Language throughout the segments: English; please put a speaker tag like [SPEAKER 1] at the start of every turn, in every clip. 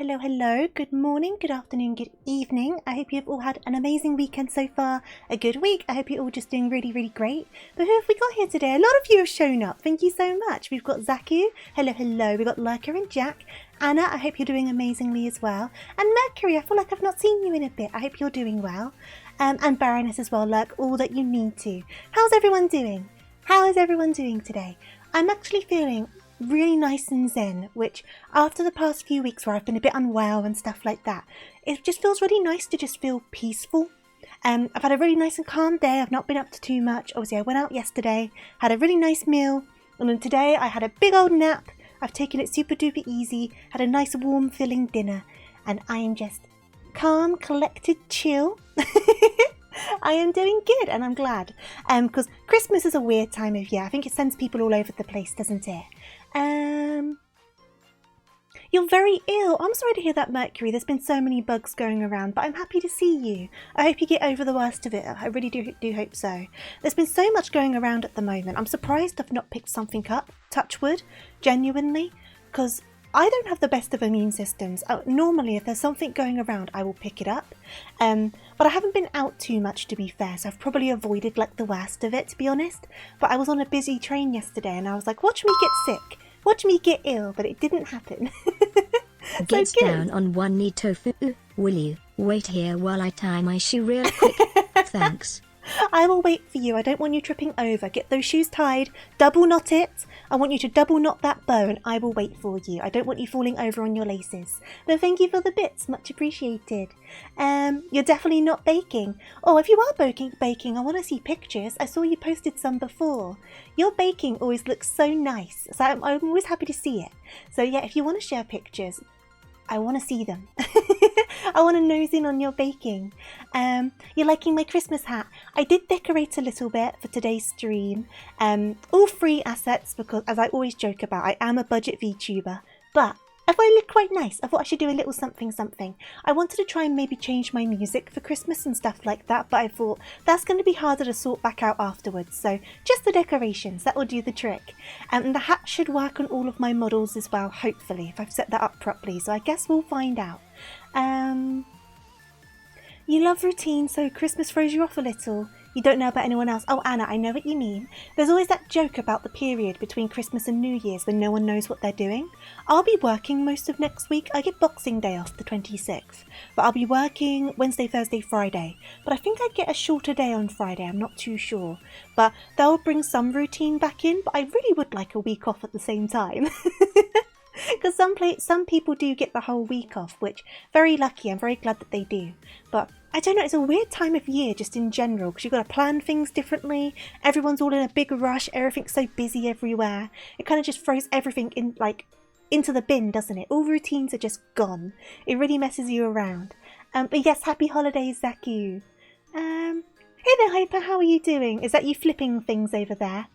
[SPEAKER 1] hello, hello. Good morning, good afternoon, good evening. I hope you've all had an amazing weekend so far, a good week. I hope you're all just doing really, really great. But who have we got here today? A lot of you have shown up. Thank you so much. We've got Zaku. Hello, hello. We've got Lurker and Jack. Anna, I hope you're doing amazingly as well. And Mercury, I feel like I've not seen you in a bit. I hope you're doing well. And Baroness as well, Lurk, all that you need to. How's everyone doing? How is everyone doing today? I'm actually feeling really nice and zen, which after the past few weeks where I've been a bit unwell and stuff like that, it just feels really nice to just feel peaceful. I've had a really nice and calm day. I've not been up to too much. Obviously I went out yesterday, had a really nice meal, and then today I had a big old nap. I've taken it super duper easy, had a nice warm filling dinner, and I am just calm, collected, chill. I am doing good and I'm glad, because Christmas is a weird time of year. I think it sends people all over the place, doesn't it? You're very ill. I'm sorry to hear that, Mercury. There's been so many bugs going around, but I'm happy to see you. I hope you get over the worst of it. I really do hope so. There's been so much going around at the moment. I'm surprised I've not picked something up, touch wood, genuinely, because I don't have the best of immune systems. Normally, if there's something going around, I will pick it up. But I haven't been out too much, to be fair, so I've probably avoided like the worst of it, to be honest. But I was on a busy train yesterday and I was like, watch me get sick. Watch me get ill, but it didn't happen.
[SPEAKER 2] Gets down on one knee. Tofu, will you wait here while I tie my shoe real quick? Thanks.
[SPEAKER 1] I will wait for you. I don't want you tripping over. Get those shoes tied. Double knot it. I want you to double knot that bow and I will wait for you. I don't want you falling over on your laces. But thank you for the bits. Much appreciated. You're definitely not baking. Oh, if you are baking, I want to see pictures. I saw you posted some before. Your baking always looks so nice. So I'm always happy to see it. So yeah, if you want to share pictures, I want to see them. I want to nose in on your baking. You're liking my Christmas hat. I did decorate a little bit for today's stream. All free assets because, as I always joke about, I am a budget VTuber. But I thought it looked quite nice. I thought I should do a little something. I wanted to try and maybe change my music for Christmas and stuff like that, but I thought that's going to be harder to sort back out afterwards. So just the decorations, that will do the trick. And the hat should work on all of my models as well, hopefully, if I've set that up properly. So I guess we'll find out. You love routine, so Christmas throws you off a little. You don't know about anyone else. Oh, Anna, I know what you mean. There's always that joke about the period between Christmas and New Year's when no one knows what they're doing. I'll be working most of next week. I get Boxing Day off the 26th. But I'll be working Wednesday, Thursday, Friday. But I think I get a shorter day on Friday. I'm not too sure. But they'll bring some routine back in. But I really would like a week off at the same time. Because some people do get the whole week off, which, very lucky, I'm very glad that they do. But I don't know, it's a weird time of year just in general, because you've got to plan things differently, everyone's all in a big rush, everything's so busy everywhere. It kind of just throws everything into the bin, doesn't it? All routines are just gone. It really messes you around. But yes, happy holidays, Zaku. Hey there, Hyper, how are you doing? Is that you flipping things over there?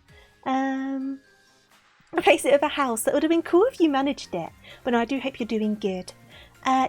[SPEAKER 1] Replace it with a house. That would have been cool if you managed it. But no, I do hope you're doing good.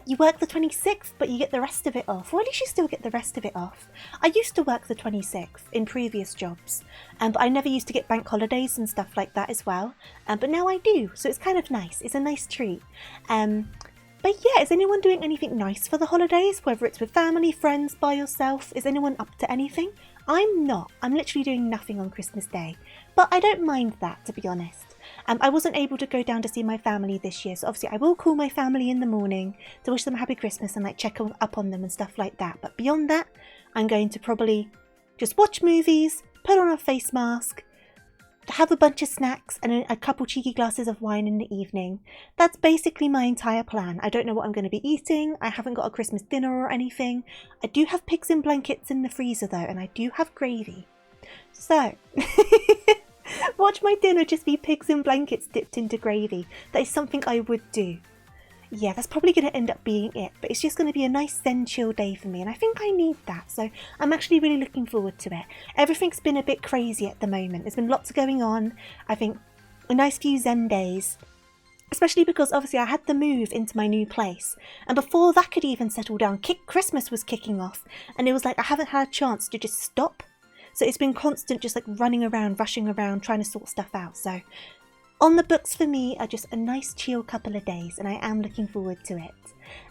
[SPEAKER 1] You work the 26th, but you get the rest of it off. Or at least you still get the rest of it off. I used to work the 26th in previous jobs. But I never used to get bank holidays and stuff like that as well. But now I do. So it's kind of nice. It's a nice treat. But yeah, is anyone doing anything nice for the holidays? Whether it's with family, friends, by yourself? Is anyone up to anything? I'm not. I'm literally doing nothing on Christmas Day. But I don't mind that, to be honest. I wasn't able to go down to see my family this year, so obviously I will call my family in the morning to wish them a happy Christmas and check up on them and stuff like that. But beyond that, I'm going to probably just watch movies, put on a face mask, have a bunch of snacks and a couple cheeky glasses of wine in the evening. That's basically my entire plan. I don't know what I'm going to be eating. I haven't got a Christmas dinner or anything. I do have pigs in blankets in the freezer though, and I do have gravy. So... watch my dinner just be pigs in blankets dipped into gravy. That is something I would do. Yeah, that's probably going to end up being it. But it's just going to be a nice zen chill day for me. And I think I need that. So I'm actually really looking forward to it. Everything's been a bit crazy at the moment. There's been lots going on. I think a nice few zen days. Especially because obviously I had the move into my new place. And before that could even settle down, Christmas was kicking off. And it was like I haven't had a chance to just stop. So it's been constant just like running around, rushing around, trying to sort stuff out. So on the books for me are just a nice chill couple of days and I am looking forward to it.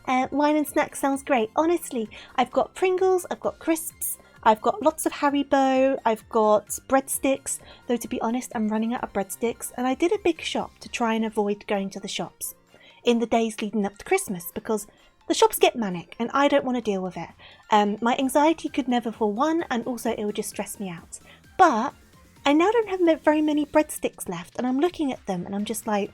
[SPEAKER 1] Wine and snacks sounds great. Honestly, I've got Pringles, I've got crisps, I've got lots of Haribo, I've got breadsticks. Though to be honest, I'm running out of breadsticks, and I did a big shop to try and avoid going to the shops in the days leading up to Christmas because the shops get manic and I don't want to deal with it. My anxiety could never fall one, and also it would just stress me out. But I now don't have very many breadsticks left, and I'm looking at them and I'm just like,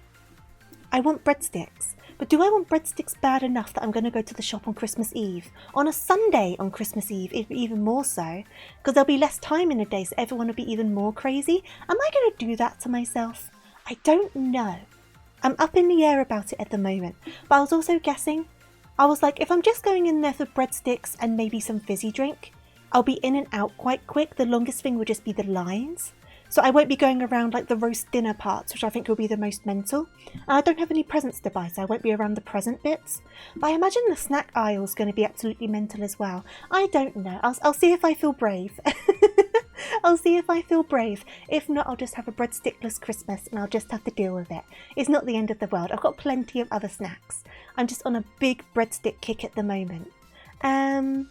[SPEAKER 1] I want breadsticks. But do I want breadsticks bad enough that I'm going to go to the shop on Christmas Eve? On a Sunday on Christmas Eve, even more so. Because there'll be less time in the day, so everyone will be even more crazy. Am I going to do that to myself? I don't know. I'm up in the air about it at the moment. But I was also guessing. I was like, if I'm just going in there for breadsticks and maybe some fizzy drink, I'll be in and out quite quick. The longest thing will just be the lines. So I won't be going around like the roast dinner parts, which I think will be the most mental. And I don't have any presents to buy, so I won't be around the present bits. But I imagine the snack aisle is going to be absolutely mental as well. I don't know. I'll see if I feel brave. I'll see if I feel brave. If not, I'll just have a breadstickless Christmas and I'll just have to deal with it. It's not the end of the world. I've got plenty of other snacks. I'm just on a big breadstick kick at the moment. And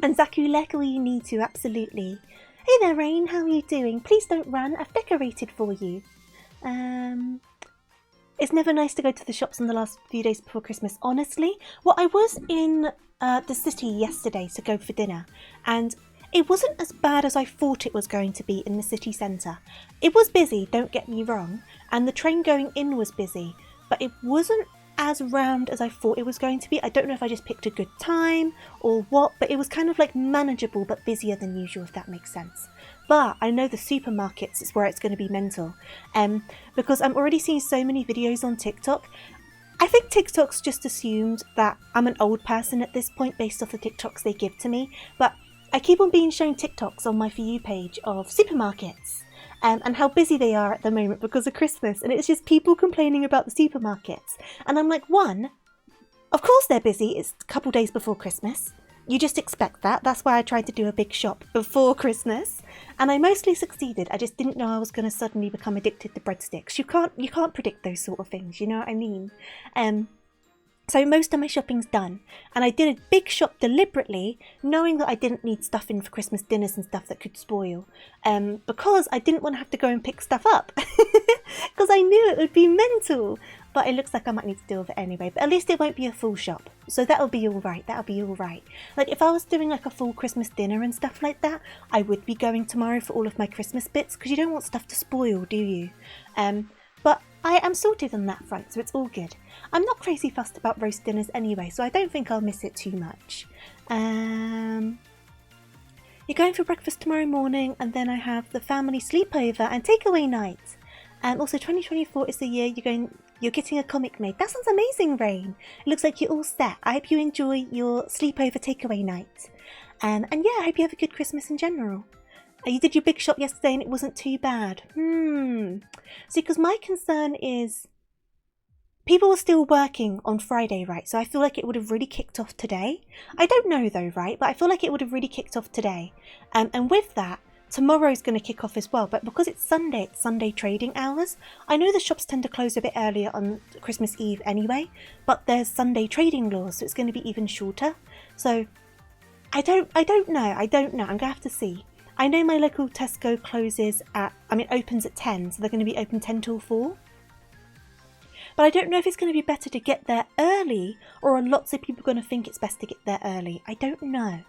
[SPEAKER 1] Zaku Leko, you need to, absolutely. Hey there, Rain, how are you doing? Please don't run, I've decorated for you. It's never nice to go to the shops in the last few days before Christmas, honestly. Well, I was in the city yesterday to go for dinner, and it wasn't as bad as I thought it was going to be in the city centre. It was busy, don't get me wrong, and the train going in was busy, but it wasn't as round as I thought it was going to be. I don't know if I just picked a good time or what, but it was kind of like manageable but busier than usual, if that makes sense. But I know the supermarkets is where it's going to be mental, because I'm already seeing so many videos on TikTok. I think TikTok's just assumed that I'm an old person at this point based off the TikToks they give to me, but I keep on being shown TikToks on my For You page of supermarkets and how busy they are at the moment because of Christmas, and it's just people complaining about the supermarkets. And I'm like, one, of course they're busy, it's a couple days before Christmas. You just expect that. That's why I tried to do a big shop before Christmas, and I mostly succeeded. I just didn't know I was going to suddenly become addicted to breadsticks. You can't predict those sort of things, you know what I mean? So most of my shopping's done, and I did a big shop deliberately, knowing that I didn't need stuff in for Christmas dinners and stuff that could spoil, because I didn't want to have to go and pick stuff up, because I knew it would be mental. But it looks like I might need to deal with it anyway, but at least it won't be a full shop, so that'll be alright, Like if I was doing like a full Christmas dinner and stuff like that, I would be going tomorrow for all of my Christmas bits, because you don't want stuff to spoil, do you? But I am sorted on that front, so it's all good. I'm not crazy fussed about roast dinners anyway, so I don't think I'll miss it too much. You're going for breakfast tomorrow morning, and then I have the family sleepover and takeaway night. Also 2024 is the year you're getting a comic made. That sounds amazing, Rain. It looks like you're all set. I hope you enjoy your sleepover takeaway night. And yeah, I hope you have a good Christmas in general. You did your big shop yesterday and it wasn't too bad. See, because my concern is people were still working on Friday, right? So I feel like it would have really kicked off today. I don't know though, right? But I feel like it would have really kicked off today. And with that, tomorrow's going to kick off as well. But because it's Sunday trading hours. I know the shops tend to close a bit earlier on Christmas Eve anyway, but there's Sunday trading laws, so it's going to be even shorter. So I don't know. I'm going to have to see. I know my local Tesco opens at 10, so they're going to be open 10 till 4. But I don't know if it's going to be better to get there early, or are lots of people going to think it's best to get there early. I don't know.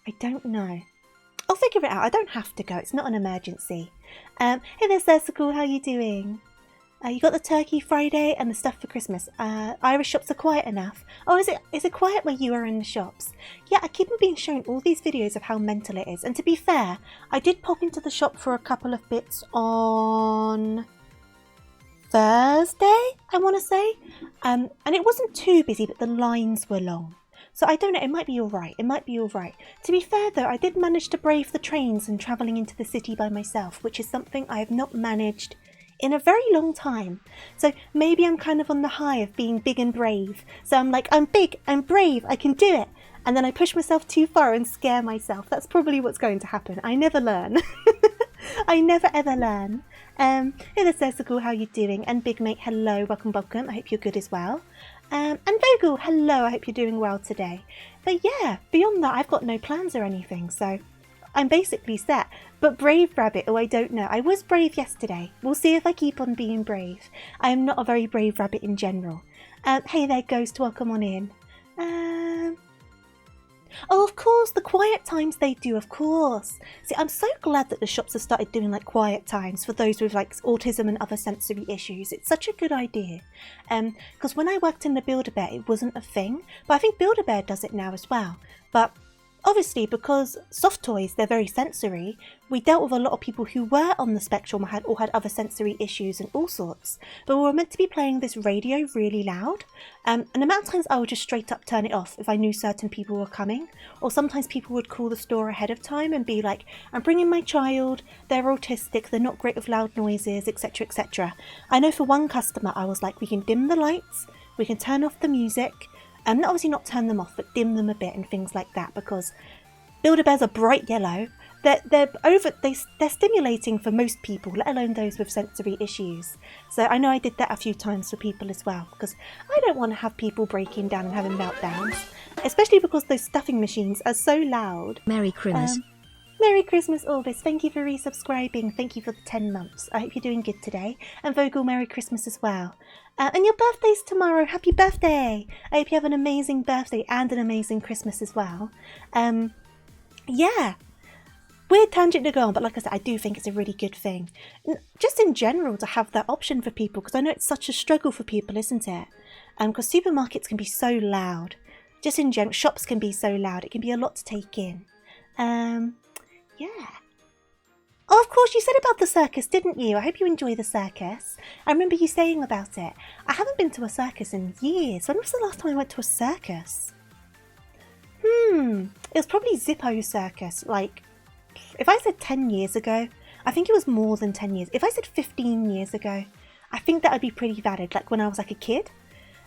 [SPEAKER 1] I'll figure it out. I don't have to go. It's not an emergency. Hey there, Cersical. How are you doing? You got the turkey Friday and the stuff for Christmas. Irish shops are quiet enough. Oh, is it quiet where you are in the shops? Yeah, I keep on being shown all these videos of how mental it is. And to be fair, I did pop into the shop for a couple of bits on Thursday, I want to say. And it wasn't too busy, but the lines were long. So I don't know, it might be alright. To be fair though, I did manage to brave the trains and travelling into the city by myself, which is something I have not managed in a very long time. So maybe I'm kind of on the high of being big and brave. So I'm like, I'm big, I'm brave, I can do it. And then I push myself too far and scare myself. That's probably what's going to happen. I never learn. I never ever learn. Hey there, Cersical, how you doing? And Big Mate, hello, welcome. I hope you're good as well. And Vogel, hello, I hope you're doing well today. But yeah, beyond that, I've got no plans or anything, so I'm basically set. But Brave Rabbit, oh, I don't know. I was brave yesterday. We'll see if I keep on being brave. I am not a very brave rabbit in general. Hey there, Ghost, welcome on in. Oh, of course, the quiet times they do, of course. See, I'm so glad that the shops have started doing like quiet times for those with like autism and other sensory issues. It's such a good idea. Because when I worked in the Build-A-Bear, it wasn't a thing, but I think Build-A-Bear does it now as well. But obviously, because soft toys, they're very sensory, we dealt with a lot of people who were on the spectrum or had other sensory issues and all sorts. But we were meant to be playing this radio really loud. And the amount of times I would just straight up turn it off if I knew certain people were coming. Or sometimes people would call the store ahead of time and be like, I'm bringing my child, they're autistic, they're not great with loud noises, etc, etc. I know for one customer I was like, we can dim the lights, we can turn off the music, and obviously not turn them off, but dim them a bit and things like that, because Build-A-Bears are bright yellow. They're stimulating for most people, let alone those with sensory issues. So I know I did that a few times for people as well, because I don't want to have people breaking down and having meltdowns, especially because those stuffing machines are so loud.
[SPEAKER 2] Merry Christmas.
[SPEAKER 1] Merry Christmas, Orbis. Thank you for resubscribing. Thank you for the 10 months. I hope you're doing good today. And Vogel, Merry Christmas as well. And your birthday's tomorrow. Happy birthday. I hope you have an amazing birthday and an amazing Christmas as well. Yeah. Weird tangent to go on, but like I said, I do think it's a really good thing. Just in general to have that option for people, because I know it's such a struggle for people, isn't it? Because supermarkets can be so loud. Just in general, shops can be so loud. It can be a lot to take in. Yeah. Oh, of course, you said about the circus, didn't you? I hope you enjoy the circus. I remember you saying about it. I haven't been to a circus in years. When was the last time I went to a circus? It was probably Zippo Circus. Like, if I said 10 years ago, I think it was more than 10 years. If I said 15 years ago, I think that would be pretty valid. Like when I was like a kid.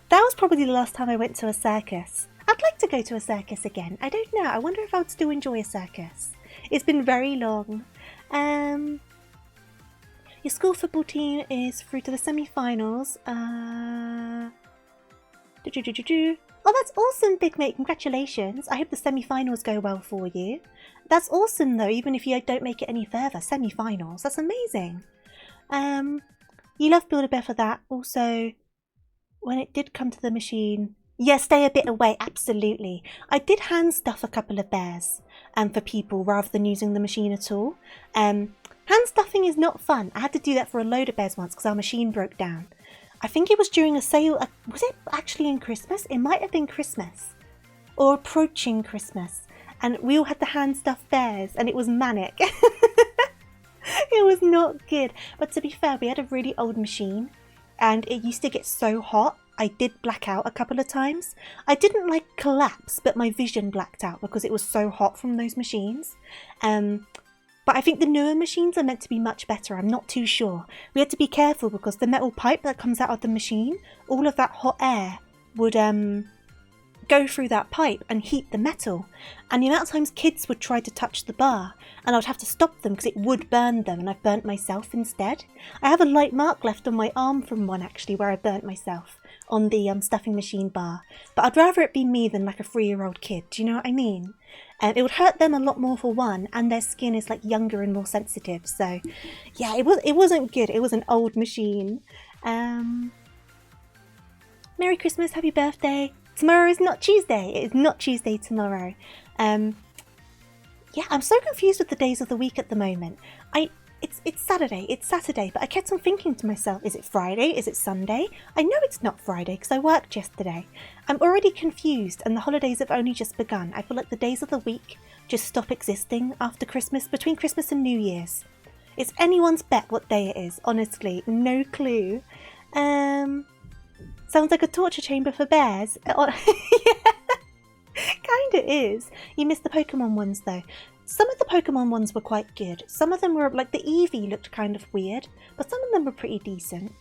[SPEAKER 1] That was probably the last time I went to a circus. I'd like to go to a circus again. I don't know. I wonder if I would still enjoy a circus. It's been very long. Your school football team is through to the semi-finals. Oh, that's awesome, Big Mate. Congratulations. I hope the semi-finals go well for you. That's awesome, though, even if you don't make it any further. Semi-finals. That's amazing. You love Build-A-Bear for that. Also, when it did come to the machine... Yeah, stay a bit away, absolutely. I did hand stuff a couple of bears for people rather than using the machine at all. Hand stuffing is not fun. I had to do that for a load of bears once because our machine broke down. I think it was during a sale. Was it actually in Christmas? It might have been Christmas or approaching Christmas. And we all had to hand stuff bears and it was manic. It was not good. But to be fair, we had a really old machine and it used to get so hot. I did black out a couple of times. I didn't like collapse, but my vision blacked out because it was so hot from those machines. But I think the newer machines are meant to be much better. I'm not too sure. We had to be careful because the metal pipe that comes out of the machine, all of that hot air would go through that pipe and heat the metal. And the amount of times kids would try to touch the bar and I'd have to stop them because it would burn them and I've burnt myself instead. I have a light mark left on my arm from one actually where I burnt myself on the stuffing machine bar. But I'd rather it be me than like a 3-year-old kid. Do you know what I mean? It would hurt them a lot more for one, and their skin is like younger and more sensitive. So yeah, it wasn't good. It was an old machine. Merry Christmas, happy birthday. Tomorrow is not Tuesday. It is not Tuesday tomorrow. Yeah, I'm so confused with the days of the week at the moment. It's Saturday, but I kept on thinking to myself, is it Friday? Is it Sunday? I know it's not Friday because I worked yesterday. I'm already confused and the holidays have only just begun. I feel like the days of the week just stop existing after Christmas, between Christmas and New Year's. It's anyone's bet what day it is, honestly, no clue. Sounds like a torture chamber for bears. Yeah, kinda is. You missed the Pokemon ones though. Some of the Pokemon ones were quite good. Some of them were, like the Eevee looked kind of weird, but some of them were pretty decent.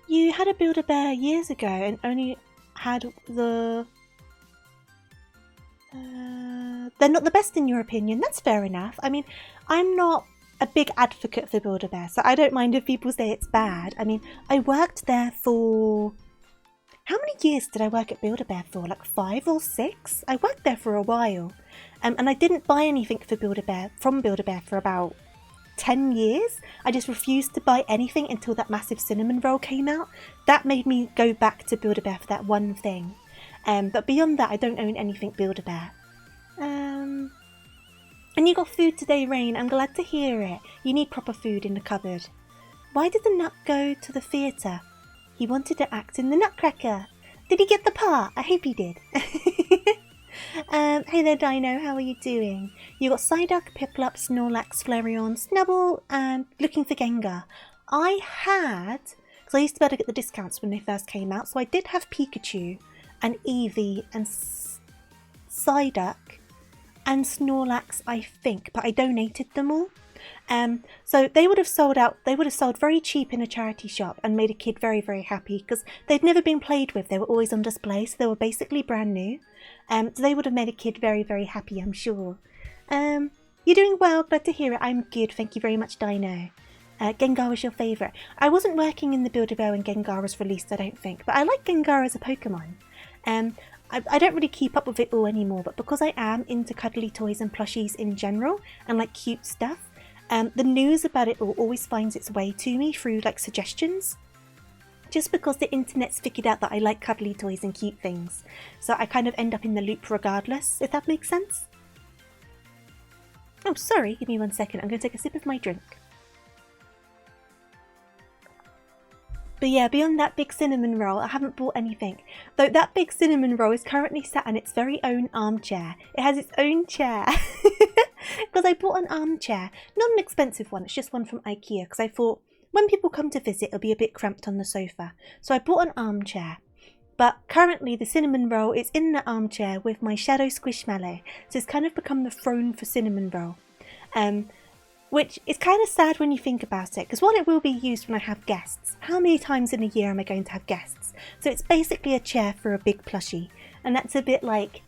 [SPEAKER 1] You had a Build-A-Bear years ago and only had the... they're not the best in your opinion. That's fair enough. I mean, I'm not a big advocate for Build-A-Bear, so I don't mind if people say it's bad. I mean, I worked there for... How many years did I work at Build-A-Bear for? Like 5 or 6? I worked there for a while. And I didn't buy anything for Build-A-Bear from Build-A-Bear for about 10 years. I just refused to buy anything until that massive cinnamon roll came out. That made me go back to Build-A-Bear for that one thing. But beyond that, I don't own anything Build-A-Bear. And you got food today, Rain. I'm glad to hear it. You need proper food in the cupboard. Why did the nut go to the theatre? He wanted to act in the Nutcracker. Did he get the part? I hope he did. Hey there, Dino. How are you doing? You got Psyduck, Piplup, Snorlax, Flareon, Snubble, and looking for Gengar. I had... Because I used to be able to get the discounts when they first came out. So I did have Pikachu and Eevee and Psyduck and Snorlax, I think, but I donated them all. So they would have sold out, they would have sold very cheap in a charity shop and made a kid very, very happy because they'd never been played with. They were always on display, so they were basically brand new. So they would have made a kid very, very happy, I'm sure. You're doing well, glad to hear it. I'm good, thank you very much, Dino. Gengar was your favourite. I wasn't working in the Build-A-Bear when Gengar was released, I don't think, but I like Gengar as a Pokemon. I don't really keep up with it all anymore, but because I am into cuddly toys and plushies in general and like cute stuff, the news about it all always finds its way to me through like suggestions. Just because the internet's figured out that I like cuddly toys and cute things. So I kind of end up in the loop regardless, if that makes sense. Oh, sorry, give me 1 second. I'm going to take a sip of my drink. But yeah, beyond that big cinnamon roll, I haven't bought anything. Though that big cinnamon roll is currently sat in its very own armchair. It has its own chair. Because I bought an armchair. Not an expensive one, it's just one from IKEA. Because I thought, when people come to visit, it'll be a bit cramped on the sofa. So I bought an armchair. But currently the cinnamon roll is in the armchair with my shadow squishmallow. So it's kind of become the throne for cinnamon roll. Which is kind of sad when you think about it, because while it will be used when I have guests, how many times in a year am I going to have guests? So it's basically a chair for a big plushie, and that's a bit like,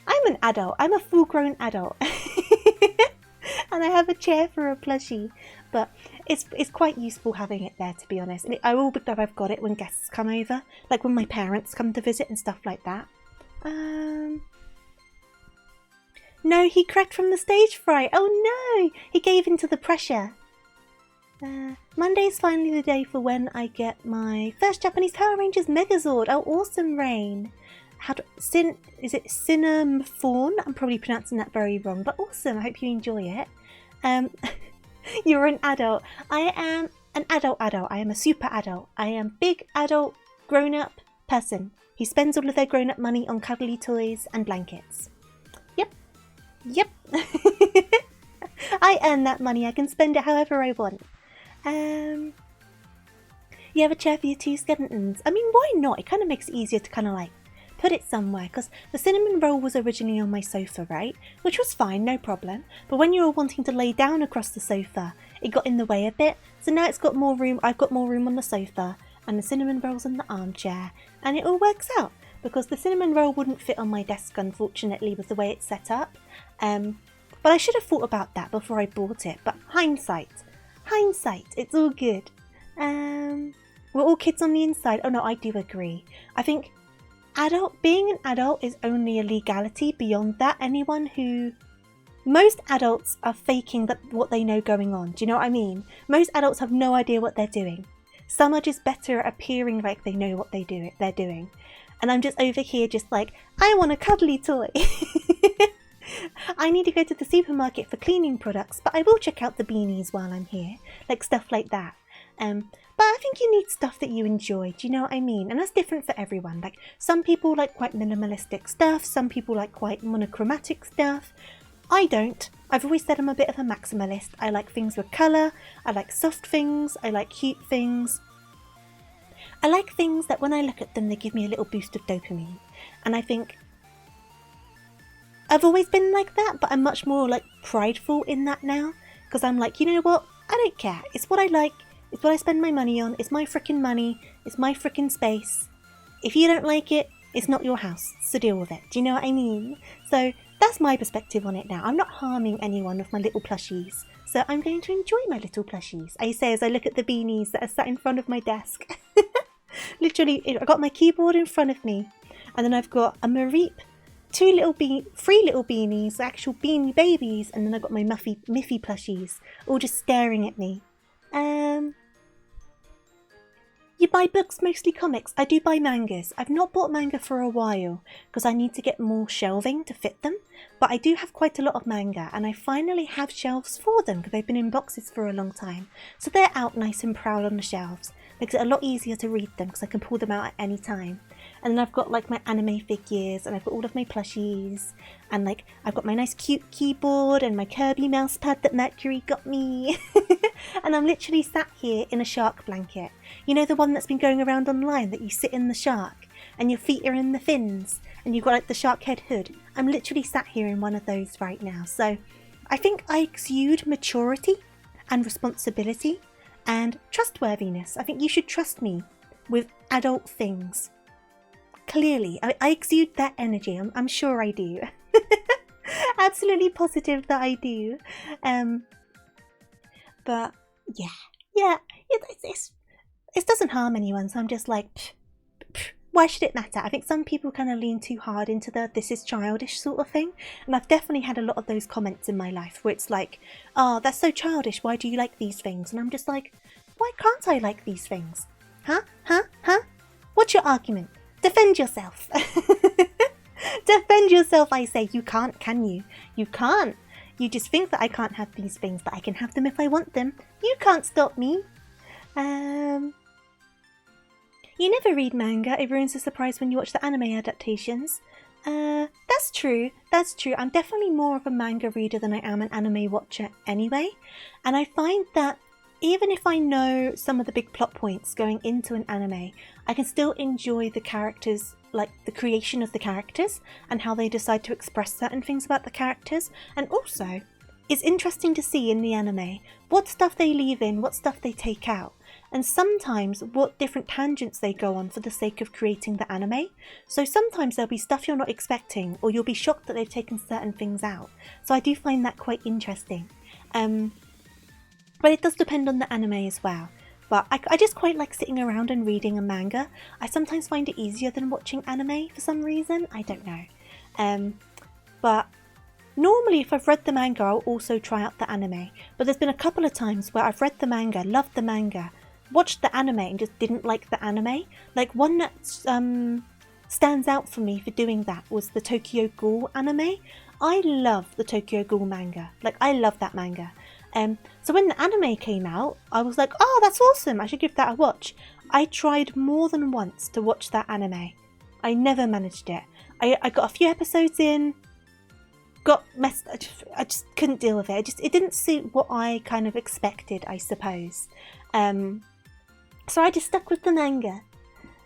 [SPEAKER 1] I'm an adult, I'm a full-grown adult, and I have a chair for a plushie, but it's quite useful having it there, to be honest. And I will be glad I've got it when guests come over, like when my parents come to visit and stuff like that. No, he cracked from the stage fright. Oh no! He gave into the pressure. Monday's finally the day for when I get my first Japanese Power Rangers Megazord. Oh, awesome, Rain. Is it Cinnamothorn? I'm probably pronouncing that very wrong, but awesome. I hope you enjoy it. You're an adult. I am an adult. I am a super adult. I am big adult grown-up person who spends all of their grown-up money on cuddly toys and blankets. Yep. I earn that money. I can spend it however I want. You have a chair for your 2 skeletons. I mean, why not? It kind of makes it easier to kind of like put it somewhere, because the cinnamon roll was originally on my sofa, right? Which was fine, no problem. But when you were wanting to lay down across the sofa, it got in the way a bit. So now it's got more room. I've got more room on the sofa, and the cinnamon roll's on the armchair, and it all works out. Because the cinnamon roll wouldn't fit on my desk, unfortunately, with the way it's set up. But I should have thought about that before I bought it. But hindsight, it's all good. We're all kids on the inside. Oh no, I do agree. I think being an adult is only a legality. Beyond that, most adults are faking what they know going on. Do you know what I mean? Most adults have no idea what they're doing. Some are just better at appearing like they know what they're doing. And I'm just over here just like, I want a cuddly toy. I need to go to the supermarket for cleaning products, but I will check out the beanies while I'm here. Like stuff like that. But I think you need stuff that you enjoy, do you know what I mean? And that's different for everyone. Like some people like quite minimalistic stuff, some people like quite monochromatic stuff. I don't. I've always said I'm a bit of a maximalist. I like things with colour, I like soft things, I like cute things. I like things that when I look at them, they give me a little boost of dopamine. And I think I've always been like that, but I'm much more like prideful in that now. Because I'm like, you know what? I don't care. It's what I like. It's what I spend my money on. It's my frickin' money. It's my frickin' space. If you don't like it, it's not your house. So deal with it. Do you know what I mean? So that's my perspective on it now. I'm not harming anyone with my little plushies. So I'm going to enjoy my little plushies, I say as I look at the beanies that are sat in front of my desk. Literally, I've got my keyboard in front of me. And then I've got a Mareep, three little beanies, actual beanie babies. And then I've got my Miffy plushies, all just staring at me. You buy books, mostly comics. I do buy mangas. I've not bought manga for a while because I need to get more shelving to fit them. But I do have quite a lot of manga and I finally have shelves for them because they've been in boxes for a long time. So they're out nice and proud on the shelves. Makes it a lot easier to read them because I can pull them out at any time. And then I've got like my anime figures and I've got all of my plushies. And like I've got my nice cute keyboard and my Kirby mouse pad that Mercury got me. And I'm literally sat here in a shark blanket. You know, the one that's been going around online that you sit in the shark and your feet are in the fins and you've got like the shark head hood. I'm literally sat here in one of those right now. So I think I exude maturity and responsibility and trustworthiness. I think you should trust me with adult things. Clearly, I exude that energy. I'm sure I do. Absolutely positive that I do. But yeah, it doesn't harm anyone. So I'm just like, why should it matter? I think some people kind of lean too hard into the this is childish sort of thing. And I've definitely had a lot of those comments in my life where it's like, oh, that's so childish. Why do you like these things? And I'm just like, why can't I like these things? Huh? What's your argument? Defend yourself. Defend yourself, I say. You can't, can you? You can't. You just think that I can't have these things, but I can have them if I want them. You can't stop me. You never read manga. It ruins the surprise when you watch the anime adaptations. That's true. That's true. I'm definitely more of a manga reader than I am an anime watcher anyway. And I find that even if I know some of the big plot points going into an anime, I can still enjoy the characters, like the creation of the characters and how they decide to express certain things about the characters. And also, it's interesting to see in the anime what stuff they leave in, what stuff they take out, and sometimes what different tangents they go on for the sake of creating the anime. So sometimes there'll be stuff you're not expecting, or you'll be shocked that they've taken certain things out. So I do find that quite interesting. But it does depend on the anime as well. But I just quite like sitting around and reading a manga. I sometimes find it easier than watching anime for some reason. I don't know. But normally if I've read the manga, I'll also try out the anime. But there's been a couple of times where I've read the manga, loved the manga, watched the anime and just didn't like the anime. Like one that stands out for me for doing that was the Tokyo Ghoul anime. I love the Tokyo Ghoul manga. Like I love that manga. So when the anime came out, I was like, oh, that's awesome, I should give that a watch. I tried more than once to watch that anime. I never managed it. I got a few episodes in, I just couldn't deal with it. It didn't suit what I kind of expected, I suppose. So I just stuck with the manga.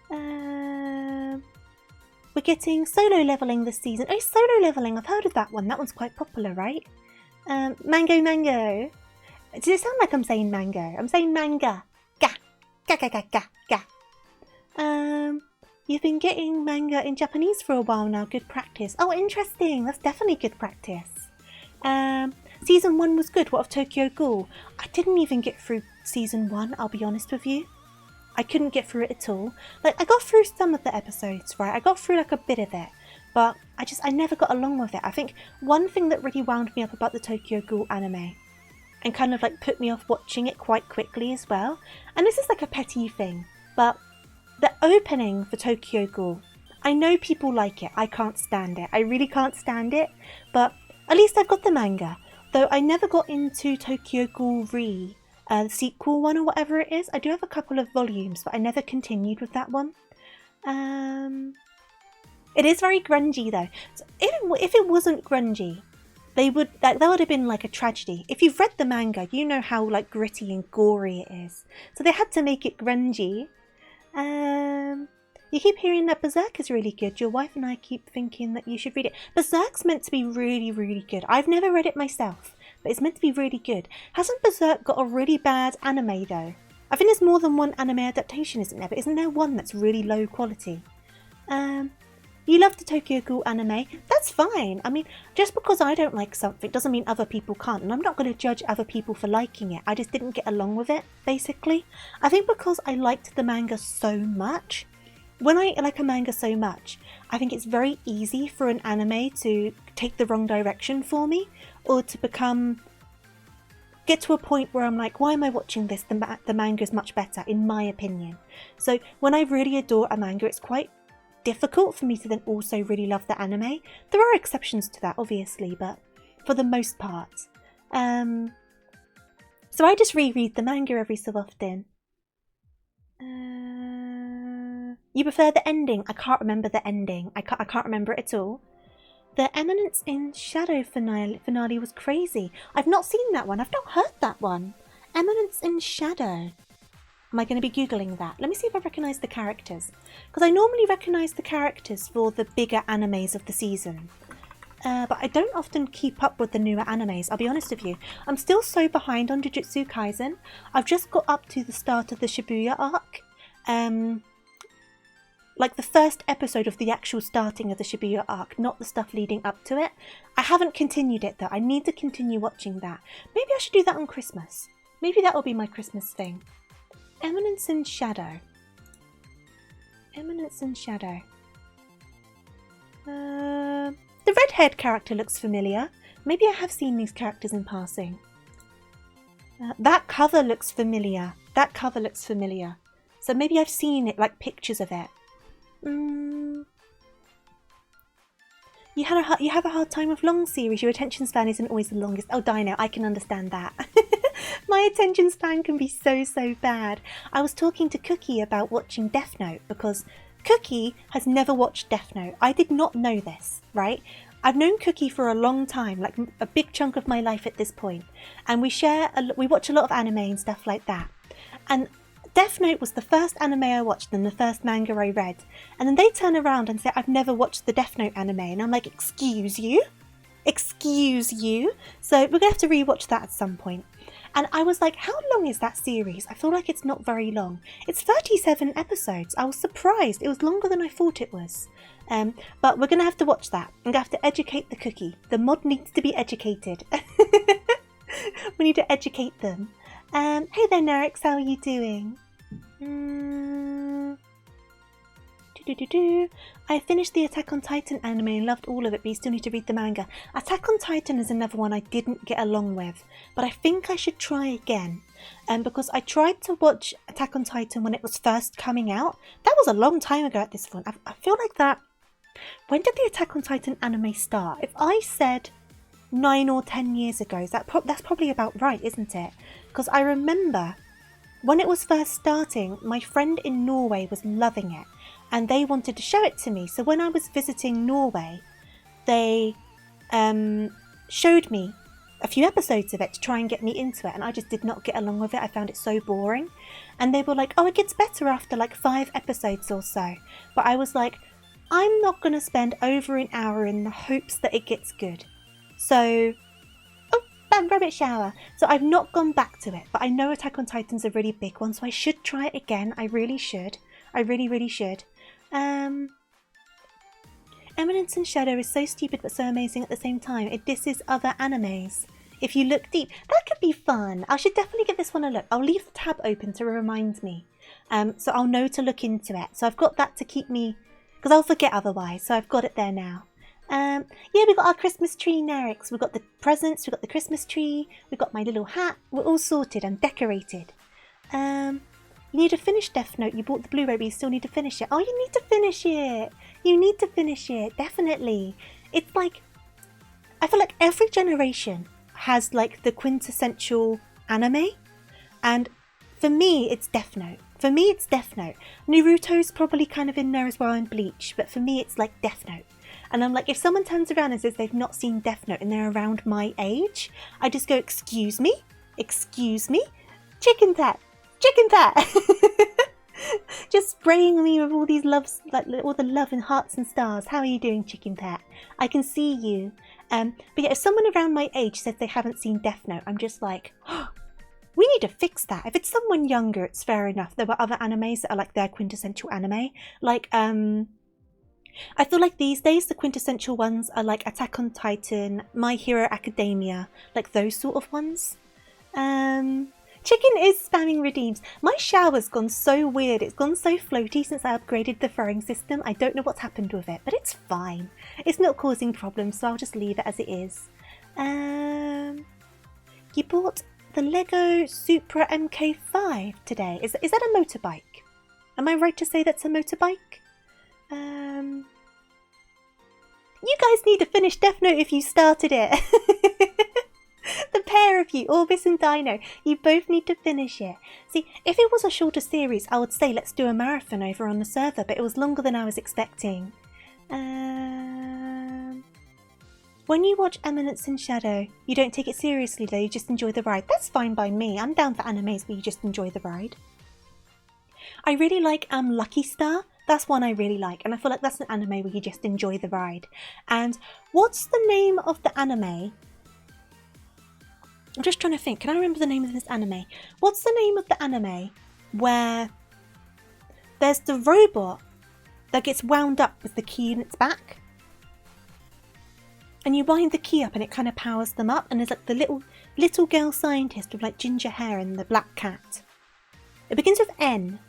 [SPEAKER 1] We're getting Solo Leveling this season. Oh, Solo Leveling, I've heard of that one. That one's quite popular, right? Mango. Does it sound like I'm saying mango? I'm saying manga. Ga. You've been getting manga in Japanese for a while now. Good practice. Oh, interesting. That's definitely good practice. Season 1 was good. What of Tokyo Ghoul? I didn't even get through season 1, I'll be honest with you. I couldn't get through it at all. Like, I got through some of the episodes, right? I got through like a bit of it. But I never got along with it. I think one thing that really wound me up about the Tokyo Ghoul anime and kind of like put me off watching it quite quickly as well. And this is like a petty thing, but the opening for Tokyo Ghoul, I know people like it. I can't stand it. I really can't stand it. But at least I've got the manga. Though I never got into Tokyo Ghoul Re, the sequel one or whatever it is. I do have a couple of volumes, but I never continued with that one. It is very grungy though. So if it wasn't grungy, that would have been like a tragedy. If you've read the manga, you know how like gritty and gory it is. So they had to make it grungy. You keep hearing that Berserk is really good. Your wife and I keep thinking that you should read it. Berserk's meant to be really, really good. I've never read it myself, but it's meant to be really good. Hasn't Berserk got a really bad anime though? I think there's more than one anime adaptation, isn't there? But isn't there one that's really low quality? You love the Tokyo Ghoul anime. That's fine. I mean, just because I don't like something doesn't mean other people can't. And I'm not going to judge other people for liking it. I just didn't get along with it, basically. I think because I liked the manga so much. When I like a manga so much, I think it's very easy for an anime to take the wrong direction for me. Or to get to a point where I'm like, why am I watching this? The manga is much better, in my opinion. So when I really adore a manga, it's quite difficult for me to then also really love the anime. There are exceptions to that, obviously, but for the most part. So I just reread the manga every so often. You prefer the ending? I can't remember the ending. I can't remember it at all. The Eminence in Shadow finale was crazy. I've not seen that one. I've not heard that one. Eminence in Shadow. Am I going to be Googling that? Let me see if I recognise the characters. Because I normally recognise the characters for the bigger animes of the season. But I don't often keep up with the newer animes, I'll be honest with you. I'm still so behind on Jujutsu Kaisen. I've just got up to the start of the Shibuya arc. Like the first episode of the actual starting of the Shibuya arc, not the stuff leading up to it. I haven't continued it though. I need to continue watching that. Maybe I should do that on Christmas. Maybe that will be my Christmas thing. Eminence in Shadow. Eminence in Shadow. The red-haired character looks familiar. Maybe I have seen these characters in passing. That cover looks familiar. That cover looks familiar. So maybe I've seen it, like pictures of it. You have a hard time with long series. Your attention span isn't always the longest. Oh, Dino, I can understand that. My attention span can be so bad. I was talking to Cookie about watching Death Note because Cookie has never watched Death Note. I did not know this, right? I've known Cookie for a long time, like a big chunk of my life at this point. And we watch a lot of anime and stuff like that. And Death Note was the first anime I watched and the first manga I read. And then they turn around and say, I've never watched the Death Note anime. And I'm like, excuse you? Excuse you? So we're going to have to rewatch that at some point. And I was like, how long is that series? I feel like it's not very long. It's 37 episodes. I was surprised. It was longer than I thought it was. But we're going to have to watch that. I'm going to have to educate the Cookie. The mod needs to be educated. We need to educate them. Hey there, Nerix. How are you doing? I finished the Attack on Titan anime and loved all of it, but you still need to read the manga. Attack on Titan is another one I didn't get along with, but I think I should try again. Because I tried to watch Attack on Titan when it was first coming out. That was a long time ago at this point. I feel like that... When did the Attack on Titan anime start? If I said 9 or 10 years ago, that's probably about right, isn't it? Because I remember when it was first starting, my friend in Norway was loving it. And they wanted to show it to me. So when I was visiting Norway, they showed me a few episodes of it to try and get me into it. And I just did not get along with it. I found it so boring. And they were like, oh, it gets better after like 5 episodes or so. But I was like, I'm not going to spend over an hour in the hopes that it gets good. So, rabbit shower. So I've not gone back to it. But I know Attack on Titan's a really big one. So I should try it again. I really should. I really should. Eminence in Shadow is so stupid but so amazing at the same time. It disses other animes. If you look deep, that could be fun. I should definitely give this one a look. I'll leave the tab open to remind me. So I'll know to look into it. So I've got that to keep me, because I'll forget otherwise. So I've got it there now. Yeah, we've got our Christmas tree, Nerix. We've got the presents, we've got the Christmas tree, we've got my little hat. We're all sorted and decorated. You need to finish Death Note. You bought the Blu-ray, but you still need to finish it. Oh, you need to finish it. You need to finish it. Definitely. It's like, I feel like every generation has like the quintessential anime. And for me, it's Death Note. For me, it's Death Note. Naruto's probably kind of in there as well and Bleach. But for me, it's like Death Note. And I'm like, if someone turns around and says they've not seen Death Note and they're around my age, I just go, excuse me? Excuse me? Chicken tat. Chicken tat! Just spraying me with all these loves, like all the love and hearts and stars. How are you doing, Chicken Tat? I can see you. But yeah, if someone around my age says they haven't seen Death Note, I'm just like, oh, we need to fix that. If it's someone younger, it's fair enough. There were other animes that are like their quintessential anime. Like, I feel like these days the quintessential ones are like Attack on Titan, My Hero Academia, like those sort of ones. Chicken is spamming redeems. My shower's gone so weird. It's gone so floaty since I upgraded the throwing system. I don't know what's happened with it, but it's fine. It's not causing problems, so I'll just leave it as it is. You bought the Lego Supra MK5 today. Is that a motorbike? Am I right to say that's a motorbike? You guys need to finish Death Note if you started it. The pair of you, Orbis and Dino, you both need to finish it. See, if it was a shorter series, I would say let's do a marathon over on the server, but it was longer than I was expecting. When you watch Eminence in Shadow, you don't take it seriously though, you just enjoy the ride. That's fine by me. I'm down for animes where you just enjoy the ride. I really like Lucky Star. That's one I really like, and I feel like that's an anime where you just enjoy the ride. And what's the name of the anime? I'm just trying to think. Can I remember the name of this anime? What's the name of the anime where there's the robot that gets wound up with the key in its back? And you wind the key up and it kind of powers them up. And there's like the little girl scientist with like ginger hair and the black cat. It begins with N.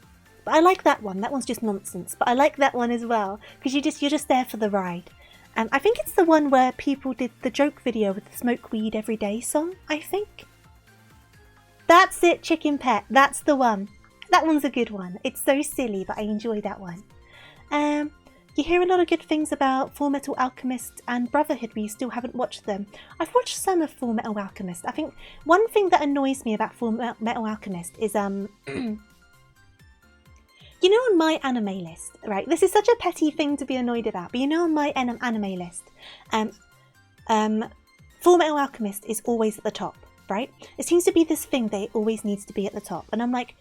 [SPEAKER 1] But I like that one. That one's just nonsense. But I like that one as well. Because you're just there for the ride. I think it's the one where people did the joke video with the Smoke Weed Every Day song, I think. That's it, Chicken Pet. That's the one. That one's a good one. It's so silly, but I enjoy that one. You hear a lot of good things about Full Metal Alchemist and Brotherhood, but you still haven't watched them. I've watched some of Full Metal Alchemist. I think one thing that annoys me about Full Metal Alchemist is you know, on my anime list, right? This is such a petty thing to be annoyed about, but you know, on my anime list, Full Metal Alchemist is always at the top, right? It seems to be this thing that it always needs to be at the top, and I'm like,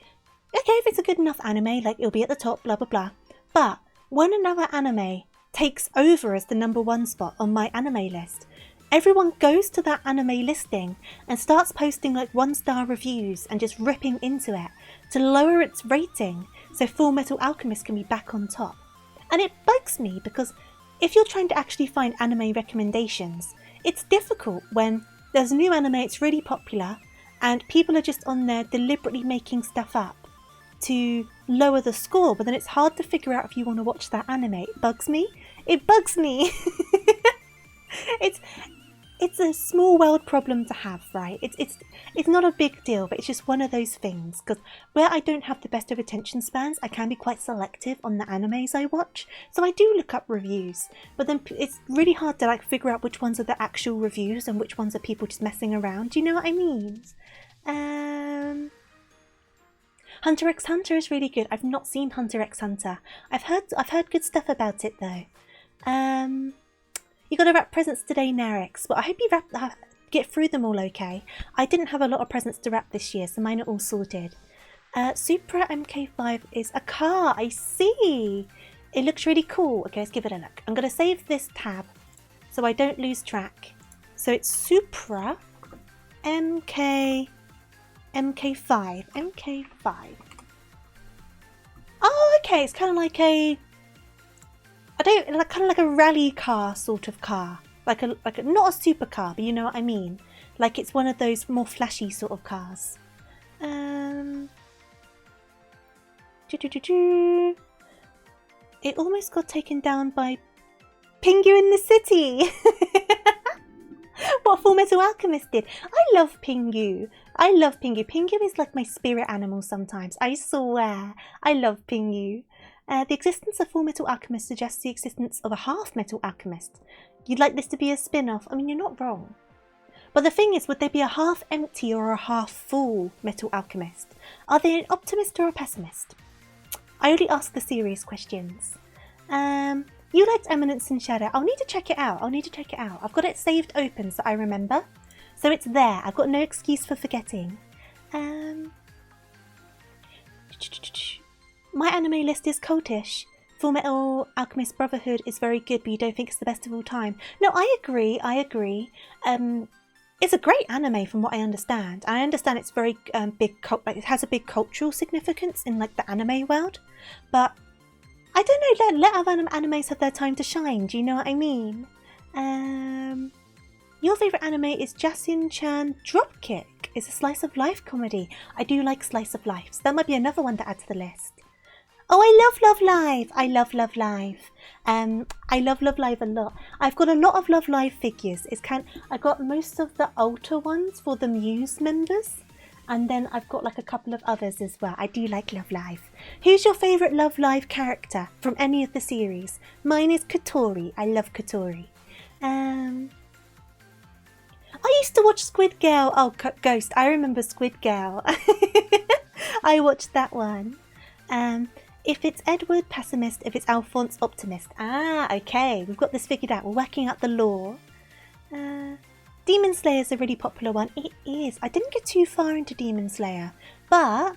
[SPEAKER 1] okay, if it's a good enough anime, like it'll be at the top, blah blah blah. But when another anime takes over as the #1 spot on my anime list, everyone goes to that anime listing and starts posting like 1-star reviews and just ripping into it to lower its rating so Full Metal Alchemist can be back on top. And it bugs me because if you're trying to actually find anime recommendations, it's difficult when there's a new anime, it's really popular, and people are just on there deliberately making stuff up to lower the score, but then it's hard to figure out if you want to watch that anime. It bugs me. It bugs me. It's a small world problem to have, right? It's not a big deal, but it's just one of those things. Because where I don't have the best of attention spans, I can be quite selective on the animes I watch. So I do look up reviews, but then it's really hard to like figure out which ones are the actual reviews and which ones are people just messing around. Do you know what I mean? Hunter x Hunter is really good. I've not seen Hunter x Hunter. I've heard good stuff about it though. You got to wrap presents today, Narix, but I hope you get through them all okay. I didn't have a lot of presents to wrap this year, so mine are all sorted. Supra MK5 is a car, I see. It looks really cool. Okay, let's give it a look. I'm going to save this tab so I don't lose track. So it's Supra MK5. Oh, okay, it's kind of like a... kind of like a rally car sort of car, like a not a supercar, but you know what I mean. Like it's one of those more flashy sort of cars. It almost got taken down by Pingu in the City. What Full Metal Alchemist did. I love Pingu. Pingu is like my spirit animal sometimes. I swear. I love Pingu. The existence of Full Metal Alchemist suggests the existence of a half Metal Alchemist. You'd like this to be a spin-off? I mean, you're not wrong. But the thing is, would they be a half empty or a half full Metal Alchemist? Are they an optimist or a pessimist? I only ask the serious questions. You liked Eminence in Shadow. I'll need to check it out. I've got it saved open so I remember. So it's there. I've got no excuse for forgetting. My anime list is cultish. Full Metal Alchemist Brotherhood is very good, but you don't think it's the best of all time. No, I agree. It's a great anime from what I understand. I understand it's very big, like it has a big cultural significance in like the anime world. But I don't know, let other animes have their time to shine, do you know what I mean? Your favourite anime is Jasin-chan Dropkick. It's a slice of life comedy. I do like slice of life, so that might be another one to add to the list. Oh, I love Love Live! I love Love Live. I love Love Live a lot. I've got a lot of Love Live figures. I got most of the Ultra ones for the Muse members. And then I've got like a couple of others as well. I do like Love Live. Who's your favourite Love Live character from any of the series? Mine is Katori. I love Katori. I used to watch Squid Girl. Oh, Ghost. I remember Squid Girl. I watched that one. If it's Edward, pessimist. If it's Alphonse, optimist. Ah, okay. We've got this figured out. We're working out the lore. Demon Slayer is a really popular one. It is. I didn't get too far into Demon Slayer, but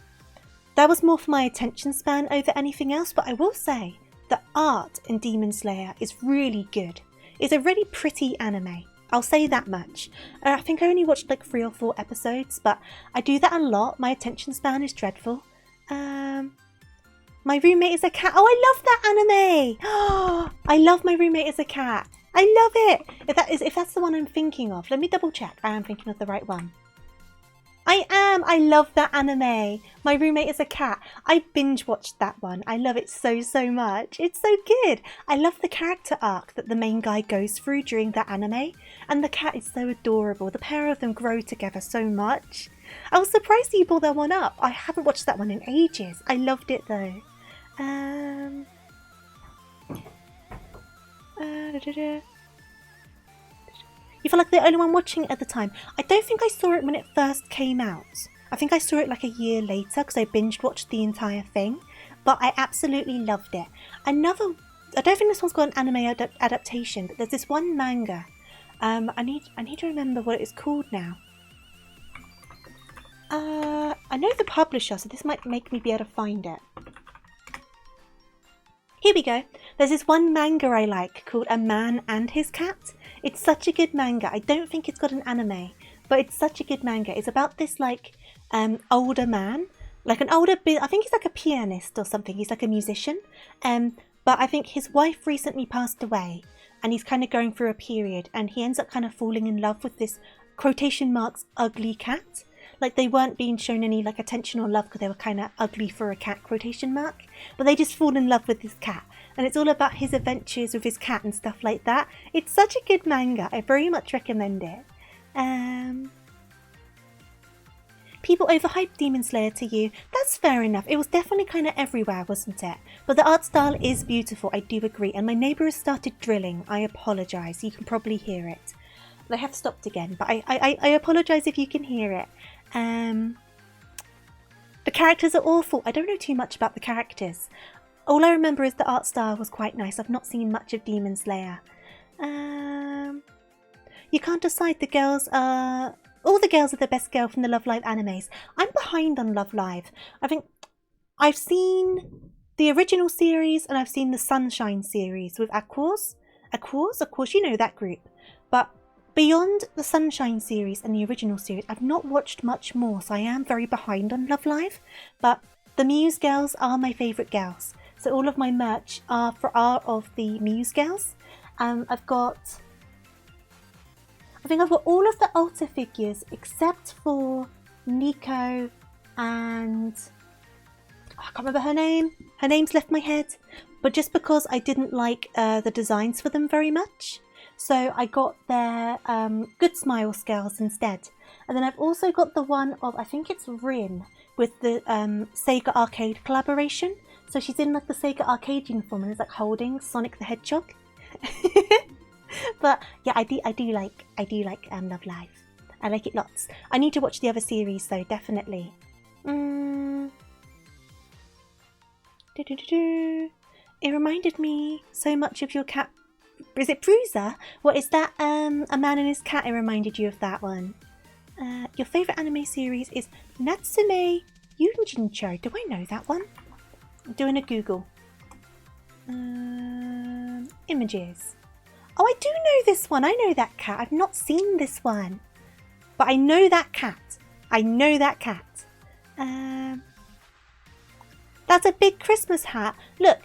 [SPEAKER 1] that was more for my attention span over anything else. But I will say the art in Demon Slayer is really good. It's a really pretty anime. I'll say that much. I think I only watched like 3 or 4 episodes, but I do that a lot. My attention span is dreadful. My roommate is a cat. Oh, I love that anime. Oh, I love My Roommate is a Cat. I love it. If that's the one I'm thinking of, let me double check. I am thinking of the right one. I am. I love that anime. My Roommate is a Cat. I binge watched that one. I love it so much. It's so good. I love the character arc that the main guy goes through during that anime. And the cat is so adorable. The pair of them grow together so much. I was surprised you brought that one up. I haven't watched that one in ages. I loved it though. You feel like the only one watching it at the time. I don't think I saw it when it first came out. I think I saw it like a year later because I binge watched the entire thing. But I absolutely loved it. I don't think this one's got an anime adaptation, but there's this one manga. I need to remember what it's called now. I know the publisher, so this might make me be able to find it. Here we go. There's this one manga I like called A Man and His Cat. It's such a good manga. I don't think it's got an anime, but it's such a good manga. It's about this like older man, like an older, I think he's like a pianist or something. He's like a musician. But I think his wife recently passed away and he's kind of going through a period and he ends up kind of falling in love with this quotation marks ugly cat. Like they weren't being shown any like attention or love because they were kind of ugly for a cat, quotation mark. But they just fall in love with this cat. And it's all about his adventures with his cat and stuff like that. It's such a good manga. I very much recommend it. People overhyped Demon Slayer to you. That's fair enough. It was definitely kind of everywhere, wasn't it? But the art style is beautiful, I do agree. And my neighbour has started drilling. I apologise. You can probably hear it. They have stopped again, but I apologise if you can hear it. The characters are awful. I don't know too much about the characters. All I remember is the art style was quite nice. I've not seen much of Demon Slayer. You can't decide. The girls are... All the girls are the best girl from the Love Live animes. I'm behind on Love Live. I think I've seen the original series and I've seen the Sunshine series with Aquas. Of course, you know that group. But beyond the Sunshine series and the original series, I've not watched much more, so I am very behind on Love Live. But the Muse girls are my favourite girls. So all of my merch are of the Muse girls. I've got all of the Ulta figures except for Nico and... I can't remember her name. Her name's left my head. But just because I didn't like the designs for them very much. So I got their Good Smile scales instead. And then I've also got the one of, I think it's Rin, with the Sega Arcade collaboration. So she's in like the Sega Arcade uniform and is like holding Sonic the Hedgehog. But yeah, I do like Love Live. I like it lots. I need to watch the other series though, definitely. It reminded me so much of your cat. Is it Bruiser? What is that? A Man and His Cat. It reminded you of that one. Your favourite anime series is Natsume Yujincho. Do I know that one? I'm doing a Google. Images. Oh, I do know this one. I know that cat. I've not seen this one. But I know that cat. That's a big Christmas hat. Look,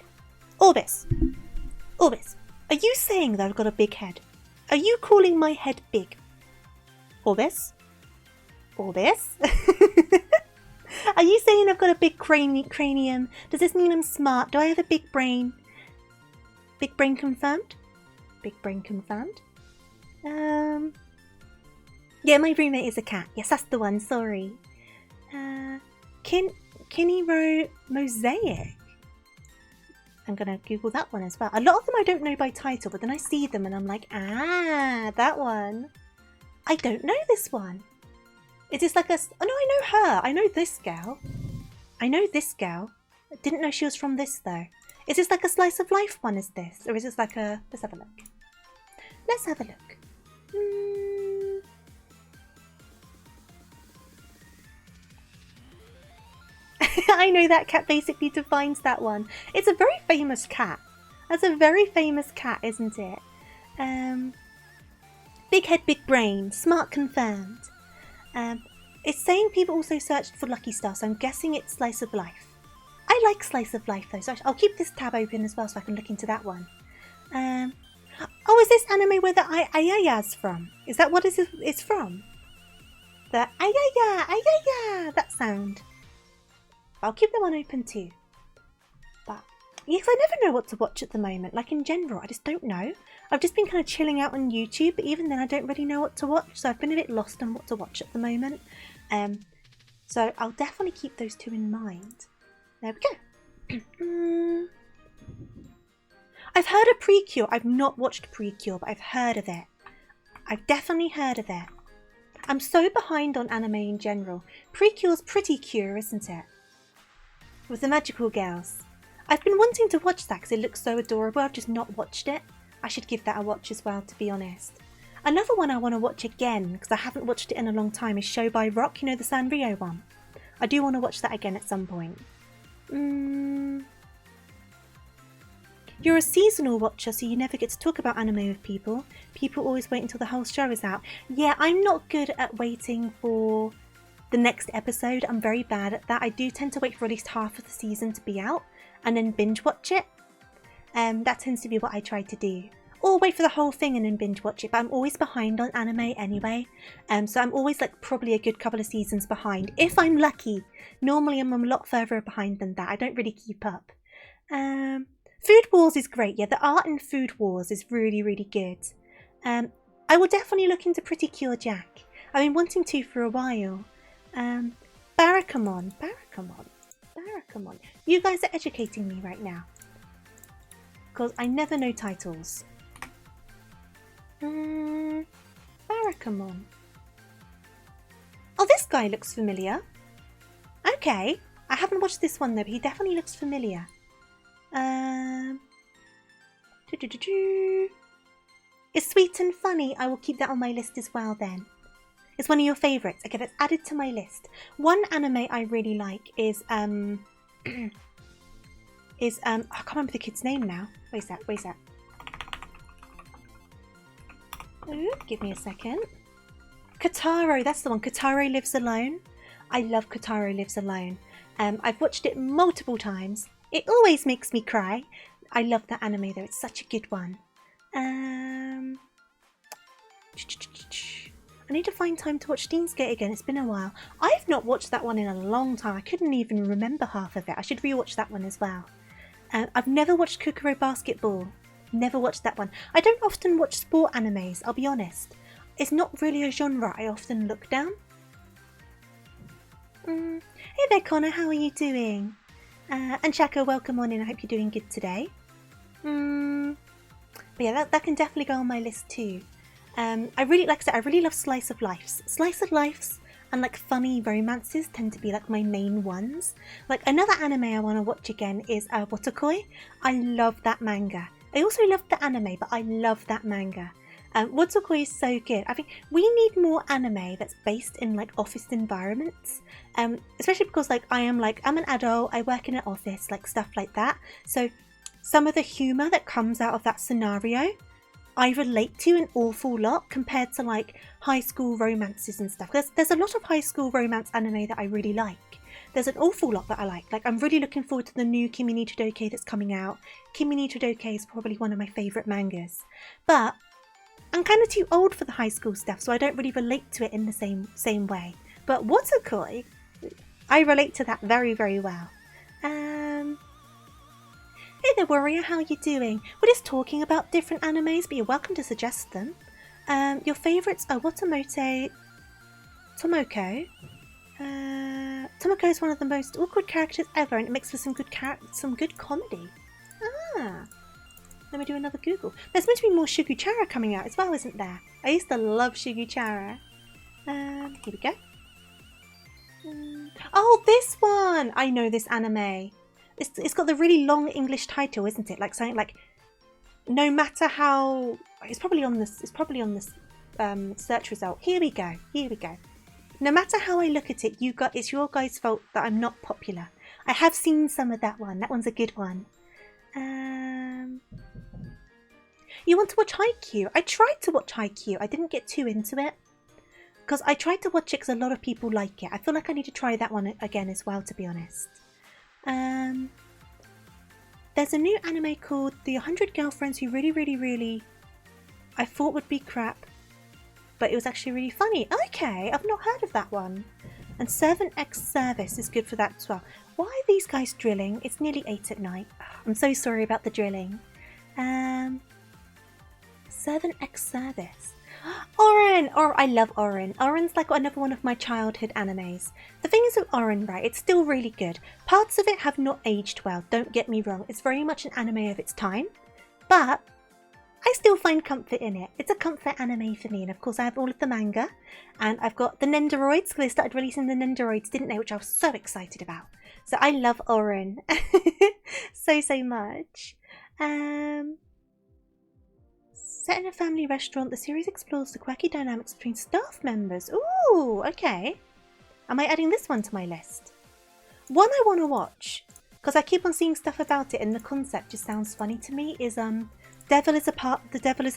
[SPEAKER 1] Orbis. Orbis, are you saying that I've got a big head? Are you calling my head big? Orbis? Orbis? Are you saying I've got a big cranium? Does this mean I'm smart? Do I have a big brain? Big brain confirmed? Big brain confirmed? Yeah, my roommate is a cat. Yes, that's the one, sorry. Kiniro Mosaic. I'm gonna Google that one as well. A lot of them I don't know by title, but then I see them and I'm like, ah, that one. I don't know this one. Is this like a... Oh no, I know her. I know this gal. I know this gal. I didn't know she was from this though. Is this like a slice of life one, is this? Or is this like a... Let's have a look. Let's have a look. I know that cat basically defines that one. It's a very famous cat. That's a very famous cat, isn't it? Big head, big brain. Smart confirmed. It's saying people also searched for Lucky Star, so I'm guessing it's Slice of Life. I like Slice of Life though, so I'll keep this tab open as well so I can look into that one. Oh, is this anime where the Ayaya's from? Is that what it's from? The Ayaya, that sound. I'll keep that one open too. But, yes, I never know what to watch at the moment. Like in general, I just don't know. I've just been kind of chilling out on YouTube, but even then I don't really know what to watch. So I've been a bit lost on what to watch at the moment. So I'll definitely keep those two in mind. There we go. I've heard of Precure. I've not watched Precure, but I've heard of it. I've definitely heard of it. I'm so behind on anime in general. Precure's pretty cure, isn't it? With the magical girls. I've been wanting to watch that because it looks so adorable. I've just not watched it. I should give that a watch as well, to be honest. Another one I want to watch again, because I haven't watched it in a long time, is Show by Rock. You know, the Sanrio one. I do want to watch that again at some point. You're a seasonal watcher, so you never get to talk about anime with people. People always wait until the whole show is out. Yeah, I'm not good at waiting for the next episode. I'm very bad at that. I do tend to wait for at least half of the season to be out and then binge watch it. That tends to be what I try to do. Or wait for the whole thing and then binge watch it, but I'm always behind on anime anyway. So I'm always like probably a good couple of seasons behind, if I'm lucky. Normally I'm a lot further behind than that. I don't really keep up. Food Wars is great. Yeah, the art in Food Wars is really, really good. I will definitely look into Pretty Cure Jack. I've been wanting to for a while. Barakamon. You guys are educating me right now. Because I never know titles. Barakamon. Oh, this guy looks familiar. Okay. I haven't watched this one though, but he definitely looks familiar. It's sweet and funny. I will keep that on my list as well then. It's one of your favourites. Okay, that's added to my list. One anime I really like is I can't remember the kid's name now. Where's that? Ooh, give me a second. Kotaro, that's the one. Kotaro Lives Alone. I love Kotaro Lives Alone. I've watched it multiple times. It always makes me cry. I love that anime though. It's such a good one. I need to find time to watch Steins Gate again. It's been a while. I've not watched that one in a long time. I couldn't even remember half of it. I should rewatch that one as well. I've never watched Kukuro Basketball. Never watched that one. I don't often watch sport animes, I'll be honest. It's not really a genre I often look down. Hey there Connor, how are you doing? And Shaka, welcome on in. I hope you're doing good today. But yeah, that can definitely go on my list too. I really, like I said, I really love Slice of Lives. Slice of Lives and like funny romances tend to be like my main ones. Like another anime I want to watch again is Wotakoi. I love that manga. I also love the anime, but I love that manga. Wotakoi is so good. I think we need more anime that's based in like office environments. Especially because like I'm an adult, I work in an office, like stuff like that. So some of the humour that comes out of that scenario I relate to an awful lot compared to like high school romances and stuff. There's a lot of high school romance anime that I really like. there's an awful lot that I like. Like, I'm really looking forward to the new Kimi ni Todoke that's coming out. Kimi ni Todoke is probably one of my favourite mangas. But I'm kind of too old for the high school stuff, so I don't really relate to it in the same way. But Waterkoi, I relate to that very, very well. Hey there, Warrior, how are you doing? We're just talking about different animes, but you're welcome to suggest them. Your favourites are Watamote, Tomoko. Tomoko is one of the most awkward characters ever, and it makes for some good comedy. Ah, let me do another Google. There's meant to be more Shuguchara coming out as well, isn't there? I used to love Shuguchara. Here we go. Oh, this one! I know this anime. It's got the really long English title, isn't it? Like something like, no matter how. It's probably on this. It's probably on this search result. Here we go. Here we go. No matter how I look at it, it's your guys' fault that I'm not popular. I have seen some of that one. That one's a good one. You want to watch Haikyuu? I tried to watch Haikyuu. I didn't get too into it. Because I tried to watch it because a lot of people like it. I feel like I need to try that one again as well, to be honest. There's a new anime called The 100 Girlfriends Who Really I thought would be crap, but it was actually really funny. Okay, I've not heard of that one. And Servant X Service is good for that as well. Why are these guys drilling? It's nearly 8 at night. I'm so sorry about the drilling. Servant X Service. Oren! I love Oren. Oren's like another one of my childhood animes. The thing is with Oren, right, it's still really good. Parts of it have not aged well, don't get me wrong. It's very much an anime of its time. But I still find comfort in it. It's a comfort anime for me. And of course I have all of the manga. And I've got the Nendoroids, because they started releasing the Nendoroids, didn't they? Which I was so excited about. So I love Oren. so much. Set in a family restaurant, the series explores the quirky dynamics between staff members. Ooh, okay. Am I adding this one to my list? One I want to watch, because I keep on seeing stuff about it and the concept just sounds funny to me, is The Devil is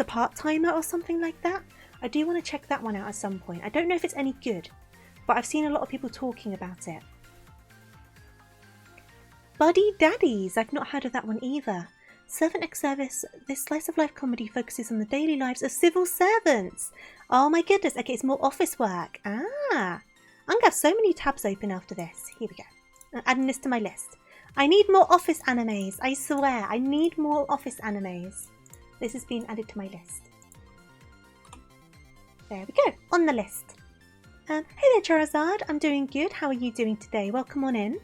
[SPEAKER 1] a Part-Timer or something like that. I do want to check that one out at some point. I don't know if it's any good, but I've seen a lot of people talking about it. Buddy Daddies, I've not heard of that one either. Servant X Service, this slice of life comedy focuses on the daily lives of civil servants. Oh my goodness, okay, it's more office work. Ah, I'm going to have so many tabs open after this. Here we go. I'm adding this to my list. I need more office animes, I swear. I need more office animes. This has been added to my list. There we go, on the list. Hey there Charizard, I'm doing good. How are you doing today? Welcome on in.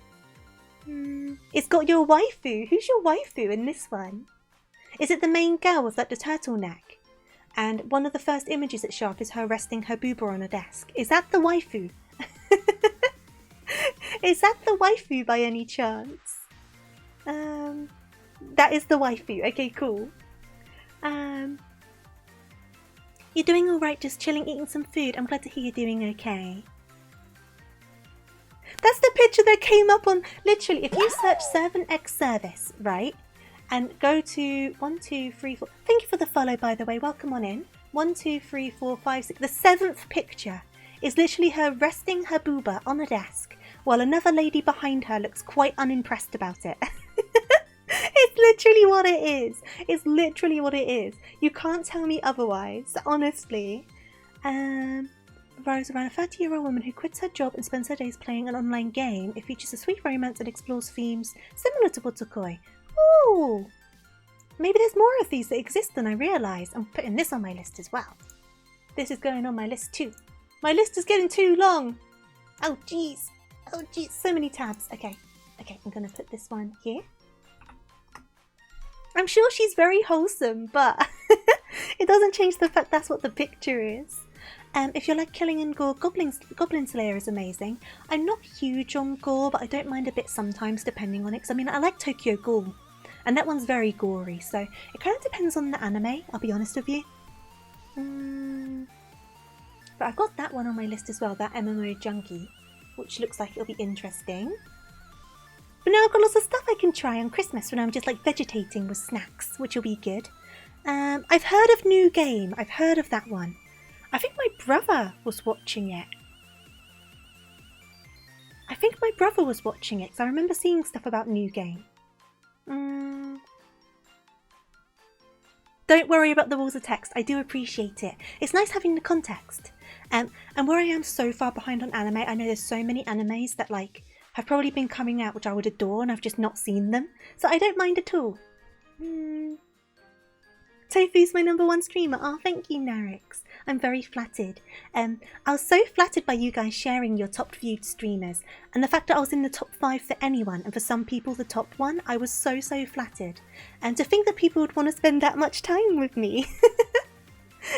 [SPEAKER 1] It's got your waifu. Who's your waifu in this one? Is it the main girl with like the turtleneck? And one of the first images that show up is her resting her booba on a desk. Is that the waifu? Is that the waifu by any chance? That is the waifu. Okay, cool. You're doing alright, just chilling, eating some food. I'm glad to hear you're doing okay. That's the picture that came up on, literally, if you search Servant X Service, right, and go to 1, 2, 3, 4, thank you for the follow, by the way, welcome on in, 1, 2, 3, 4, 5, 6, the 7th picture is literally her resting her booba on a desk, while another lady behind her looks quite unimpressed about it. It's literally what it is. It's literally what it is. You can't tell me otherwise, honestly. Revolves around a 30-year-old woman who quits her job and spends her days playing an online game. It features a sweet romance and explores themes similar to Wotakoi. Ooh! Maybe there's more of these that exist than I realised. I'm putting this on my list as well. This is going on my list too. My list is getting too long. Oh jeez. Oh jeez. So many tabs. Okay. Okay, I'm going to put this one here. I'm sure she's very wholesome, but it doesn't change the fact that's what the picture is. If you like killing and gore, Goblin Slayer is amazing. I'm not huge on gore, but I don't mind a bit sometimes depending on it. Because I mean, I like Tokyo Ghoul, and that one's very gory, so it kind of depends on the anime, I'll be honest with you. But I've got that one on my list as well, that MMO Junkie, which looks like it'll be interesting. But now I've got lots of stuff I can try on Christmas when I'm just like vegetating with snacks, which will be good. I've heard of New Game, I've heard of that one. I think my brother was watching it. I think my brother was watching it, because I remember seeing stuff about New Game. Don't worry about the walls of text. I do appreciate it. It's nice having the context. And where I am so far behind on anime, I know there's so many animes that like have probably been coming out which I would adore and I've just not seen them. So I don't mind at all. Tofu's my #1 streamer. Oh, thank you, Narix. I'm very flattered. I was so flattered by you guys sharing your top viewed streamers, and the fact that I was in the top 5 for anyone, and for some people the top 1, I was so flattered. And to think that people would want to spend that much time with me.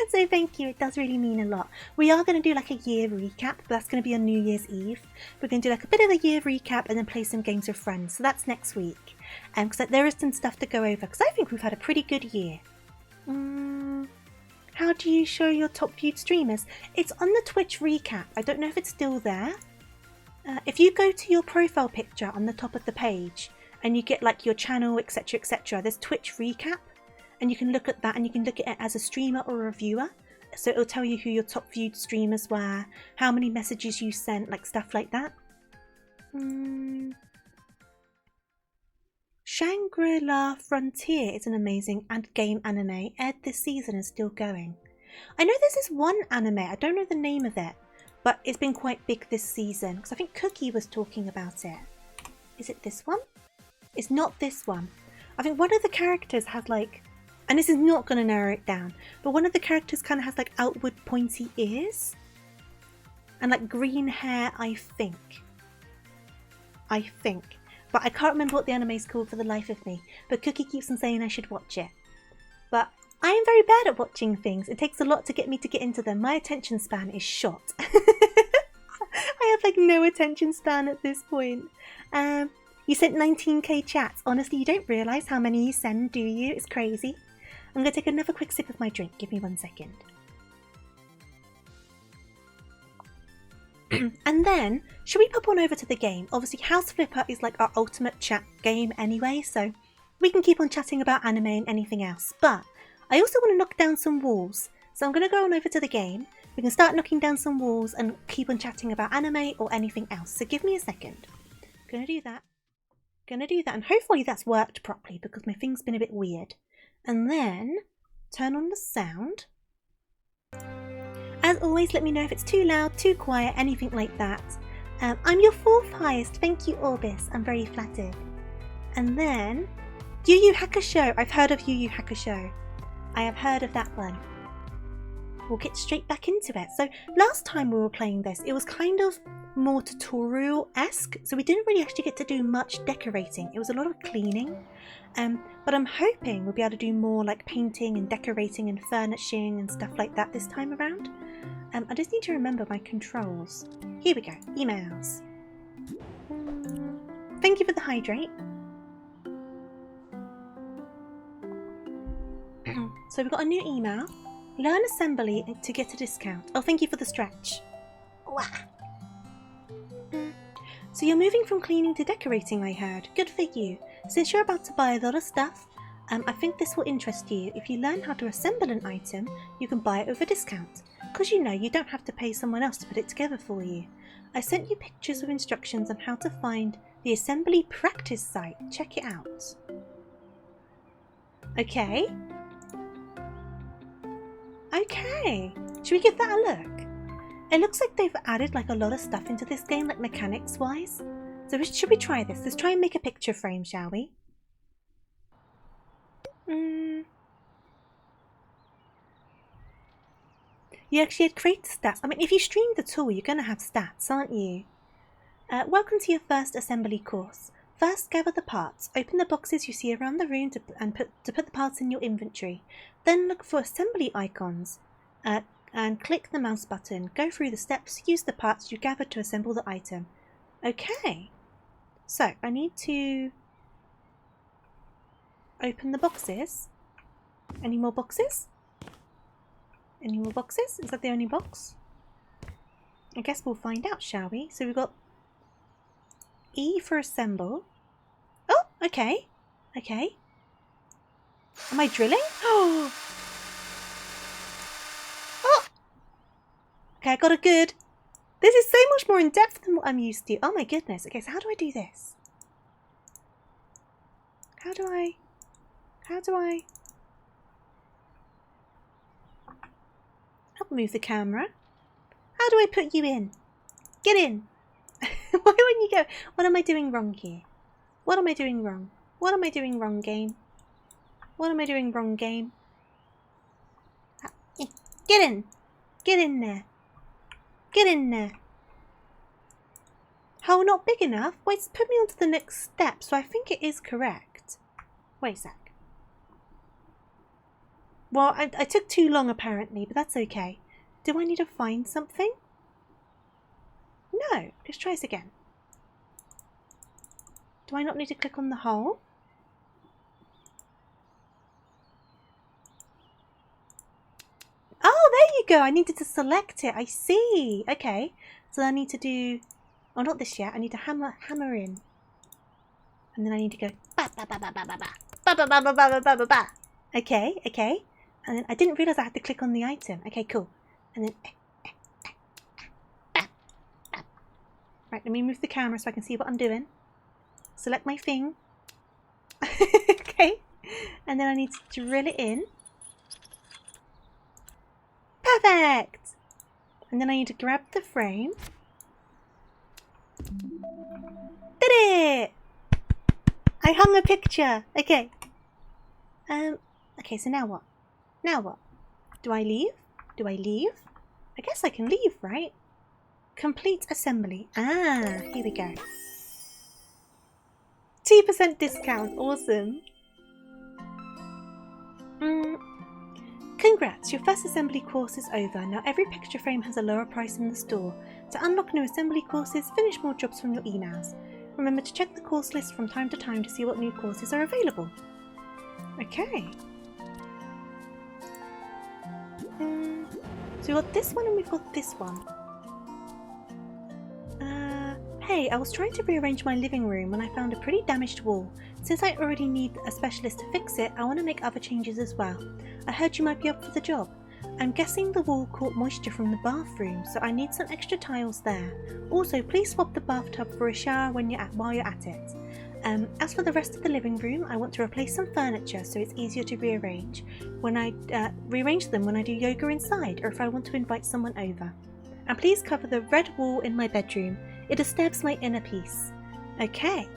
[SPEAKER 1] So thank you, it does really mean a lot. We are going to do like a year recap, but that's going to be on New Year's Eve. We're going to do like a bit of a year recap and then play some games with friends, so that's next week. Because there is some stuff to go over, because I think we've had a pretty good year. How do you show your top viewed streamers? It's on the Twitch recap. I don't know if it's still there. If you go to your profile picture on the top of the page and you get like your channel, etc, etc, there's Twitch recap, and you can look at that and you can look at it as a streamer or a viewer. So it'll tell you who your top viewed streamers were, how many messages you sent, like stuff like that. Shangri-La Frontier is an amazing game anime, aired this season and still going. I know there's this one anime, I don't know the name of it, but it's been quite big this season, because I think Cookie was talking about it. Is it this one? It's not this one. I think one of the characters has like, and this is not going to narrow it down, but one of the characters kind of has like outward pointy ears. And like green hair, I think. But I can't remember what the anime is called for the life of me. But Cookie keeps on saying I should watch it. But I am very bad at watching things. It takes a lot to get me to get into them. My attention span is shot. I have like no attention span at this point. You sent 19k chats. Honestly, you don't realise how many you send, do you? It's crazy. I'm going to take another quick sip of my drink. Give me 1 second. And then, should we pop on over to the game? Obviously, House Flipper is like our ultimate chat game anyway, so we can keep on chatting about anime and anything else. But I also want to knock down some walls. So I'm going to go on over to the game. We can start knocking down some walls and keep on chatting about anime or anything else. So give me a second. Gonna do that. And hopefully that's worked properly because my thing's been a bit weird. And then, turn on the sound. As always, let me know if it's too loud, too quiet, anything like that. I'm your 4th highest. Thank you, Orbis. I'm very flattered. And then, Yu Yu Hakusho. I've heard of Yu Yu Hakusho. I have heard of that one. We'll get straight back into it. So last time we were playing this, it was kind of more tutorial-esque. So we didn't really actually get to do much decorating. It was a lot of cleaning. But I'm hoping we'll be able to do more like painting and decorating and furnishing and stuff like that this time around. I just need to remember my controls. Here we go. Emails. Thank you for the hydrate. So we've got a new email. Learn assembly to get a discount. Oh, thank you for the stretch. Wah. So you're moving from cleaning to decorating, I heard. Good for you. Since you're about to buy a lot of stuff, I think this will interest you. If you learn how to assemble an item, you can buy it with a discount. Because you know you don't have to pay someone else to put it together for you. I sent you pictures with instructions on how to find the assembly practice site. Check it out. Okay. Okay. Should we give that a look? It looks like they've added like a lot of stuff into this game, like mechanics wise. So should we try this? Let's try and make a picture frame, shall we? You actually had created stats. I mean, if you stream the tool, you're going to have stats, aren't you? Welcome to your first assembly course. First, gather the parts. Open the boxes you see around the room to put the parts in your inventory. Then look for assembly icons and click the mouse button. Go through the steps. Use the parts you gathered to assemble the item. Okay. So, I need to open the boxes. Any more boxes? Any more boxes? Is that the only box? I guess we'll find out, shall we? So we've got E for assemble. Oh, okay. Okay. Am I drilling? Oh! Oh! Okay, I got a good. This is so much more in depth than what I'm used to. Oh my goodness. Okay, so how do I do this? How do I... I'll move the camera. How do I put you in? Get in. Why won't you go? What am I doing wrong here? What am I doing wrong? What am I doing wrong, game? What am I doing wrong, game? Get in. Get in there. Get in there. Hole not big enough? Wait, it's put me onto the next step, so I think it is correct. Wait a sec. Well, I took too long apparently, but that's okay. Do I need to find something? No. Let's try this again. Do I not need to click on the hole? Oh, there you go. I needed to select it. I see. Okay. So I need to do... Oh, not this yet. I need to hammer in. And then I need to go... Ba, ba, ba, ba, ba, ba, ba. Ba, ba, ba, ba, ba, ba, ba, ba. Okay, okay. And then I didn't realise I had to click on the item. Okay, cool. And then... Right, let me move the camera so I can see what I'm doing. Select my thing. Okay. And then I need to drill it in. Perfect! And then I need to grab the frame. Did it! I hung a picture. Okay. Okay, so now what? Now what? Do I leave? Do I leave? I guess I can leave, right? Complete assembly. Ah, here we go. 2% discount. Awesome. Congrats, your first assembly course is over. Now every picture frame has a lower price in the store. To unlock new assembly courses, finish more jobs from your emails. Remember to check the course list from time to time to see what new courses are available. Okay. So we've got this one and we've got this one. Hey, I was trying to rearrange my living room when I found a pretty damaged wall. Since I already need a specialist to fix it, I want to make other changes as well. I heard you might be up for the job. I'm guessing the wall caught moisture from the bathroom, so I need some extra tiles there. Also, please swap the bathtub for a shower while you're at it. As for the rest of the living room, I want to replace some furniture so it's easier to rearrange when I rearrange them when I do yoga inside or if I want to invite someone over. And please cover the red wall in my bedroom. It disturbs my inner peace. Okay.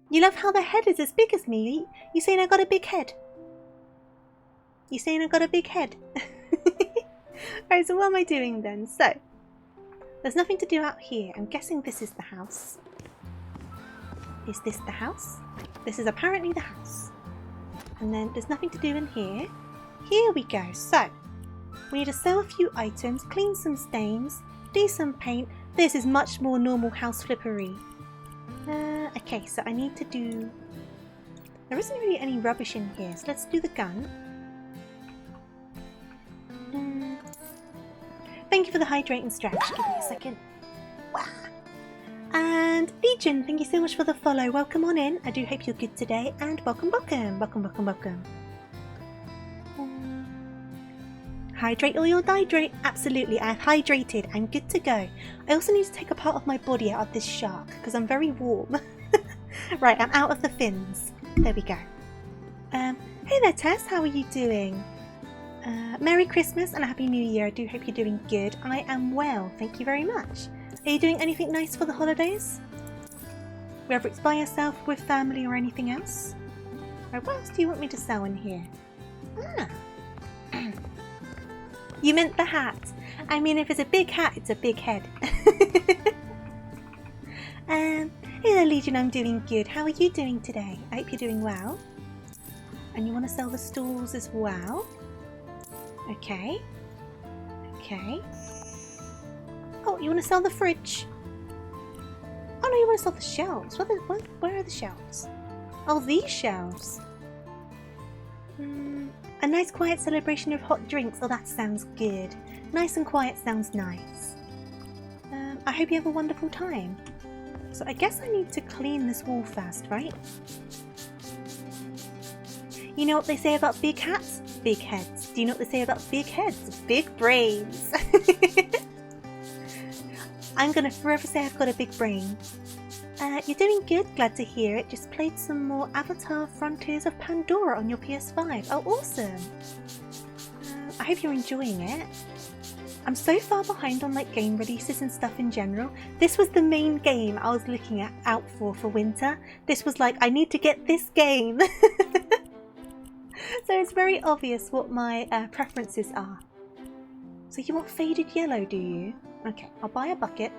[SPEAKER 1] You love how the head is as big as me. You saying I got a big head? You saying I got a big head? Alright, so what am I doing then? So, there's nothing to do out here. I'm guessing this is the house. Is this the house? This is apparently the house. And then there's nothing to do in here. Here we go. So, we need to sell a few items, clean some stains, do some paint. This is much more normal house flippery. Okay, so I need to do... There isn't really any rubbish in here, so let's do the gun. Thank you for the hydrating stretch. Give me a second. Wow. And Legion, thank you so much for the follow. Welcome on in. I do hope you're good today, and welcome, welcome, welcome, welcome, welcome. Hydrate or you'll dihydrate. Absolutely, I've hydrated. I'm good to go. I also need to take a part of my body out of this shark because I'm very warm. Right, I'm out of the fins. There we go. Hey there, Tess. How are you doing? Merry Christmas and a Happy New Year. I do hope you're doing good. I am well. Thank you very much. Are you doing anything nice for the holidays? Whether it's by yourself, with family, or anything else? Right, what else do you want me to sell in here? Ah. You meant the hat. I mean, if it's a big hat, it's a big head. Hey there, Legion, I'm doing good. How are you doing today? I hope you're doing well. And you want to sell the stools as well? Okay. Okay. Oh, you want to sell the fridge? Oh no, you want to sell the shelves. Where are the shelves? Oh, these shelves. A nice quiet celebration of hot drinks. Oh, that sounds good. Nice and quiet sounds nice. I hope you have a wonderful time. So I guess I need to clean this wall first, right? You know what they say about big hats? Big heads. Do you know what they say about big heads? Big brains. I'm gonna forever say I've got a big brain. You're doing good, glad to hear it. Just played some more Avatar Frontiers of Pandora on your PS5. Oh, awesome. I hope you're enjoying it. I'm so far behind on like game releases and stuff in general. This was the main game I was looking out for winter. This was like, I need to get this game. So it's very obvious what my preferences are. So you want faded yellow, do you? Okay, I'll buy a bucket.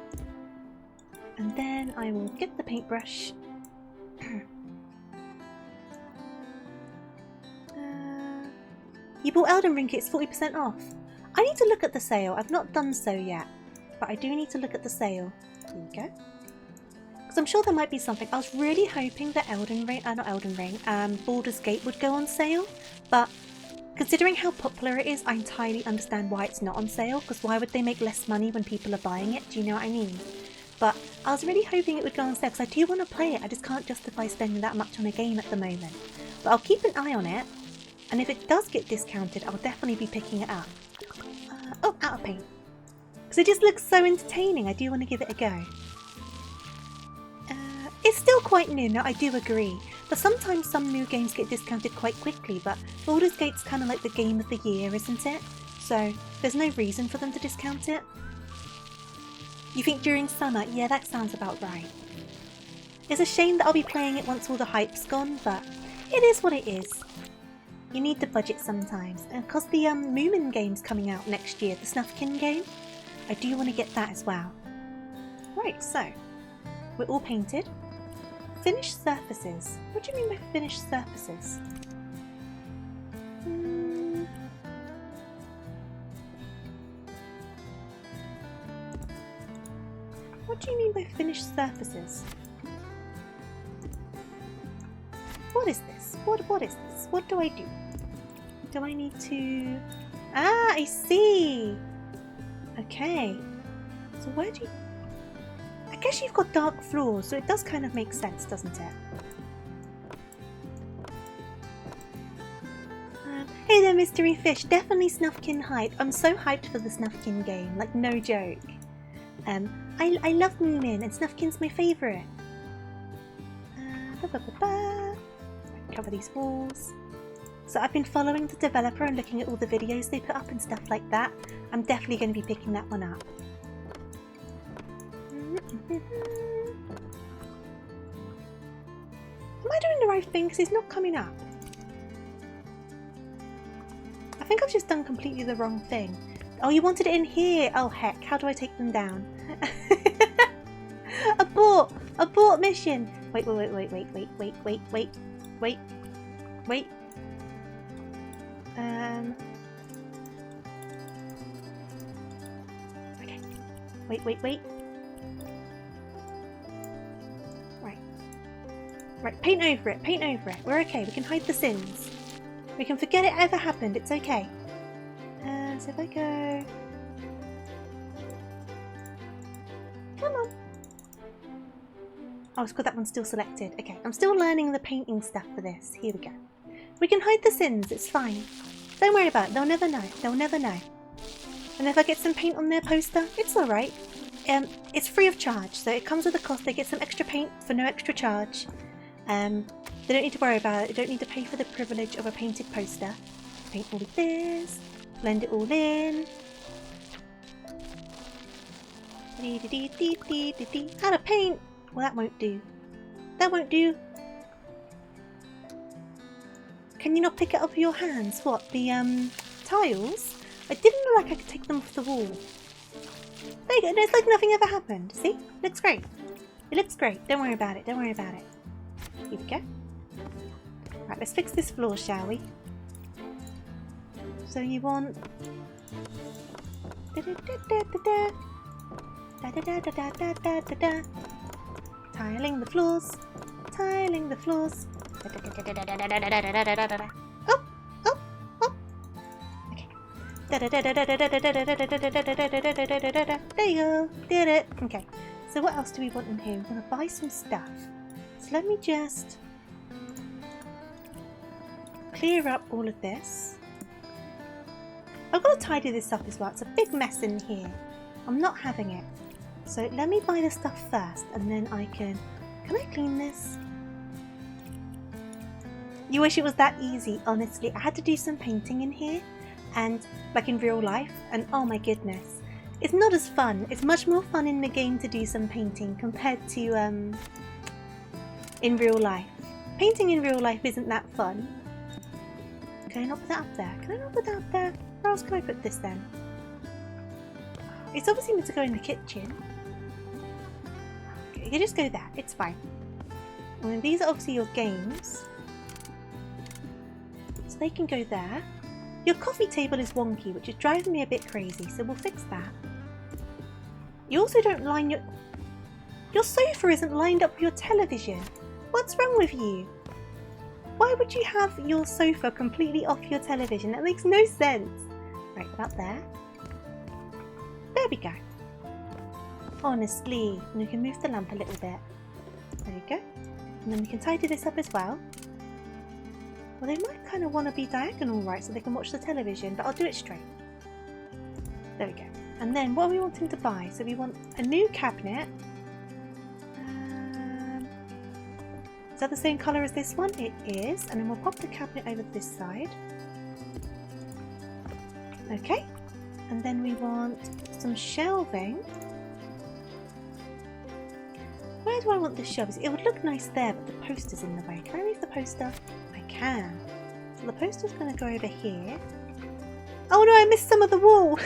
[SPEAKER 1] And then I will get the paintbrush. You bought Elden Ring, it's 40% off. I need to look at the sale. I've not done so yet. But I do need to look at the sale. There you go. Because I'm sure there might be something. I was really hoping that Baldur's Gate would go on sale. But considering how popular it is, I entirely understand why it's not on sale. Because why would they make less money when people are buying it? Do you know what I mean? But I was really hoping it would go on sale because I do want to play it. I just can't justify spending that much on a game at the moment. But I'll keep an eye on it. And if it does get discounted, I'll definitely be picking it up. Oh, out of paint. Because it just looks so entertaining. I do want to give it a go. It's still quite new, no, I do agree. But sometimes some new games get discounted quite quickly. But Baldur's Gate's kind of like the game of the year, isn't it? So there's no reason for them to discount it. You think during summer? Yeah, that sounds about right. It's a shame that I'll be playing it once all the hype's gone, but it is what it is. You need the budget sometimes. And because the Moomin game's coming out next year, the Snufkin game, I do want to get that as well. Right, so we're all painted. Finished surfaces. What do you mean by finished surfaces? What do you mean by finished surfaces? What is this? What is this? What do I do? Do I need to... Ah, I see! Okay. So where do you... I guess you've got dark floors, so it does kind of make sense, doesn't it? Hey there, Mystery Fish. Definitely Snufkin hype. I'm so hyped for the Snufkin game. Like, no joke. I love Moomin, and Snufkin's my favourite. Cover these walls. So I've been following the developer and looking at all the videos they put up and stuff like that. I'm definitely going to be picking that one up. Am I doing the right thing? Because it's not coming up. I think I've just done completely the wrong thing. Oh, you wanted it in here. Oh heck, how do I take them down? Abort! Abort mission! Wait. Okay. Wait. Right, paint over it. We're okay, we can hide the sins. We can forget it ever happened, it's okay. So if I go... Come on. Oh, it's got that one still selected. Okay, I'm still learning the painting stuff for this. Here we go. We can hide the sins, it's fine. Don't worry about it, they'll never know. They'll never know. And if I get some paint on their poster, it's alright. It's free of charge, so it comes with a cost. They get some extra paint for no extra charge. They don't need to worry about it. They don't need to pay for the privilege of a painted poster. Paint all of this. Blend it all in. Out of paint! Well, that won't do. That won't do. Can you not pick it up with your hands? What, the tiles? I didn't know like I could take them off the wall. There you go. It's like nothing ever happened. See? Looks great. It looks great. Don't worry about it. Don't worry about it. Here we go. Right, let's fix this floor, shall we? So you want... Tiling the floors. Tiling the floors. Oh! Okay. There you go. Did it. Okay. So what else do we want in here? We want to buy some stuff. So let me just clear up all of this. I've got to tidy this up as well. It's a big mess in here. I'm not having it. So let me buy the stuff first and then I can I clean this? You wish it was that easy, honestly. I had to do some painting in here and like in real life, and oh my goodness. It's not as fun. It's much more fun in the game to do some painting compared to in real life. Painting in real life isn't that fun. Can I not put that up there? Can I not put that up there? Where else can I put this then? It's obviously meant to go in the kitchen. Okay, you just go there. It's fine. And then these are obviously your games. So they can go there. Your coffee table is wonky, which is driving me a bit crazy, so we'll fix that. You also don't line your sofa isn't lined up with your television. What's wrong with you? Why would you have your sofa completely off your television? That makes no sense. Right, about there. There we go. Honestly, and we can move the lamp a little bit. There you go. And then we can tidy this up as well. Well, they might kind of want to be diagonal, right, so they can watch the television, but I'll do it straight. There we go. And then what are we wanting to buy? So we want a new cabinet. Is that the same colour as this one? It is. And then we'll pop the cabinet over this side. Okay. And then we want some shelving. Where do I want the shelves? It would look nice there, but the poster's in the way. Can I move the poster? I can. So the poster's going to go over here. Oh no, I missed some of the wall.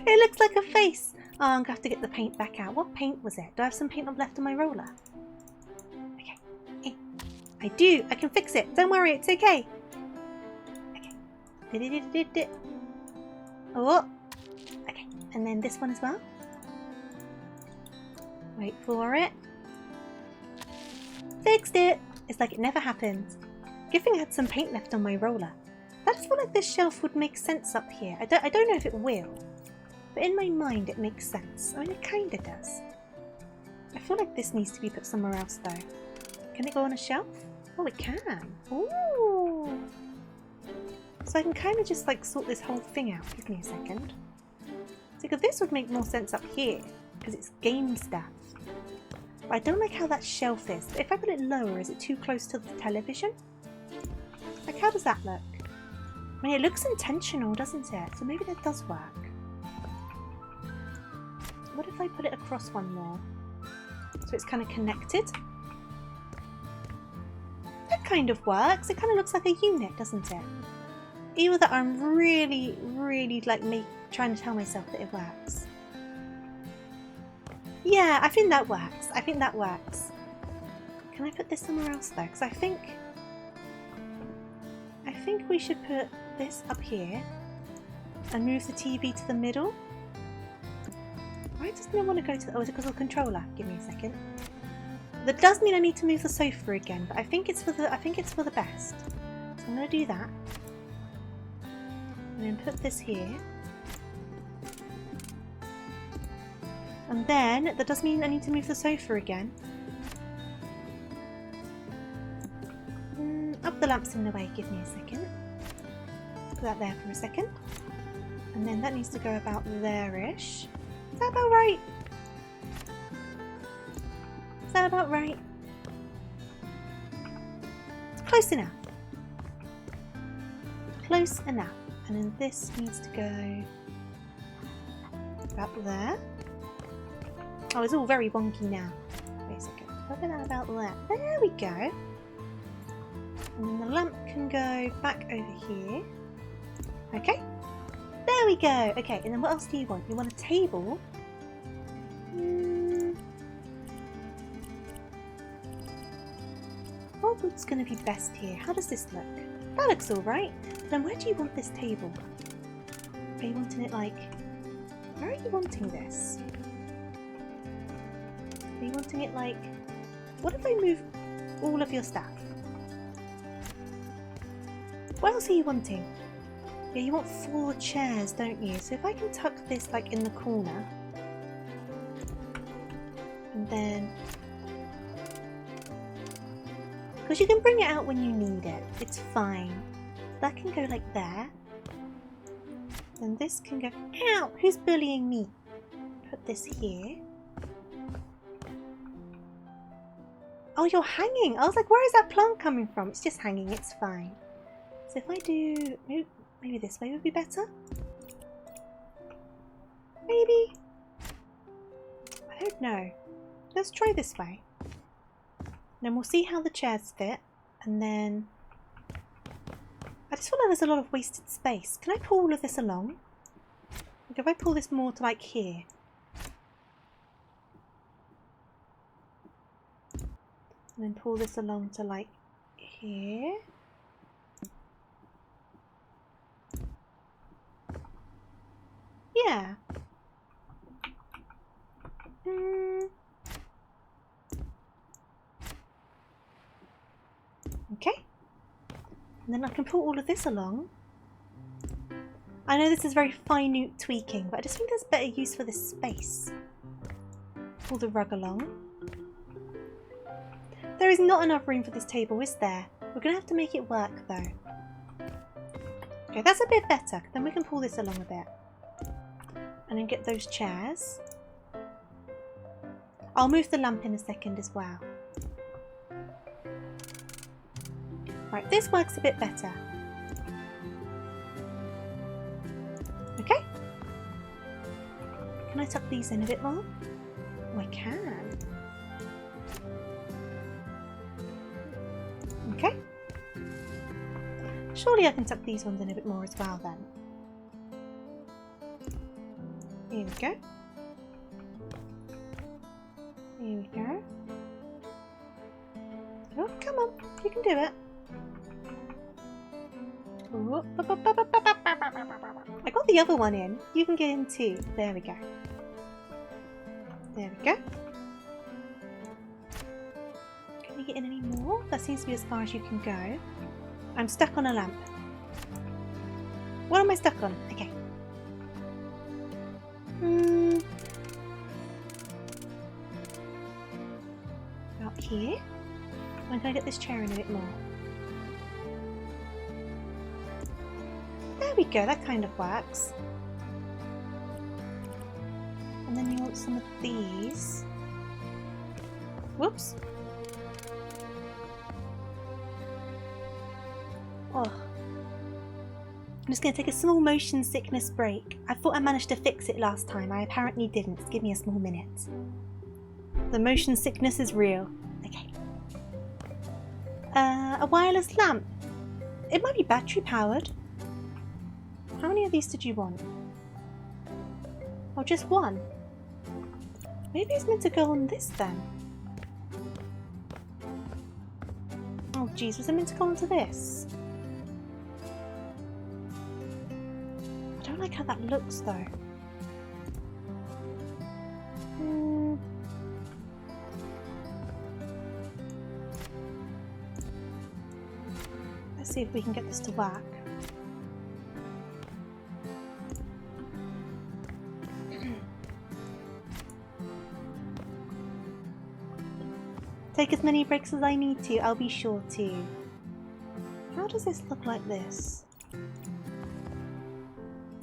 [SPEAKER 1] It looks like a face. Oh, I'm going to have to get the paint back out. What paint was it? Do I have some paint left on my roller? Okay. I do. I can fix it. Don't worry, it's okay. Okay. Oh. Okay. And then this one as well. Wait for it. Fixed it! It's like it never happened. Good thing I had some paint left on my roller. I just feel like this shelf would make sense up here. I don't know if it will. But in my mind it makes sense. I mean, it kinda does. I feel like this needs to be put somewhere else though. Can it go on a shelf? Oh, it can. Ooh! So I can kind of just like sort this whole thing out. Give me a second. So this would make more sense up here because it's game stuff. But I don't like how that shelf is. If I put it lower, is it too close to the television? Like, how does that look? I mean, it looks intentional, doesn't it? So maybe that does work. What if I put it across one more? So it's kind of connected. That kind of works. It kind of looks like a unit, doesn't it? Either that, I'm really, really like trying to tell myself that it works. Yeah, I think that works. I think that works. Can I put this somewhere else though? Because I think we should put this up here and move the TV to the middle. Why doesn't it want to go to the... Oh, is it because of the controller? Give me a second. That does mean I need to move the sofa again, but I think it's for the best. So I'm going to do that. And then put this here. And then that does mean I need to move the sofa again. Up the lamp's in the way, give me a second. Put that there for a second. And then that needs to go about there-ish. Is that about right? Is that about right? Close enough. Close enough. And then this needs to go about there. Oh, it's all very wonky now. Wait a second. Look at that about there. There we go. And then the lamp can go back over here. Okay. There we go. Okay, and then what else do you want? You want a table? What's going to be best here? How does this look? That looks alright. Then where do you want this table? Are you wanting it like... Where are you wanting this? Are you wanting it like... What if I move all of your stuff? What else are you wanting? Yeah, you want 4 chairs, don't you? So if I can tuck this like in the corner. And then... Because you can bring it out when you need it. It's fine. That can go like there. Then this can go. Ow! Who's bullying me? Put this here. Oh, you're hanging. I was like, where is that plant coming from? It's just hanging. It's fine. So if I do... Maybe this way would be better? Maybe? I don't know. Let's try this way. Then we'll see how the chairs fit. And then... I just feel like there's a lot of wasted space. Can I pull all of this along? Like if I pull this more to like here. And then pull this along to like here. Yeah. Okay. And then I can pull all of this along. I know this is very minute tweaking, but I just think there's better use for this space. Pull the rug along. There is not enough room for this table, is there? We're going to have to make it work, though. Okay, that's a bit better. Then we can pull this along a bit. And then get those chairs. I'll move the lamp in a second as well. Right, this works a bit better. Okay. Can I tuck these in a bit more? Oh, I can. Okay. Surely I can tuck these ones in a bit more as well then. Here we go. Here we go. Oh, come on. You can do it. I got the other one in. You can get in too. There we go. There we go. Can you get in any more? That seems to be as far as you can go. I'm stuck on a lamp. What am I stuck on? Okay. Out here. When can I get this chair in a bit more? There we go, that kind of works. And then you want some of these. Whoops. Oh. I'm just going to take a small motion sickness break. I thought I managed to fix it last time. I apparently didn't. Just give me a small minute. The motion sickness is real. Okay. A wireless lamp. It might be battery powered. How many of these did you want? Oh, just one? Maybe it's meant to go on this then. Oh geez, was it meant to go onto this? I don't like how that looks though. Let's see if we can get this to work. Take as many breaks as I need to, I'll be sure to. How does this look like this? I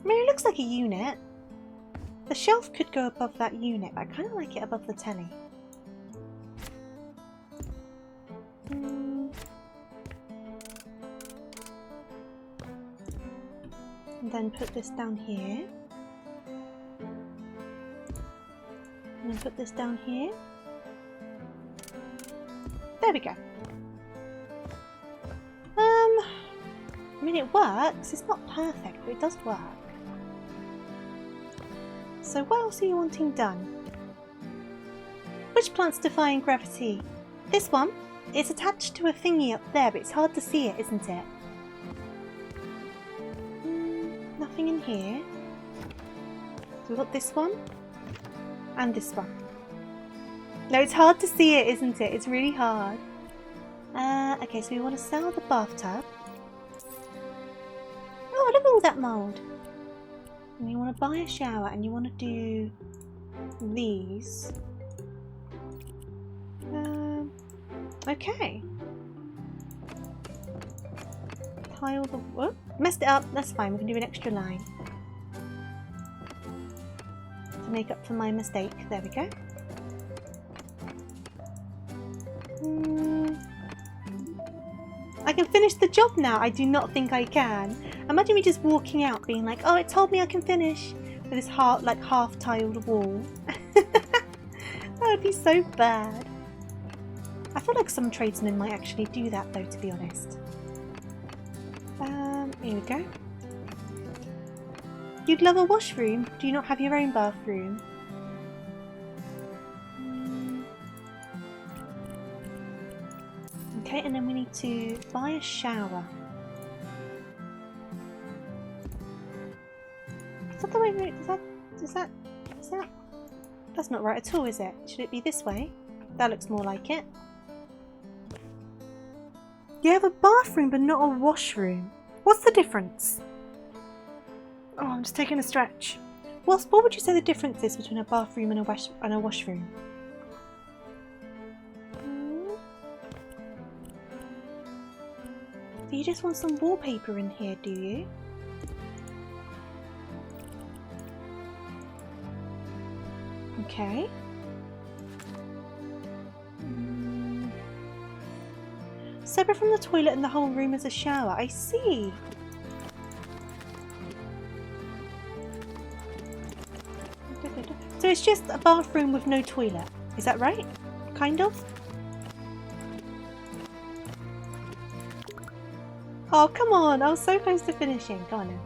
[SPEAKER 1] mean, it looks like a unit. The shelf could go above that unit, but I kind of like it above the telly. And then put this down here. And then put this down here. There we go. I mean, it works. It's not perfect, but it does work. So what else are you wanting done? Which plant's defying gravity? This one. It's attached to a thingy up there, but it's hard to see it, isn't it? Nothing in here. So we've got this one. And this one. No, it's hard to see it, isn't it? It's really hard. Okay, so we want to sell the bathtub. Oh, look at all that mould. And you want to buy a shower and you want to do these. Okay. Tile the... Whoop, messed it up. That's fine. We can do an extra line. make up for my mistake. There we go. I can finish the job now. I do not think I can. Imagine me just walking out being like, oh, it told me I can finish with this half-tiled wall. That would be so bad. I feel like some tradesmen might actually do that though, to be honest. Here we go. You'd love a washroom. Do you not have your own bathroom? Okay, and then we need to buy a shower. Is that the way we... Is that... That's not right at all, is it? Should it be this way? That looks more like it. You have a bathroom but not a washroom. What's the difference? Oh, I'm just taking a stretch. What would you say the difference is between a bathroom and a washroom? You just want some wallpaper in here, do you? Okay. Separate from the toilet and the whole room is a shower. I see. So it's just a bathroom with no toilet. Is that right? Kind of? Oh, come on. I was so close to finishing. Go on now.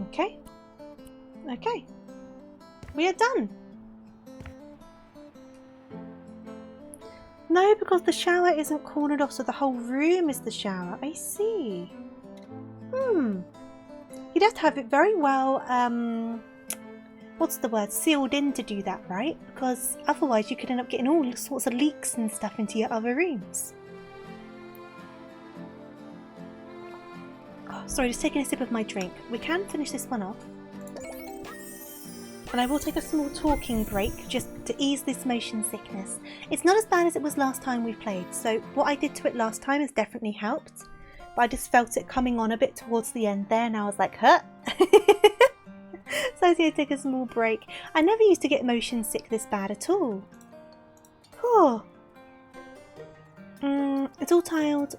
[SPEAKER 1] Okay. Okay. We are done. No, because the shower isn't cornered off, so the whole room is the shower. I see. You'd have to have it very well, what's the word, sealed in to do that, right? Because otherwise you could end up getting all sorts of leaks and stuff into your other rooms. Oh, sorry, just taking a sip of my drink. We can finish this one off. And I will take a small talking break just to ease this motion sickness. It's not as bad as it was last time we played, so what I did to it last time has definitely helped. But I just felt it coming on a bit towards the end there, and I was like, huh? So I was going to take a small break. I never used to get motion sick this bad at all. Oh. It's all tiled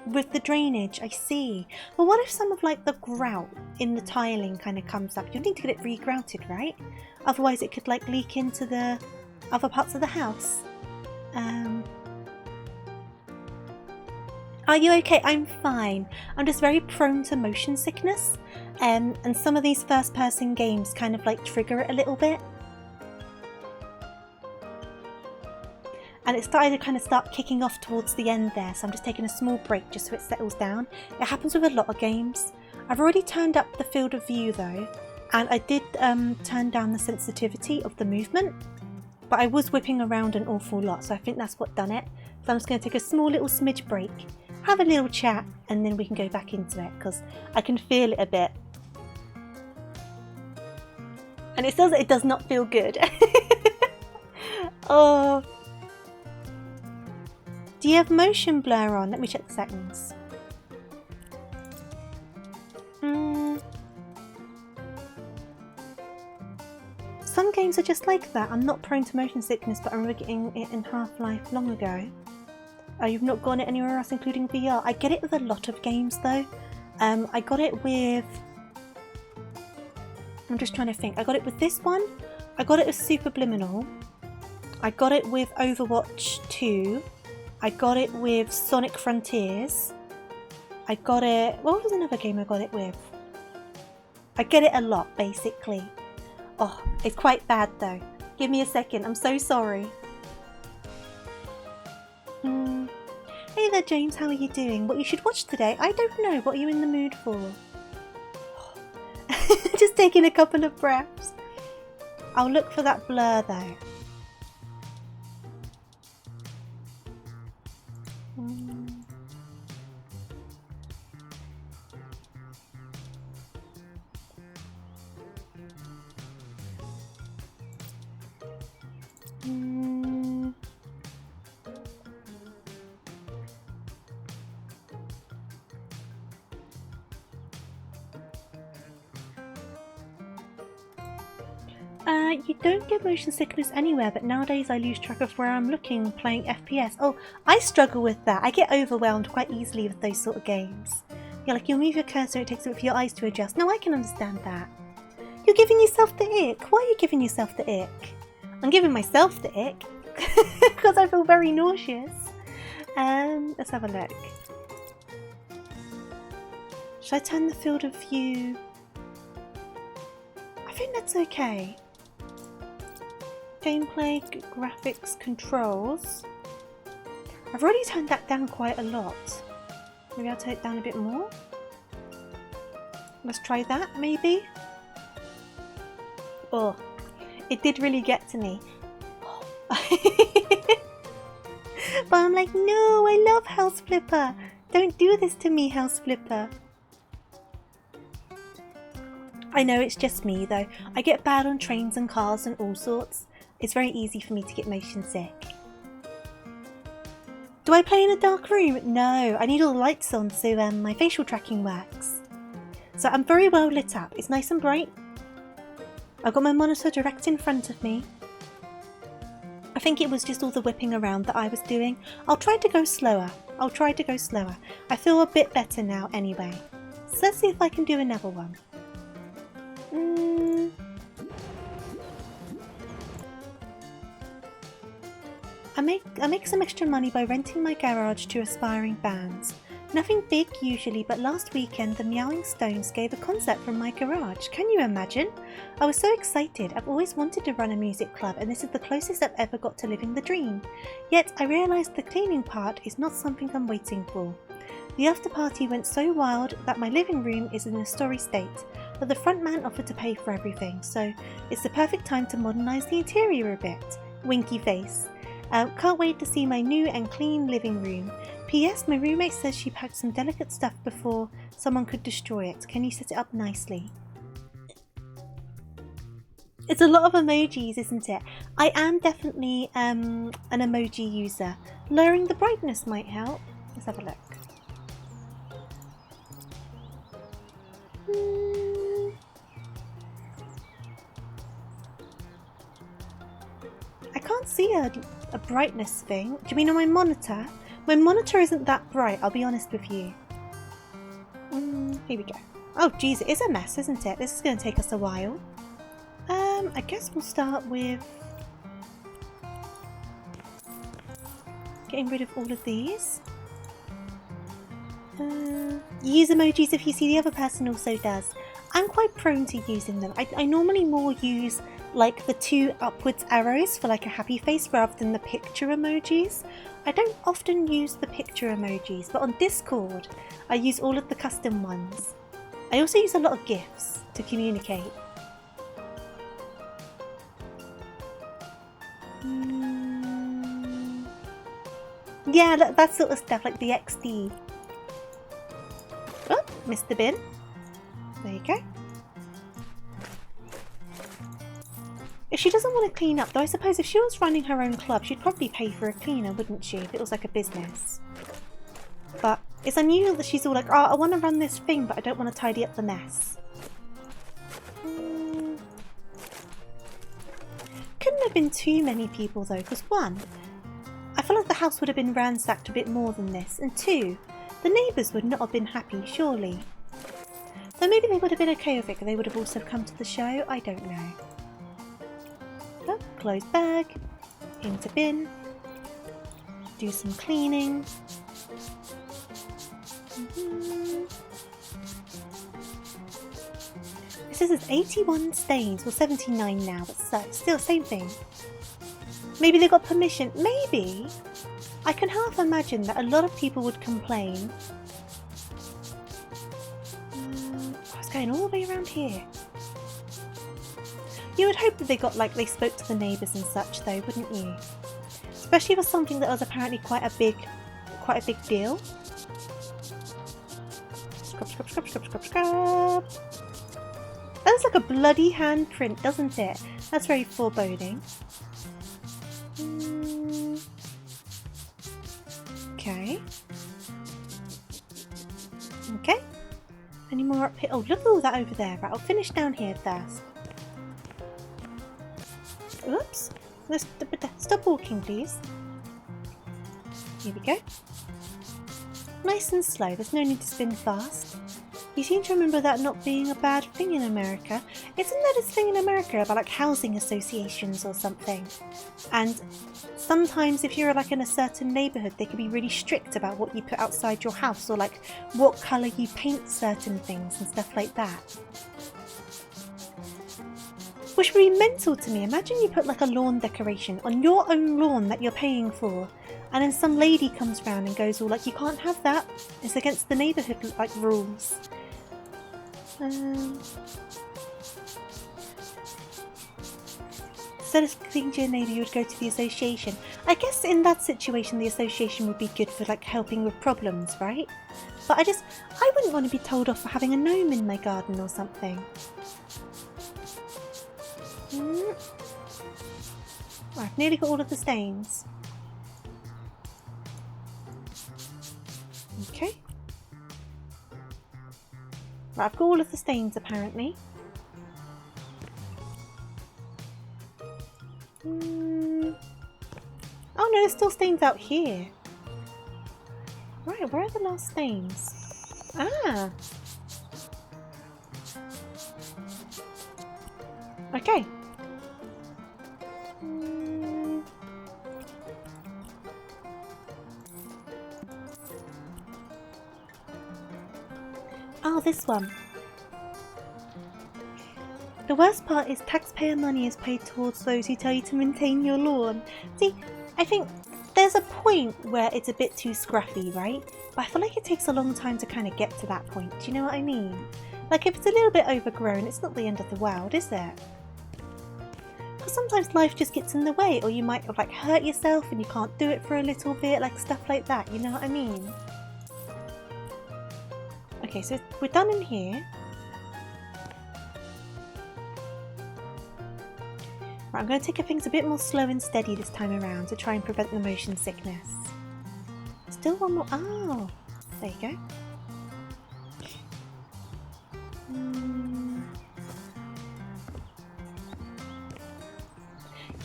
[SPEAKER 1] with the drainage, I see. Well, what if some of like the grout in the tiling kind of comes up? You'll need to get it re-grouted, right? Otherwise it could like leak into the other parts of the house. Are you okay? I'm fine. I'm just very prone to motion sickness. And some of these first person games kind of like trigger it a little bit. And it started to kind of start kicking off towards the end there, so I'm just taking a small break just so it settles down. It happens with a lot of games. I've already turned up the field of view though, and I did turn down the sensitivity of the movement, but I was whipping around an awful lot, so I think that's what done it. So I'm just going to take a small little smidge break, have a little chat, and then we can go back into it, because I can feel it a bit. And it says that it does not feel good. Oh. Do you have motion blur on? Let me check the settings. Some games are just like that. I'm not prone to motion sickness, but I remember getting it in Half-Life long ago. Oh, you've not gotten it anywhere else, including VR? I get it with a lot of games, though. I got it with... I'm just trying to think. I got it with this one. I got it with Superbliminal. I got it with Overwatch 2. I got it with Sonic Frontiers. I got it... What was another game I got it with? I get it a lot, basically. Oh, it's quite bad though. Give me a second, I'm so sorry. Hey there James, how are you doing? What you should watch today? I don't know, what are you in the mood for? Just taking a couple of breaths. I'll look for that blur though. You don't get motion sickness anywhere, but nowadays I lose track of where I'm looking playing FPS. Oh, I struggle with that. I get overwhelmed quite easily with those sort of games. Yeah, like you'll move your cursor, it takes a bit for your eyes to adjust. No, I can understand that. You're giving yourself the ick. Why are you giving yourself the ick? I'm giving myself the ick because I feel very nauseous. Let's have a look. Should I turn the field of view? I think that's okay. Gameplay, graphics, controls. I've already turned that down quite a lot. Maybe I'll take it down a bit more. Let's try that, maybe. Oh, it did really get to me. But I'm like, no, I love House Flipper. Don't do this to me, House Flipper. I know it's just me though. I get bad on trains and cars and all sorts. It's very easy for me to get motion sick. Do I play in a dark room? No, I need all the lights on so my facial tracking works. So I'm very well lit up. It's nice and bright. I've got my monitor direct in front of me. I think it was just all the whipping around that I was doing. I'll try to go slower. I feel a bit better now anyway. So let's see if I can do another one. I make some extra money by renting my garage to aspiring bands. Nothing big usually, but last weekend the Meowing Stones gave a concert from my garage. Can you imagine? I was so excited. I've always wanted to run a music club and this is the closest I've ever got to living the dream. Yet I realised the cleaning part is not something I'm waiting for. The after party went so wild that my living room is in a sorry state, but the front man offered to pay for everything, so it's the perfect time to modernise the interior a bit. Winky face. Can't wait to see my new and clean living room. P.S. My roommate says she packed some delicate stuff before someone could destroy it. Can you set it up nicely? It's a lot of emojis, isn't it? I am definitely an emoji user. Lowering the brightness might help. Let's have a look. I can't see a brightness thing. Do you mean on my monitor? My monitor isn't that bright, I'll be honest with you. Here we go. Oh geez, it is a mess, isn't it? This is going to take us a while. I guess we'll start with getting rid of all of these. Use emojis if you see the other person also does. I'm quite prone to using them. I normally more use like the 2 upwards arrows for like a happy face rather than the picture emojis. I don't often use the picture emojis, but on Discord I use all of the custom ones. I also use a lot of GIFs to communicate. Yeah, that sort of stuff, like the XD. Oh, missed the bin. There you go. If she doesn't want to clean up, though I suppose if she was running her own club, she'd probably pay for a cleaner, wouldn't she? If it was like a business. But it's unusual that she's all like, oh, I want to run this thing, but I don't want to tidy up the mess. Couldn't have been too many people though, because 1, I feel like the house would have been ransacked a bit more than this, and 2, the neighbours would not have been happy, surely. Though maybe they would have been okay with it, they would have also come to the show, I don't know. Oh, close bag, into bin, do some cleaning. It says it's 81 stains, or 79 now, but still same thing. Maybe they got permission, maybe. I can half imagine that a lot of people would complain. I was going all the way around here. You would hope that they got like they spoke to the neighbours and such though, wouldn't you? Especially for something that was apparently quite a big deal. Scrub, scrub, scrub, scrub, scrub, scrub. That looks like a bloody handprint, doesn't it? That's very foreboding. Okay. Okay. Any more up here? Oh, look at all that over there. Right, I'll finish down here first. Oops. Stop walking, please. Here we go. Nice and slow. There's no need to spin fast. You seem to remember that not being a bad thing in America. Isn't there this thing in America about like housing associations or something? And sometimes if you're like in a certain neighbourhood, they can be really strict about what you put outside your house or like what colour you paint certain things and stuff like that. Which would be mental to me. Imagine you put like a lawn decoration on your own lawn that you're paying for, and then some lady comes round and goes all like, you can't have that. It's against the neighbourhood like rules. Instead of speaking to your neighbour, you would go to the association. I guess in that situation, the association would be good for like helping with problems, right? But I wouldn't want to be told off for having a gnome in my garden or something. I've nearly got all of the stains. Okay. Right, I've got all of the stains apparently. Oh no, there's still stains out here. Right, where are the last stains? Ah! Okay. Oh, this one. The worst part is taxpayer money is paid towards those who tell you to maintain your lawn. See, I think there's a point where it's a bit too scruffy, right? But I feel like it takes a long time to kind of get to that point. Do you know what I mean? Like if it's a little bit overgrown, it's not the end of the world, is it? Because sometimes life just gets in the way, or you might have like hurt yourself and you can't do it for a little bit, like stuff like that. You know what I mean? Okay, so we're done in here. Right, I'm going to take things a bit more slow and steady this time around to try and prevent the motion sickness. Still one more. Oh, there you go.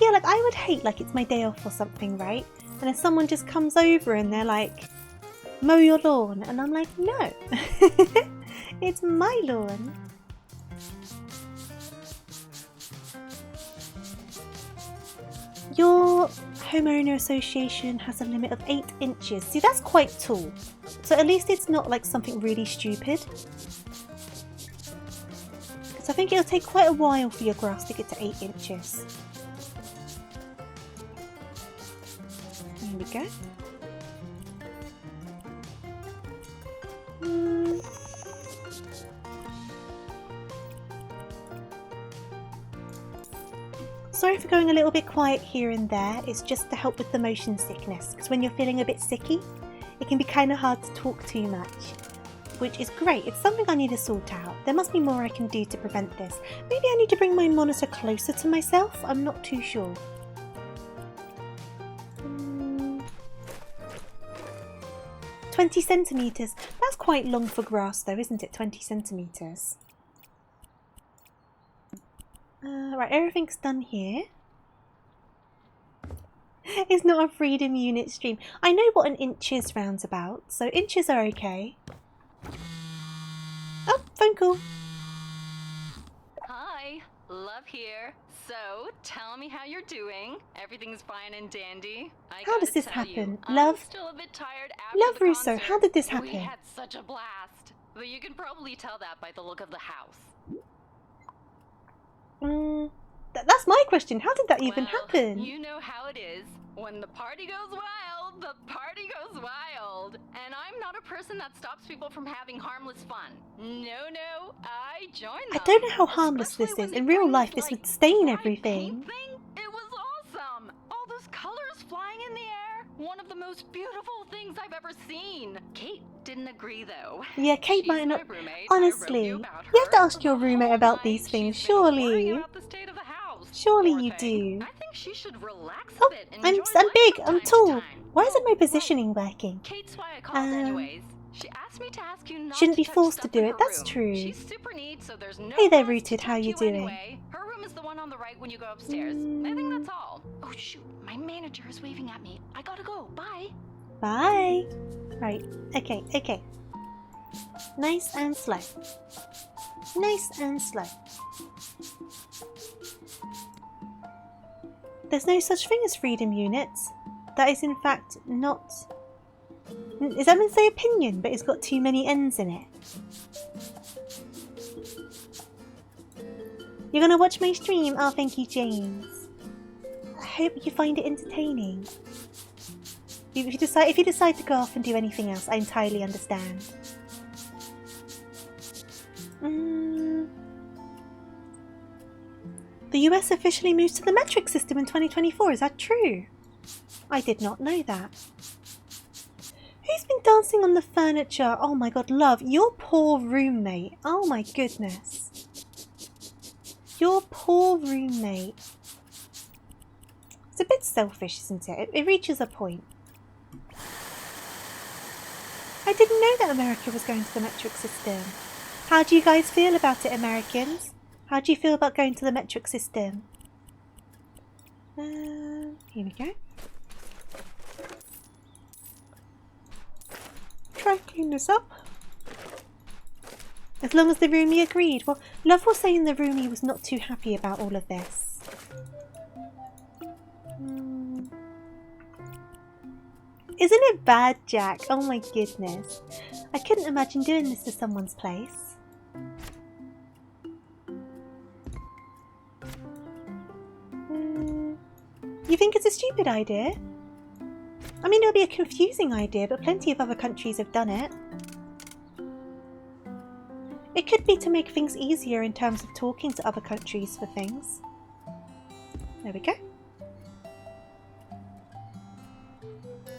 [SPEAKER 1] Yeah, like I would hate like it's my day off or something, right? And if someone just comes over and they're like, mow your lawn, and I'm like, no, it's my lawn. Your homeowner association has a limit of 8 inches. See, that's quite tall. So at least it's not like something really stupid. Because I think it'll take quite a while for your grass to get to 8 inches. There we go. Sorry for going a little bit quiet here and there. It's just to help with the motion sickness, because when you're feeling a bit sicky, it can be kind of hard to talk too much, which is great. It's something I need to sort out. There must be more I can do to prevent this. Maybe I need to bring my monitor closer to myself? I'm not too sure. 20 centimetres. That's quite long for grass though, isn't it? 20 centimetres. Right, everything's done here. It's not a freedom unit stream. I know what an inch is roundabout, so inches are okay. Oh, phone call.
[SPEAKER 3] Hi, Love here. So, tell me how you're doing. Everything's fine and dandy.
[SPEAKER 1] How does this happen?
[SPEAKER 3] I'm
[SPEAKER 1] Love?
[SPEAKER 3] still a bit tired after
[SPEAKER 1] Love
[SPEAKER 3] the
[SPEAKER 1] Russo,
[SPEAKER 3] concert.
[SPEAKER 1] how did this
[SPEAKER 3] We
[SPEAKER 1] happen?
[SPEAKER 3] had such a blast. But you can probably tell that by the look of the house.
[SPEAKER 1] That's my question. How did that even
[SPEAKER 3] Well,
[SPEAKER 1] happen?
[SPEAKER 3] You know how it is. When the party goes wild, the party goes wild. And I'm not a person that stops people from having harmless fun. No, I joined them.
[SPEAKER 1] I don't know how harmless this
[SPEAKER 3] Especially
[SPEAKER 1] is.
[SPEAKER 3] when
[SPEAKER 1] In
[SPEAKER 3] they
[SPEAKER 1] real
[SPEAKER 3] bring
[SPEAKER 1] life,
[SPEAKER 3] this,
[SPEAKER 1] this
[SPEAKER 3] like,
[SPEAKER 1] would stain
[SPEAKER 3] dry
[SPEAKER 1] everything.
[SPEAKER 3] paint thing. It was awesome. All those colors flying in the air. One of the most beautiful things I've ever seen. Kate didn't agree though.
[SPEAKER 1] Yeah, Kate
[SPEAKER 3] She's
[SPEAKER 1] might not.
[SPEAKER 3] my roommate.
[SPEAKER 1] Honestly,
[SPEAKER 3] I wrote about
[SPEAKER 1] you have to
[SPEAKER 3] her.
[SPEAKER 1] ask your
[SPEAKER 3] The
[SPEAKER 1] roommate
[SPEAKER 3] whole
[SPEAKER 1] about these
[SPEAKER 3] night
[SPEAKER 1] things,
[SPEAKER 3] she's been worrying
[SPEAKER 1] surely.
[SPEAKER 3] about the state of the house.
[SPEAKER 1] Surely
[SPEAKER 3] Poor
[SPEAKER 1] you
[SPEAKER 3] thing.
[SPEAKER 1] do.
[SPEAKER 3] I think she should relax a
[SPEAKER 1] Oh,
[SPEAKER 3] bit and
[SPEAKER 1] I'm
[SPEAKER 3] enjoy life
[SPEAKER 1] big,
[SPEAKER 3] from
[SPEAKER 1] I'm
[SPEAKER 3] time to
[SPEAKER 1] tall.
[SPEAKER 3] time.
[SPEAKER 1] Why isn't my
[SPEAKER 3] Oh, well,
[SPEAKER 1] positioning working?
[SPEAKER 3] Kate's why I called anyways. She asked me to ask you not
[SPEAKER 1] Shouldn't
[SPEAKER 3] to
[SPEAKER 1] be
[SPEAKER 3] touch
[SPEAKER 1] forced to
[SPEAKER 3] stuff
[SPEAKER 1] do
[SPEAKER 3] in
[SPEAKER 1] it,
[SPEAKER 3] her
[SPEAKER 1] that's
[SPEAKER 3] room.
[SPEAKER 1] true.
[SPEAKER 3] She's super neat, so there's no
[SPEAKER 1] Hey there,
[SPEAKER 3] rush to
[SPEAKER 1] Rooted, how
[SPEAKER 3] tuck
[SPEAKER 1] you doing?
[SPEAKER 3] anyway. Her room is the one on the right when you go upstairs. I think that's all. Oh shoot, my manager is waving at me. I gotta go. Bye.
[SPEAKER 1] Bye. Right. Okay. Okay. Nice and slow. Nice and slow. There's no such thing as freedom units. That is in fact not... Is that meant to say opinion, but it's got too many N's in it? You're gonna watch my stream? Oh, thank you, James. I hope you find it entertaining. If you decide to go off and do anything else, I entirely understand. The US officially moves to the metric system in 2024, is that true? I did not know that. Who's been dancing on the furniture? Oh my god, love, your poor roommate. Oh my goodness. Your poor roommate. It's a bit selfish, isn't it? It reaches a point. I didn't know that America was going to the metric system. How do you guys feel about it, Americans? How do you feel about going to the metric system? Here we go. Try and clean this up. As long as the roomie agreed. Well, Love was saying the roomie was not too happy about all of this. Isn't it bad, Jack? Oh my goodness. I couldn't imagine doing this to someone's place. You think it's a stupid idea? I mean, it'll be a confusing idea, but plenty of other countries have done it. It could be to make things easier in terms of talking to other countries for things. There we go.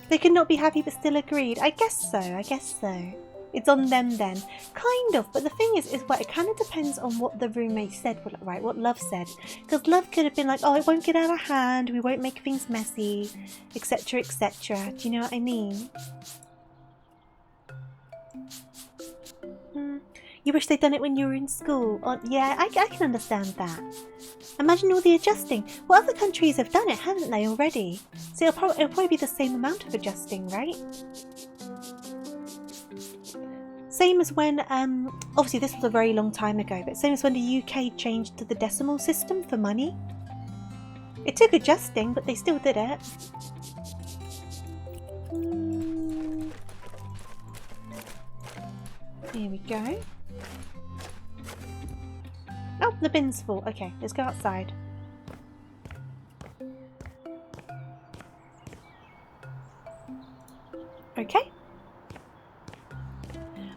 [SPEAKER 1] They could not be happy but still agreed. I guess so, I guess so. It's on them then. Kind of, but the thing is what it kind of depends on what the roommate said, right? What Love said. Because Love could have been like, oh, it won't get out of hand, we won't make things messy, etc, etc. Do you know what I mean? You wish they'd done it when you were in school. Oh, yeah, I can understand that. Imagine all the adjusting. Well, other countries have done it, haven't they, already? So it'll probably be the same amount of adjusting, right? Same as when, obviously this was a very long time ago, but same as when the UK changed to the decimal system for money. It took adjusting, but they still did it. Here we go. Oh, the bin's full. Okay, let's go outside. Okay.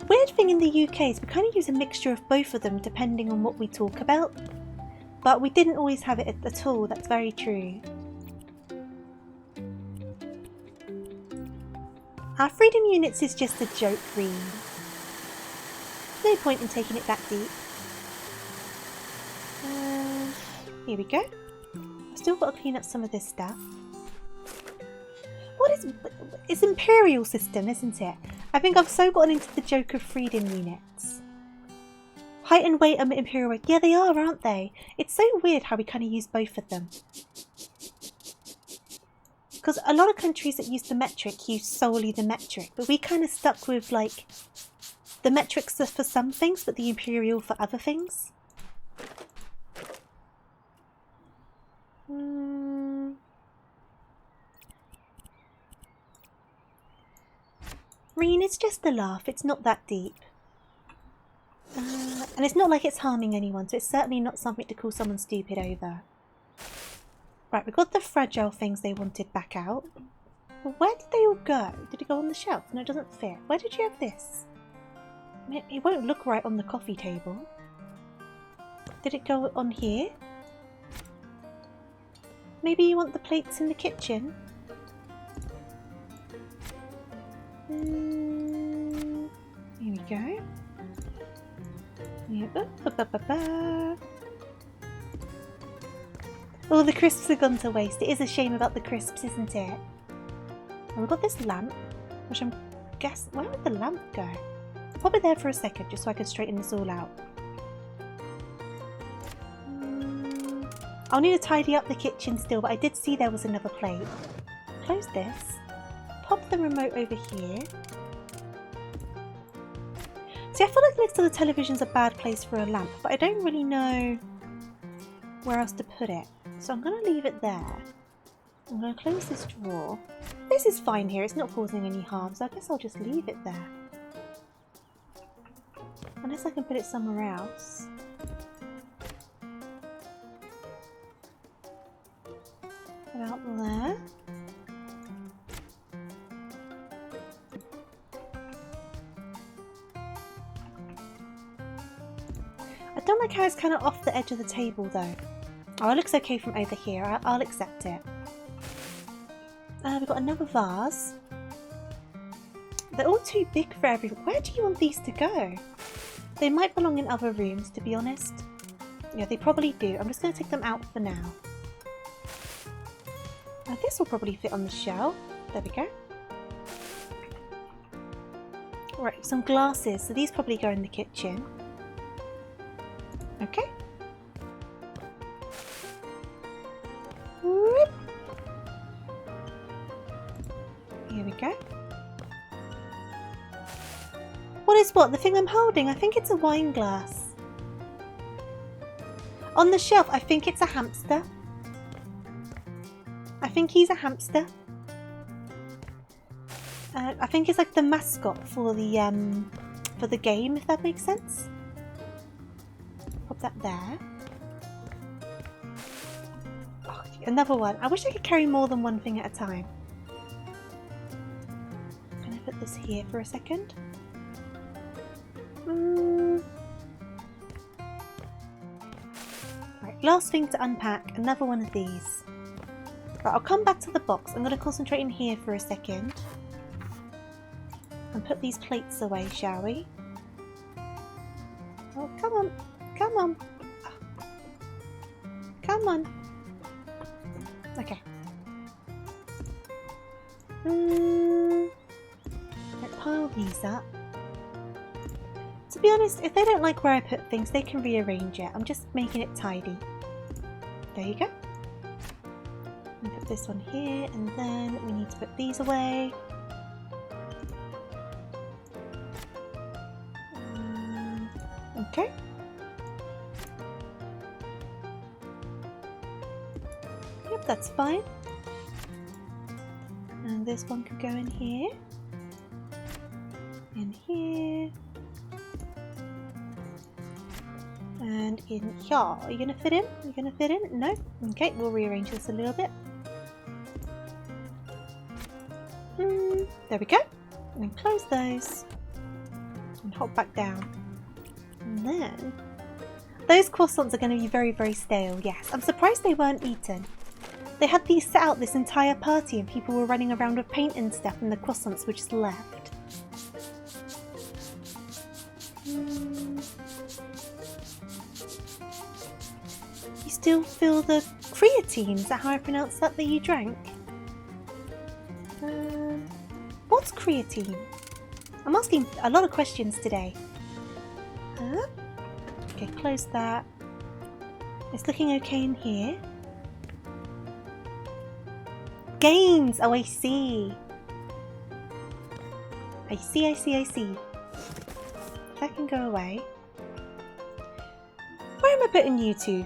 [SPEAKER 1] Weird thing in the UK is we kind of use a mixture of both of them depending on what we talk about. But we didn't always have it at all, that's very true. Our freedom units is just a joke, Green. No point in taking it that deep. Here we go. I've still got to clean up some of this stuff. What is... It's Imperial system, isn't it? I think I've so gotten into the joke of freedom units. Height and weight are Imperial weight. Yeah, they are, aren't they? It's so weird how we kind of use both of them. Because a lot of countries that use the metric use solely the metric. But we kind of stuck with, like, the metrics are for some things, but the Imperial for other things. Reen, it's just a laugh, it's not that deep. And it's not like it's harming anyone, so it's certainly not something to call someone stupid over. Right, we got the fragile things they wanted back out. Well, where did they all go? Did it go on the shelf? No, it doesn't fit. Where did you have this? It won't look right on the coffee table. Did it go on here? Maybe you want the plates in the kitchen? Here we go. Yeah. Oh, the crisps have gone to waste. It is a shame about the crisps, isn't it? And we've got this lamp, which I'm guessing... Where would the lamp go? I'll pop it there for a second, just so I can straighten this all out. I'll need to tidy up the kitchen still, but I did see there was another plate. Close this. Pop the remote over here. See, I feel like next to the television's a bad place for a lamp, but I don't really know where else to put it. So I'm going to leave it there. I'm going to close this drawer. This is fine here, it's not causing any harm, so I guess I'll just leave it there. Unless I can put it somewhere else. About there. I don't like how it's kind of off the edge of the table though. Oh, it looks okay from over here. I'll accept it. We've got another vase. They're all too big for everyone. Where do you want these to go? They might belong in other rooms, to be honest. Yeah, they probably do. I'm just going to take them out for now. This will probably fit on the shelf. There we go. Right, some glasses. So these probably go in the kitchen. Okay. Whoop. Here we go. What is what? The thing I'm holding? I think it's a wine glass. On the shelf, I think it's a hamster. I think he's a hamster. I think it's like the mascot for the game, if that makes sense. Pop that there. Oh, another one. I wish I could carry more than one thing at a time. Can I put this here for a second? Right, last thing to unpack. Another one of these. Right, I'll come back to the box. I'm going to concentrate in here for a second. And put these plates away, shall we? Oh, come on. Come on. Come on. Okay. Let's pile these up. To be honest, if they don't like where I put things, they can rearrange it. I'm just making it tidy. There you go. And put this one here, and then we need to put these away. Okay. Yep, that's fine. And this one could go in here. In here. And in here. Are you going to fit in? Are you going to fit in? No? Okay, we'll rearrange this a little bit. There we go. And close those. And hop back down. And then... those croissants are going to be very, very stale, yes. I'm surprised they weren't eaten. They had these set out this entire party and people were running around with paint and stuff and the croissants were just left. You still feel the creatine? Is that how I pronounce that you drank? What's creatine? I'm asking a lot of questions today. Okay, close that. It's looking okay in here. Games! Oh, I see. I see. That can go away. Where am I putting you two?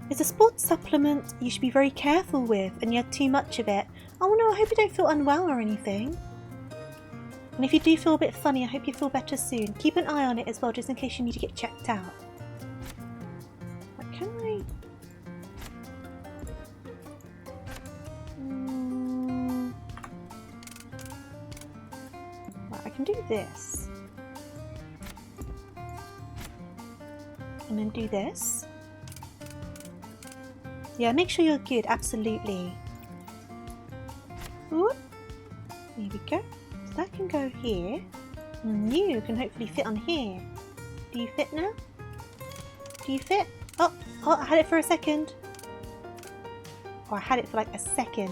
[SPEAKER 1] It's a sports supplement you should be very careful with, and you had too much of it. Oh no, I hope you don't feel unwell or anything. And if you do feel a bit funny, I hope you feel better soon. Keep an eye on it as well, just in case you need to get checked out. What can I... Right, I can do this. And then do this. Yeah, make sure you're good, absolutely. Whoop. There we go. So that can go here. And you can hopefully fit on here. Do you fit now? Do you fit? Oh, I had it for a second. Or I had it for like a second.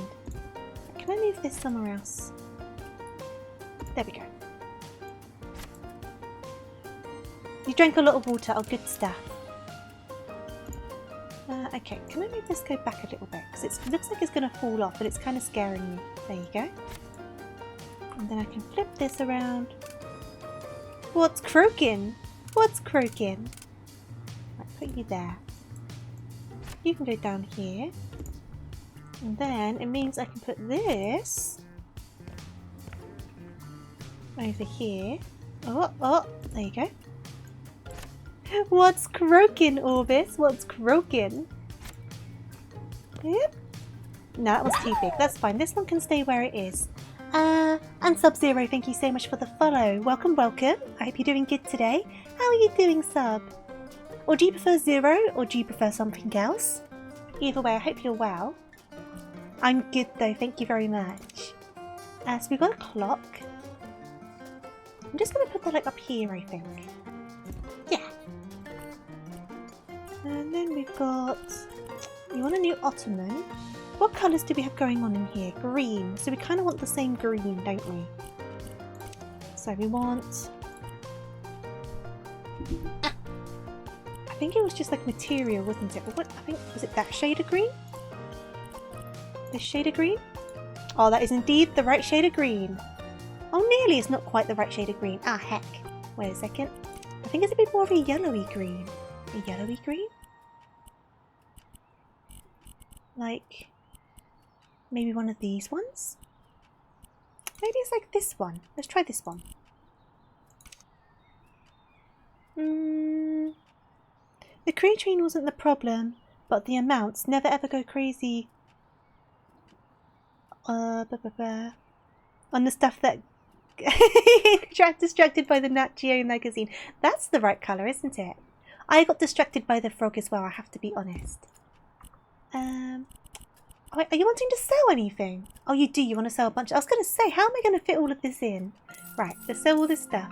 [SPEAKER 1] Can I move this somewhere else? There we go. You drank a lot of water. Oh, good stuff. Okay, can I make this go back a little bit? Because it looks like it's going to fall off, but it's kind of scaring me. There you go. And then I can flip this around. What's croaking? What's croaking? Right, put you there. You can go down here. And then it means I can put this over here. Oh, there you go. What's croaking, Orbis? What's croaking? Yep. No, that one's too big. That's fine. This one can stay where it is. And Sub-Zero, thank you so much for the follow. Welcome, welcome. I hope you're doing good today. How are you doing, Sub? Or do you prefer Zero, or do you prefer something else? Either way, I hope you're well. I'm good though, thank you very much. So we've got a clock. I'm just going to put that like up here, I think. Yeah. And then we've got... We want a new ottoman. What colours do we have going on in here? Green. So we kind of want the same green, don't we? So we want... I think it was just like material, wasn't it? What, I think, was it that shade of green? This shade of green? Oh, that is indeed the right shade of green. Oh, nearly it's not quite the right shade of green. Ah, heck. Wait a second. I think it's a bit more of a yellowy green. A yellowy green? Like, maybe one of these ones? Maybe it's like this one. Let's try this one. The creatine wasn't the problem, but the amounts never ever go crazy. On the stuff that got distracted by the Nat Geo magazine. That's the right colour, isn't it? I got distracted by the frog as well, I have to be honest. Are you wanting to sell anything? Oh, you do, you want to sell a bunch. I was going to say, how am I going to fit all of this in? Right, let's sell all this stuff.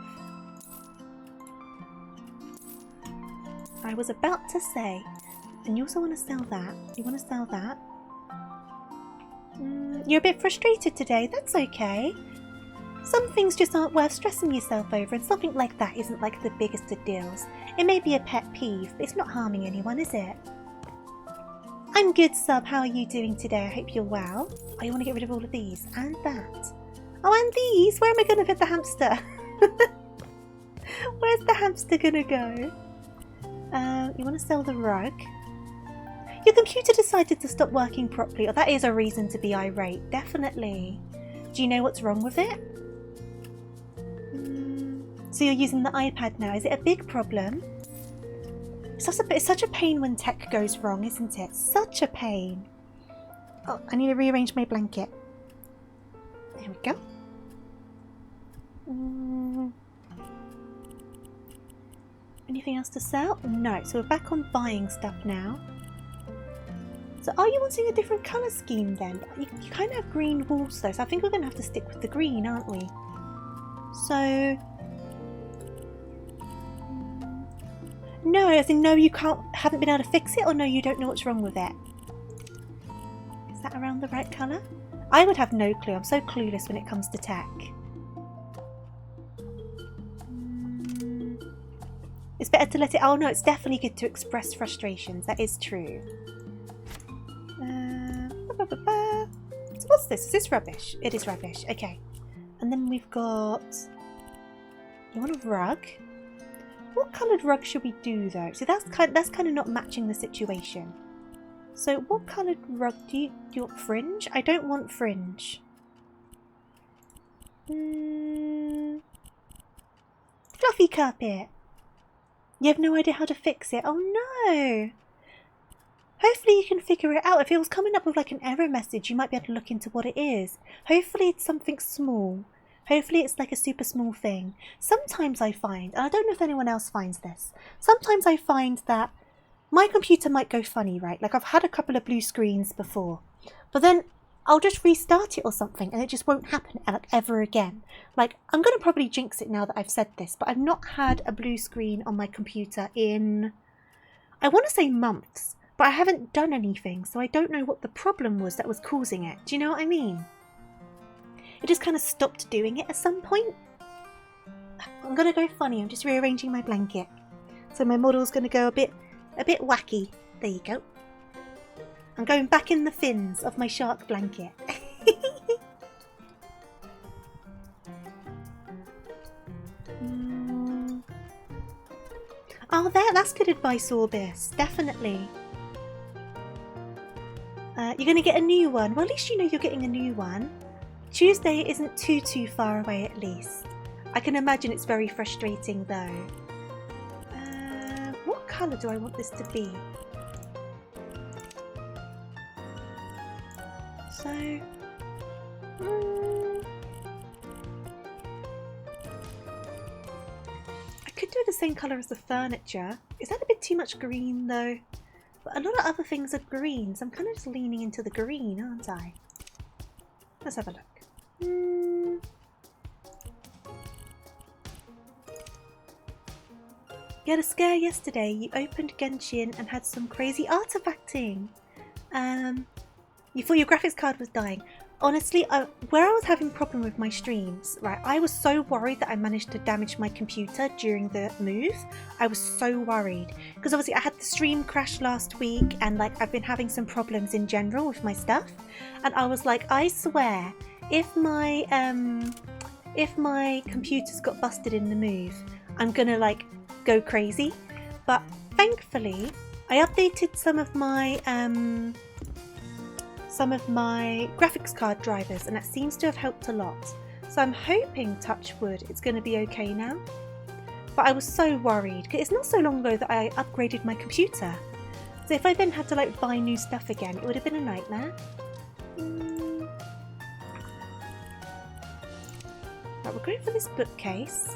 [SPEAKER 1] I was about to say, and you also want to sell that. You want to sell that. You're a bit frustrated today, that's okay. Some things just aren't worth stressing yourself over, and something like that isn't like the biggest of deals. It may be a pet peeve, but it's not harming anyone, is it? I'm good, Sub. How are you doing today? I hope you're well. Oh, you want to get rid of all of these? And that. Oh, and these! Where am I going to fit the hamster? Where's the hamster going to go? You want to sell the rug? Your computer decided to stop working properly. Oh, that is a reason to be irate. Definitely. Do you know what's wrong with it? So you're using the iPad now. Is it a big problem? It's such a pain when tech goes wrong, isn't it? Such a pain. Oh, I need to rearrange my blanket. There we go. Anything else to sell? No. So we're back on buying stuff now. So are you wanting a different colour scheme then? You kind of have green walls though, so I think we're going to have to stick with the green, aren't we? So... No, as in no, you haven't been able to fix it, or no, you don't know what's wrong with it? Is that around the right colour? I would have no clue. I'm so clueless when it comes to tech. It's better to let it... Oh no, it's definitely good to express frustrations. That is true. So what's this? Is this rubbish? It is rubbish. Okay. And then we've got... You want a rug? What coloured rug should we do though? So that's kind of not matching the situation. So what coloured rug do you want? Fringe? I don't want fringe. Fluffy carpet. You have no idea how to fix it. Oh no. Hopefully you can figure it out. If it was coming up with like an error message, you might be able to look into what it is. Hopefully it's something small. Hopefully it's like a super small thing. Sometimes I find, and I don't know if anyone else finds this, sometimes I find that my computer might go funny, right? Like I've had a couple of blue screens before, but then I'll just restart it or something and it just won't happen ever again. Like, I'm going to probably jinx it now that I've said this, but I've not had a blue screen on my computer in, I want to say months. But I haven't done anything, so I don't know what the problem was that was causing it. Do you know what I mean? It just kind of stopped doing it at some point. I'm gonna go funny. I'm just rearranging my blanket. So my model's gonna go a bit wacky. There you go. I'm going back in the fins of my shark blanket. Oh, that's good advice, Orbis. Definitely. You're going to get a new one. Well, at least you know you're getting a new one. Tuesday isn't too far away, at least. I can imagine it's very frustrating, though. What colour do I want this to be? So... I could do it the same colour as the furniture. Is that a bit too much green, though? But a lot of other things are green, so I'm kind of just leaning into the green, aren't I? Let's have a look. You had a scare yesterday. You opened Genshin and had some crazy artifacting. You thought your graphics card was dying. Honestly, where I was having problem with my streams, right, I was so worried that I managed to damage my computer during the move. I was so worried because obviously I had the stream crash last week and like I've been having some problems in general with my stuff, and I was like, I swear, if my computer's got busted in the move, I'm gonna like go crazy. But thankfully, I updated some of my graphics card drivers, and that seems to have helped a lot. So I'm hoping, touch wood, it's going to be okay now. But I was so worried because it's not so long ago that I upgraded my computer. So if I then had to like buy new stuff again, it would have been a nightmare. Right, we're going for this bookcase.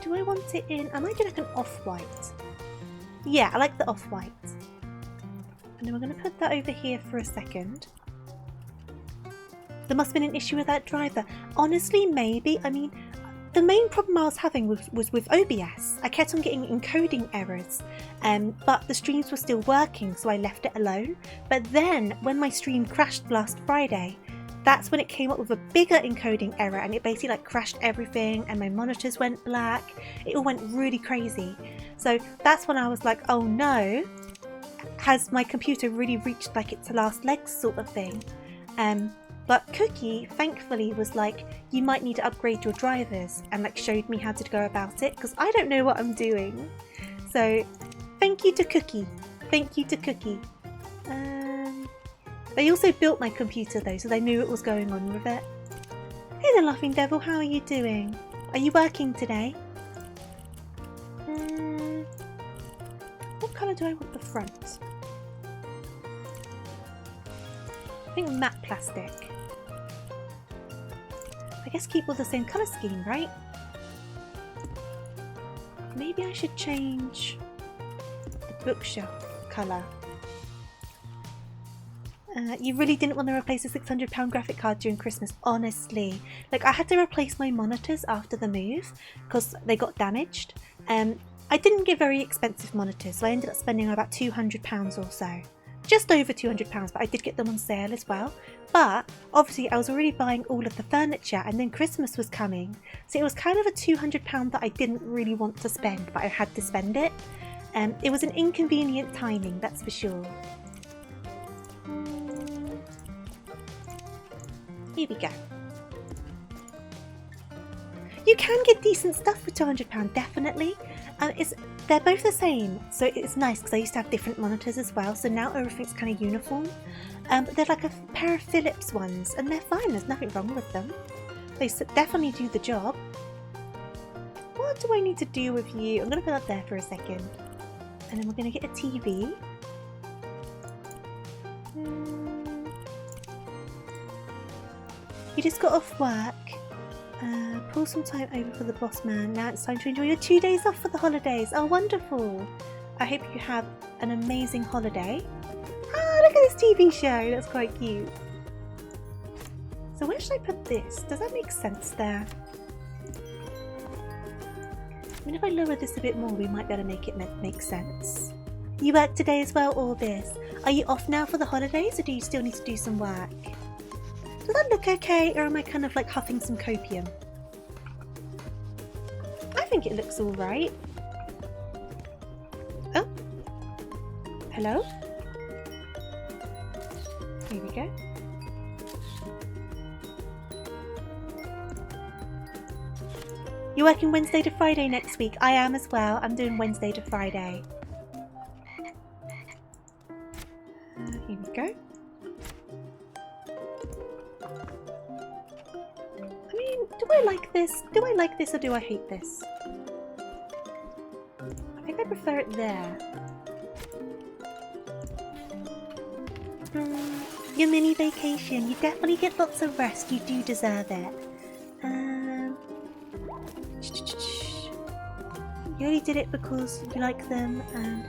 [SPEAKER 1] Do I want it in? I might do like an off-white. Yeah, I like the off-white. And then we're going to put that over here for a second. There must have been an issue with that driver. Honestly, maybe. I mean, the main problem I was having was with OBS. I kept on getting encoding errors, but the streams were still working, so I left it alone. But then, when my stream crashed last Friday, that's when it came up with a bigger encoding error, and it basically like crashed everything, and my monitors went black. It all went really crazy. So that's when I was like, oh no. Has my computer really reached like its last legs sort of thing? But Cookie thankfully was like, you might need to upgrade your drivers, and like showed me how to go about it because I don't know what I'm doing. So thank you to Cookie. Thank you to Cookie. They also built my computer though, so they knew what was going on with it. Hey there, Laughing Devil, how are you doing? Are you working today? What colour do I want the front? I think matte plastic. I guess keep all the same colour scheme, right? Maybe I should change the bookshelf colour. You really didn't want to replace a £600 graphic card during Christmas, honestly. Like, I had to replace my monitors after the move because they got damaged. I didn't get very expensive monitors, so I ended up spending about £200 or so. Just over £200, but I did get them on sale as well. But obviously I was already buying all of the furniture, and then Christmas was coming. So it was kind of a £200 that I didn't really want to spend, but I had to spend it. It was an inconvenient timing, that's for sure. Here we go. You can get decent stuff for £200, definitely. They're both the same, so it's nice because I used to have different monitors as well, so now everything's kind of uniform. But they're like a pair of Philips ones, and they're fine, there's nothing wrong with them. They definitely do the job. What do I need to do with you? I'm going to put that there for a second. And then we're going to get a TV. You just got off work. Pull some time over for the boss man. Now it's time to enjoy your 2 days off for the holidays. Oh, wonderful. I hope you have an amazing holiday. Ah, look at this TV show. That's quite cute. So where should I put this? Does that make sense there? I mean, if I lower this a bit more, we might be able to make it make sense. You work today as well, Orbis? Are you off now for the holidays, or do you still need to do some work? Does that look okay, or am I kind of like huffing some copium? I think it looks alright. Oh. Hello? Here we go. You're working Wednesday to Friday next week. I am as well. I'm doing Wednesday to Friday. Here we go. I mean, do I like this? Do I like this or do I hate this? I think I prefer it there. Your mini vacation. You definitely get lots of rest. You do deserve it. You only did it because you like them and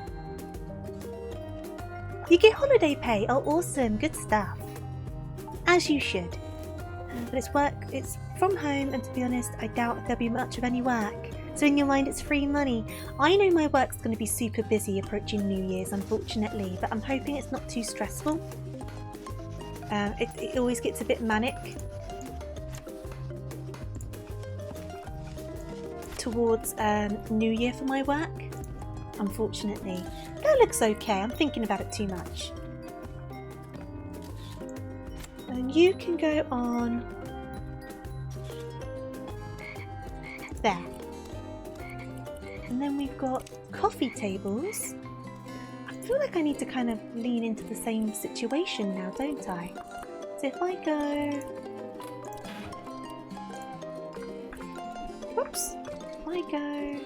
[SPEAKER 1] you get holiday pay. Oh, awesome. Good stuff. As you should. But it's work. It's from home, and to be honest, I doubt there'll be much of any work. So in your mind, it's free money. I know my work's going to be super busy approaching New Year's, unfortunately, but I'm hoping it's not too stressful. It always gets a bit manic towards New Year for my work, unfortunately. That looks okay. I'm thinking about it too much. And you can go on there. And then we've got coffee tables. I feel like I need to kind of lean into the same situation now, don't I? So if I go... Whoops! If I go...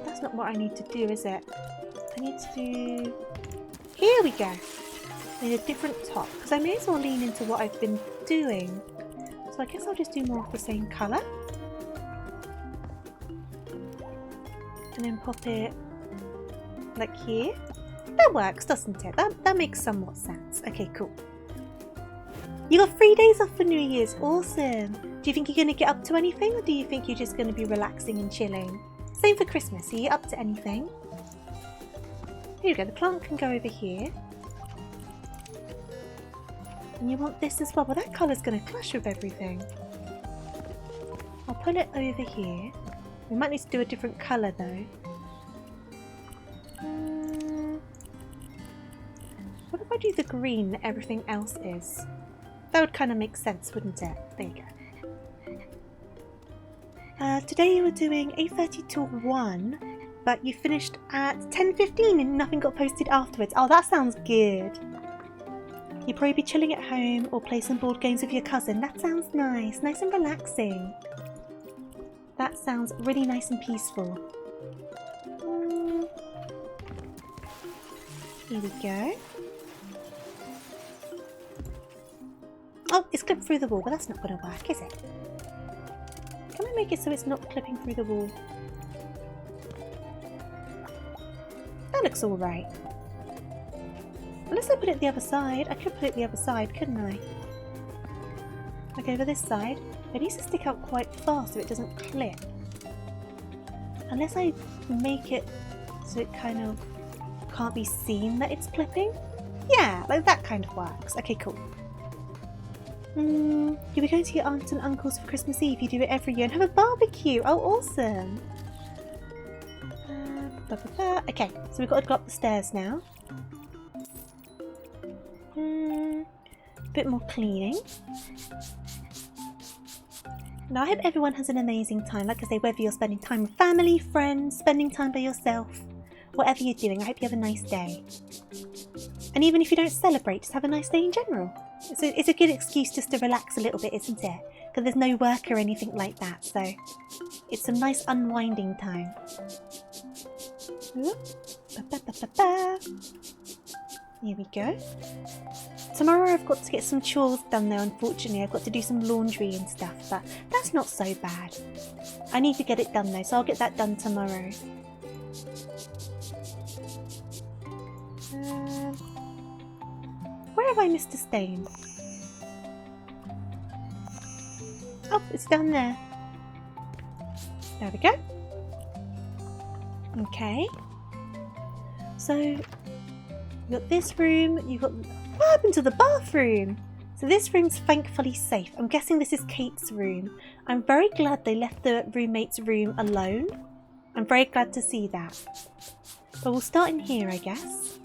[SPEAKER 1] That's not what I need to do, is it? I need to do... Here we go! I need a different top, because I may as well lean into what I've been doing. So I guess I'll just do more of the same colour. And then pop it like here. That works, doesn't it? That makes somewhat sense. Okay, cool. You got 3 days off for New Year's. Awesome. Do you think you're going to get up to anything, or do you think you're just going to be relaxing and chilling? Same for Christmas. Are you up to anything? Here we go. The plant can go over here. And you want this as well. Well, that colour's going to clash with everything. I'll put it over here. We might need to do a different colour though. What if I do the green that everything else is? That would kind of make sense, wouldn't it? There you go. Today you were doing 8:30 till 1, but you finished at 10:15 and nothing got posted afterwards. Oh, that sounds good. You'd probably be chilling at home or play some board games with your cousin. That sounds nice. Nice and relaxing. That sounds really nice and peaceful. Here we go. Oh, it's clipped through the wall, but that's not going to work, is it? Can I make it so it's not clipping through the wall? That looks alright. Unless I put it the other side. I could put it the other side, couldn't I? Like over this side. It needs to stick out quite far so it doesn't clip. Unless I make it so it kind of can't be seen that it's clipping. Yeah, like that kind of works. Okay, cool. You'll be going to your aunts and uncles for Christmas Eve. You do it every year and have a barbecue. Oh, awesome. Okay, so we've got to go up the stairs now. Bit more cleaning. Now, I hope everyone has an amazing time. Like I say, whether you're spending time with family, friends, spending time by yourself, whatever you're doing, I hope you have a nice day. And even if you don't celebrate, just have a nice day in general. It's a good excuse just to relax a little bit, isn't it? Because there's no work or anything like that, so it's some nice unwinding time. Here we go. Tomorrow I've got to get some chores done though, unfortunately. I've got to do some laundry and stuff, but that's not so bad. I need to get it done though, so I'll get that done tomorrow. Where have I missed a stain? Oh, it's down there. There we go. Okay. So, you got this room, you got... What happened to the bathroom? So this room's thankfully safe. I'm guessing this is Kate's room. I'm very glad they left the roommate's room alone. I'm very glad to see that. But we'll start in here, I guess.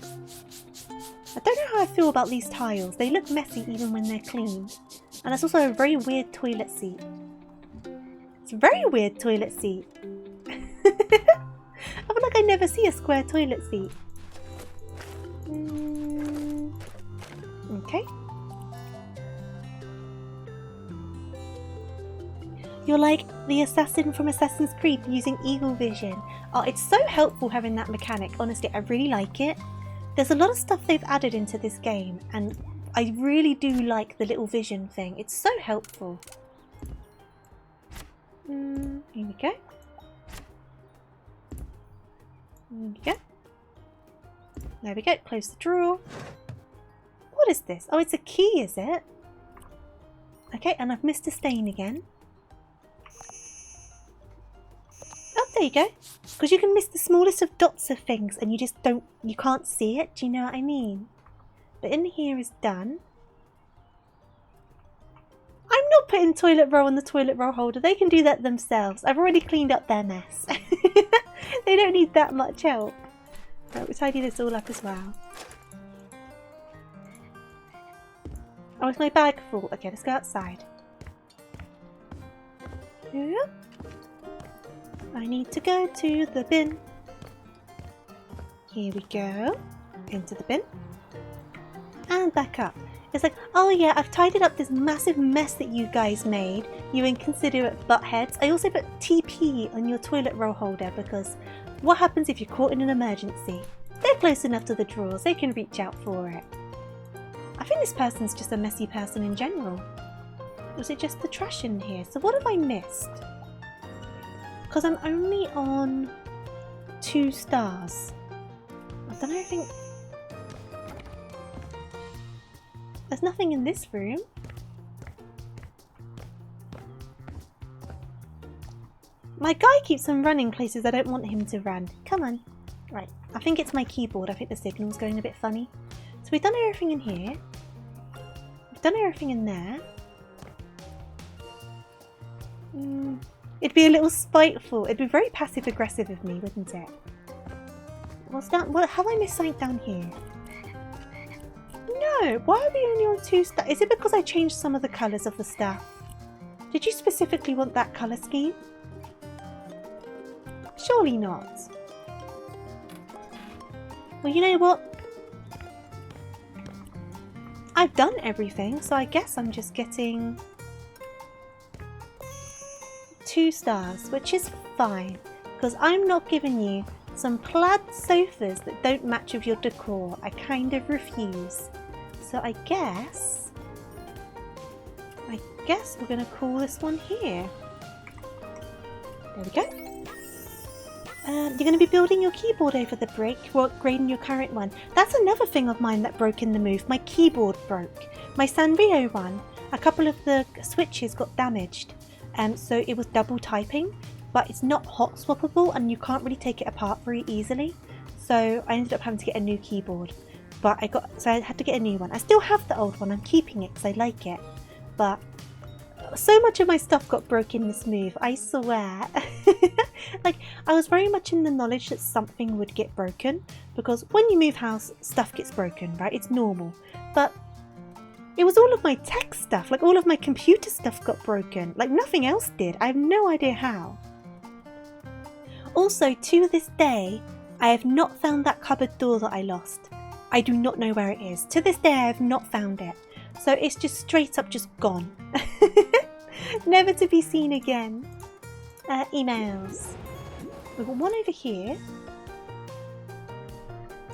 [SPEAKER 1] I don't know how I feel about these tiles. They look messy even when they're clean. And there's also a very weird toilet seat. It's a very weird toilet seat. I feel like I never see a square toilet seat. Okay. You're like the assassin from Assassin's Creed using eagle vision. Oh, it's so helpful having that mechanic. Honestly, I really like it. There's a lot of stuff they've added into this game, and I really do like the little vision thing. It's so helpful. Here we go. There we go. There we go. Close the drawer. What is this? Oh, it's a key, is it? Okay, and I've missed a stain again. Oh, there you go. Because you can miss the smallest of dots of things and you just don't, you can't see it. Do you know what I mean? But in here is done. I'm not putting toilet roll on the toilet roll holder. They can do that themselves. I've already cleaned up their mess. They don't need that much help. Right, we'll tidy this all up as well. Oh, is my bag full? Okay, let's go outside. Yeah. I need to go to the bin. Here we go. Into the bin. And back up. It's like, oh yeah, I've tidied up this massive mess that you guys made. You inconsiderate buttheads. I also put TP on your toilet roll holder because what happens if you're caught in an emergency? They're close enough to the drawers, they can reach out for it. I think this person's just a messy person in general. Was it just the trash in here? So what have I missed? Because I'm only on 2 stars. I don't know, I think... There's nothing in this room. My guy keeps on running places I don't want him to run. Come on. Right, I think it's my keyboard. I think the signal's going a bit funny. So we've done everything in here. We've done everything in there. It'd be a little spiteful. It'd be very passive-aggressive of me, wouldn't it? What's that? What have I missed something down here? No, why are we only on 2 stars? Is it because I changed some of the colours of the stuff? Did you specifically want that colour scheme? Surely not. Well, you know what? I've done everything, so I guess I'm just getting 2 stars, which is fine, because I'm not giving you some plaid sofas that don't match with your decor. I kind of refuse. So I guess we're going to call this one here. There we go. You're going to be building your keyboard over the break, or upgrading your current one. That's another thing of mine that broke in the move. My keyboard broke. My Sanrio one, a couple of the switches got damaged. So it was double typing, but it's not hot swappable and you can't really take it apart very easily. So I ended up having to get a new keyboard. But I had to get a new one. I still have the old one. I'm keeping it because I like it. But so much of my stuff got broken this move, I swear. Like, I was very much in the knowledge that something would get broken, because when you move house, stuff gets broken, right? It's normal. But it was all of my tech stuff, like all of my computer stuff got broken. Like nothing else did. I have no idea how. Also, to this day, I have not found that cupboard door that I lost. I do not know where it is. To this day, I have not found it. So it's just straight up just gone. Never to be seen again. Emails. We've got one over here.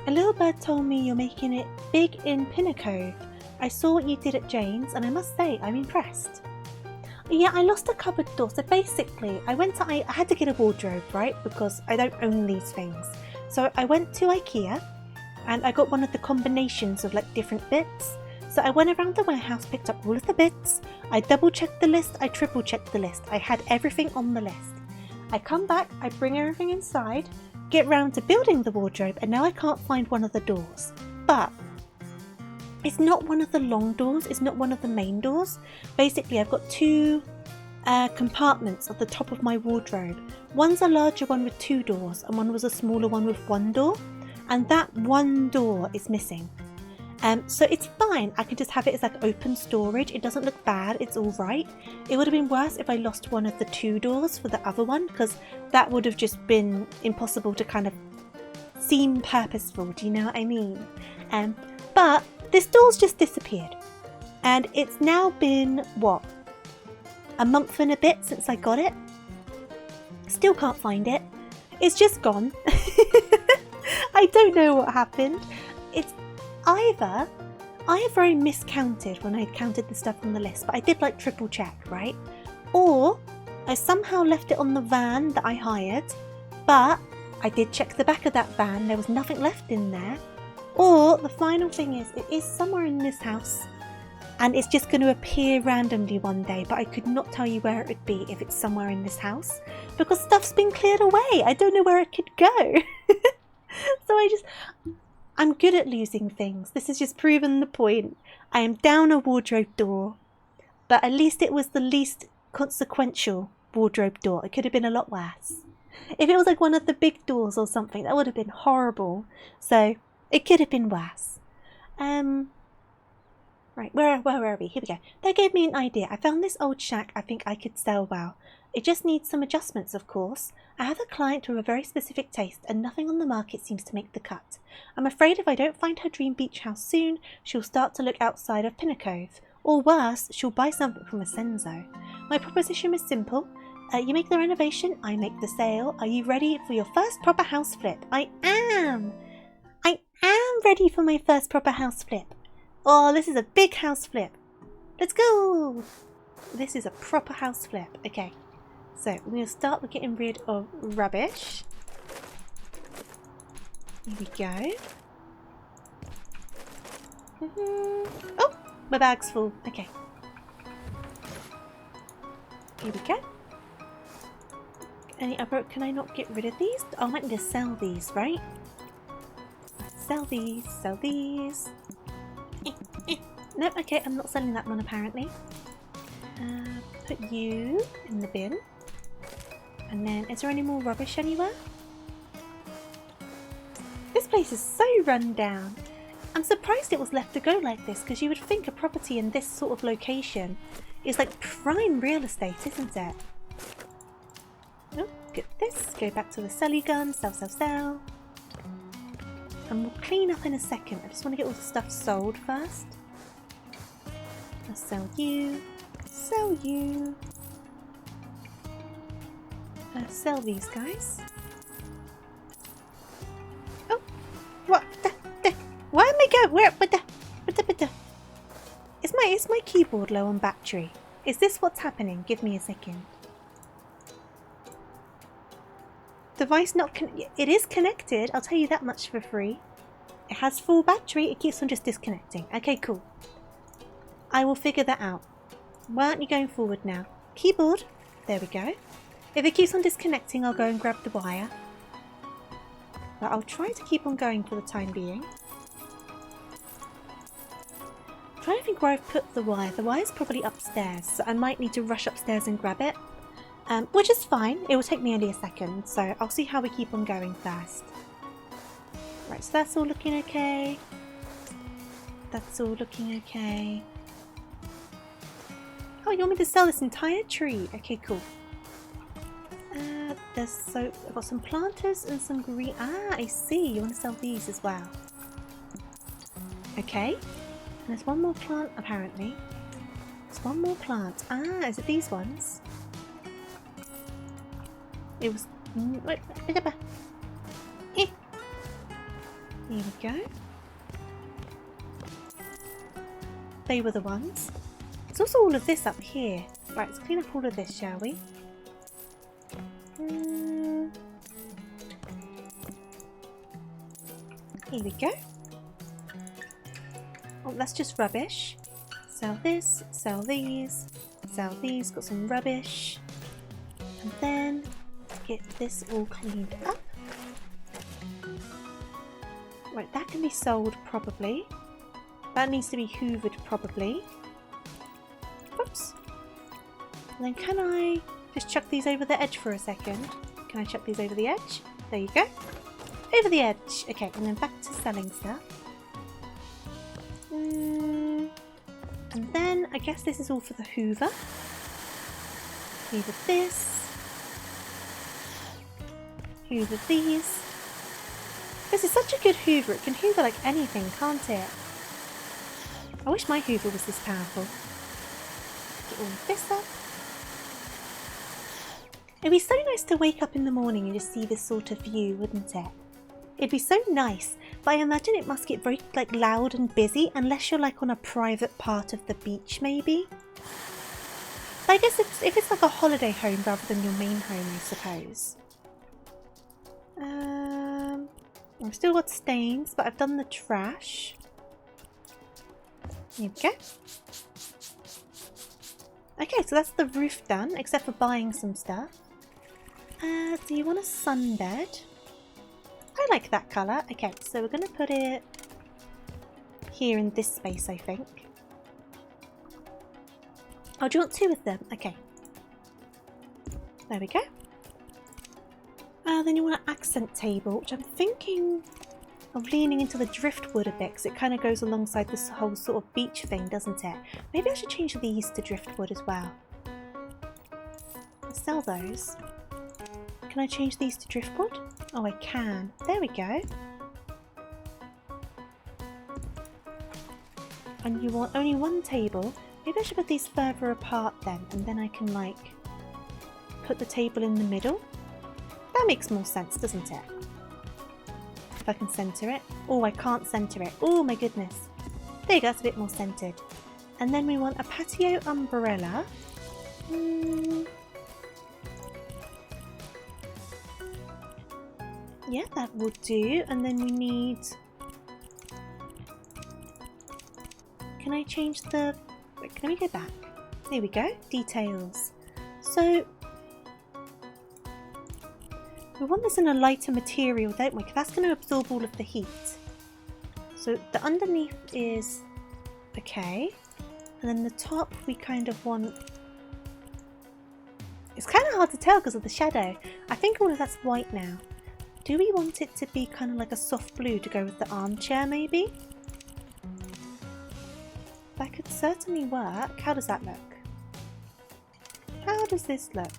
[SPEAKER 1] A little bird told me you're making it big in Pinnacle. I saw what you did at Jane's and I must say I'm impressed. Yeah, I lost a cupboard door. So basically, I had to get a wardrobe, right? Because I don't own these things. So I went to IKEA and I got one of the combinations of like different bits. So I went around the warehouse, picked up all of the bits. I double checked the list. I triple checked the list. I had everything on the list. I come back, I bring everything inside. get round to building the wardrobe, and now I can't find one of the doors. But it's not one of the long doors, it's not one of the main doors. Basically, I've got two compartments at the top of my wardrobe. One's a larger one with 2 doors, and one was a smaller one with 1 door. And that one door is missing. So it's fine, I can just have it as like open storage. It doesn't look bad, it's alright. It would have been worse if I lost one of the 2 doors for the other one, because that would have just been impossible to kind of seem purposeful, do you know what I mean? But this door's just disappeared. And it's now been, what, a month and a bit since I got it? Still can't find it. It's just gone. I don't know what happened. It's either I have very miscounted when I counted the stuff on the list, but I did like triple check, right? Or I somehow left it on the van that I hired, but I did check the back of that van, there was nothing left in there. Or the final thing is, it is somewhere in this house and it's just going to appear randomly one day, but I could not tell you where it would be if it's somewhere in this house because stuff's been cleared away. I don't know where it could go. So I'm good at losing things. This has just proven the point. I am down a wardrobe door, but at least it was the least consequential wardrobe door. It could have been a lot worse. If it was like one of the big doors or something, that would have been horrible. So it could have been worse. Right, where are we? Here we go. That gave me an idea. I found this old shack I think I could sell well. It just needs some adjustments, of course. I have a client with a very specific taste and nothing on the market seems to make the cut. I'm afraid if I don't find her dream beach house soon, she'll start to look outside of Pinnacove. Or worse, she'll buy something from Asenzo. My proposition is simple. You make the renovation, I make the sale. Are you ready for your first proper house flip? I am ready for my first proper house flip. Oh, this is a big house flip. Let's go. This is a proper house flip. Okay. So we're going to start with getting rid of rubbish. Here we go. Oh, my bag's full. Okay. Here we go. Any other? Can I not get rid of these? Oh, I might need to sell these, right? Sell these. Sell these. No, okay, I'm not selling that one apparently. Put you in the bin. And then, is there any more rubbish anywhere? This place is so run down. I'm surprised it was left to go like this, because you would think a property in this sort of location is like prime real estate, isn't it? Oh, get this. Go back to the selly gun. Sell, sell, sell. And we'll clean up in a second. I just want to get all the stuff sold first. I'll sell you. Sell you. Sell these guys. Oh, what? Where am I going? Where? Is my keyboard low on battery? Is this what's happening? Give me a second. Device not it is connected. I'll tell you that much for free. It has full battery. It keeps on just disconnecting. Okay, cool. I will figure that out. Why aren't you going forward now? Keyboard. There we go. If it keeps on disconnecting, I'll go and grab the wire. But I'll try to keep on going for the time being. I'm trying to think where I've put the wire. The wire's probably upstairs, so I might need to rush upstairs and grab it. Which is fine. It will take me only a second, so I'll see how we keep on going first. Right, so that's all looking okay. That's all looking okay. Oh, you want me to sell this entire tree? Okay, cool. I've got some planters and some green. Ah, I see. You want to sell these as well. Okay. And there's one more plant, apparently. There's one more plant. Ah, is it these ones? It was... Here we go. They were the ones. There's also all of this up here. Right, let's clean up all of this, shall we? Here we go. Oh, that's just rubbish. Sell this, sell these, sell these. Got some rubbish. And then get this all cleaned up. Right, that can be sold probably. That needs to be hoovered probably. Oops. And then can I just chuck these over the edge for a second? Can I chuck these over the edge? There you go. Over the edge. Okay, and then back to selling stuff. And then I guess this is all for the hoover. Hoover this. Hoover these. This is such a good hoover. It can hoover like anything, can't it? I wish my hoover was this powerful. Get all of this up. It'd be so nice to wake up in the morning and just see this sort of view, wouldn't it? It'd be so nice, but I imagine it must get very like loud and busy unless you're like on a private part of the beach, maybe. But I guess if it's like a holiday home rather than your main home, I suppose. I've still got stains, but I've done the trash. There we go. Okay, so that's the roof done, except for buying some stuff. Do you want a sunbed? I like that colour. Okay, so we're going to put it here in this space, I think. Oh, do you want two of them? Okay. There we go. Then you want an accent table, which I'm thinking of leaning into the driftwood a bit, because it kind of goes alongside this whole sort of beach thing, doesn't it? Maybe I should change these to driftwood as well. Let's sell those. Can I change these to driftwood? Oh, I can. There we go. And you want only one table. Maybe I should put these further apart then, and then I can like put the table in the middle. That makes more sense, doesn't it? If I can centre it. Oh, I can't centre it. Oh my goodness. There you go, that's a bit more centred. And then we want a patio umbrella. Yeah, that will do. And then we need... Can I change the... Wait, can we go back? There we go. Details. So... we want this in a lighter material, don't we? Because that's going to absorb all of the heat. So the underneath is okay. And then the top we kind of want... It's kind of hard to tell because of the shadow. I think all of that's white now. Do we want it to be kind of like a soft blue to go with the armchair maybe? That could certainly work. How does that look? How does this look?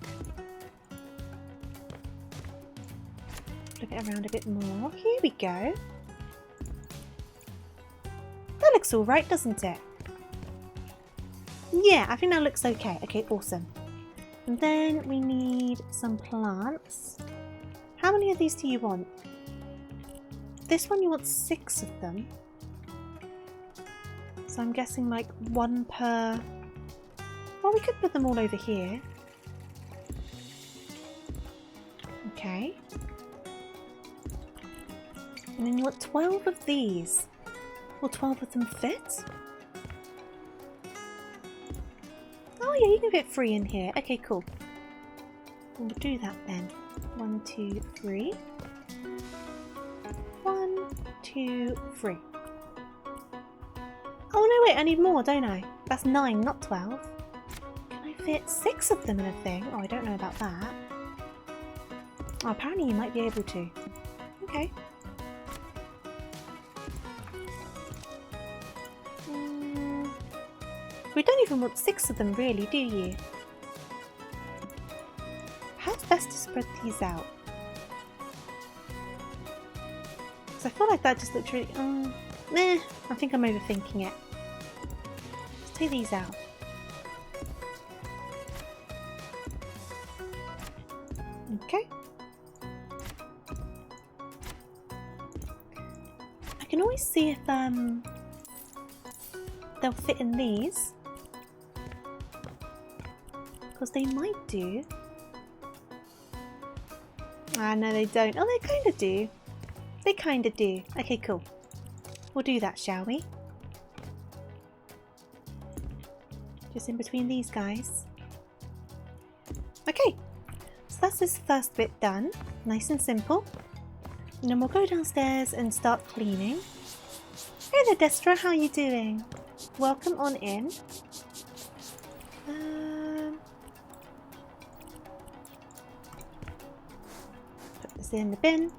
[SPEAKER 1] Flip it around a bit more. Here we go. That looks alright, doesn't it? Yeah, I think that looks okay. Okay, awesome. And then we need some plants. How many of these do you want? This one you want 6 of them. So I'm guessing like 1 per... Well, we could put them all over here. Okay. And then you want 12 of these. Will 12 of them fit? Oh yeah, you can fit 3 in here. Okay, cool. We'll do that then. 1, 2, 3. 1, 2, 3. Oh no, wait, I need more, don't I? That's 9, not 12. Can I fit 6 of them in a thing? Oh, I don't know about that. Oh, apparently you might be able to. Okay. We don't even want 6 of them really, do you? How's best to spread these out? Because I feel like that just looks really... Meh, I think I'm overthinking it. Let's take these out. Okay. I can always see if they'll fit in these. Because they might do. Ah, no they don't. Oh, they kind of do. They kind of do. Okay, cool. We'll do that, shall we? Just in between these guys. Okay. So that's this first bit done. Nice and simple. And then we'll go downstairs and start cleaning. Hey there, Destra, how are you doing? Welcome on in. Put this in the bin.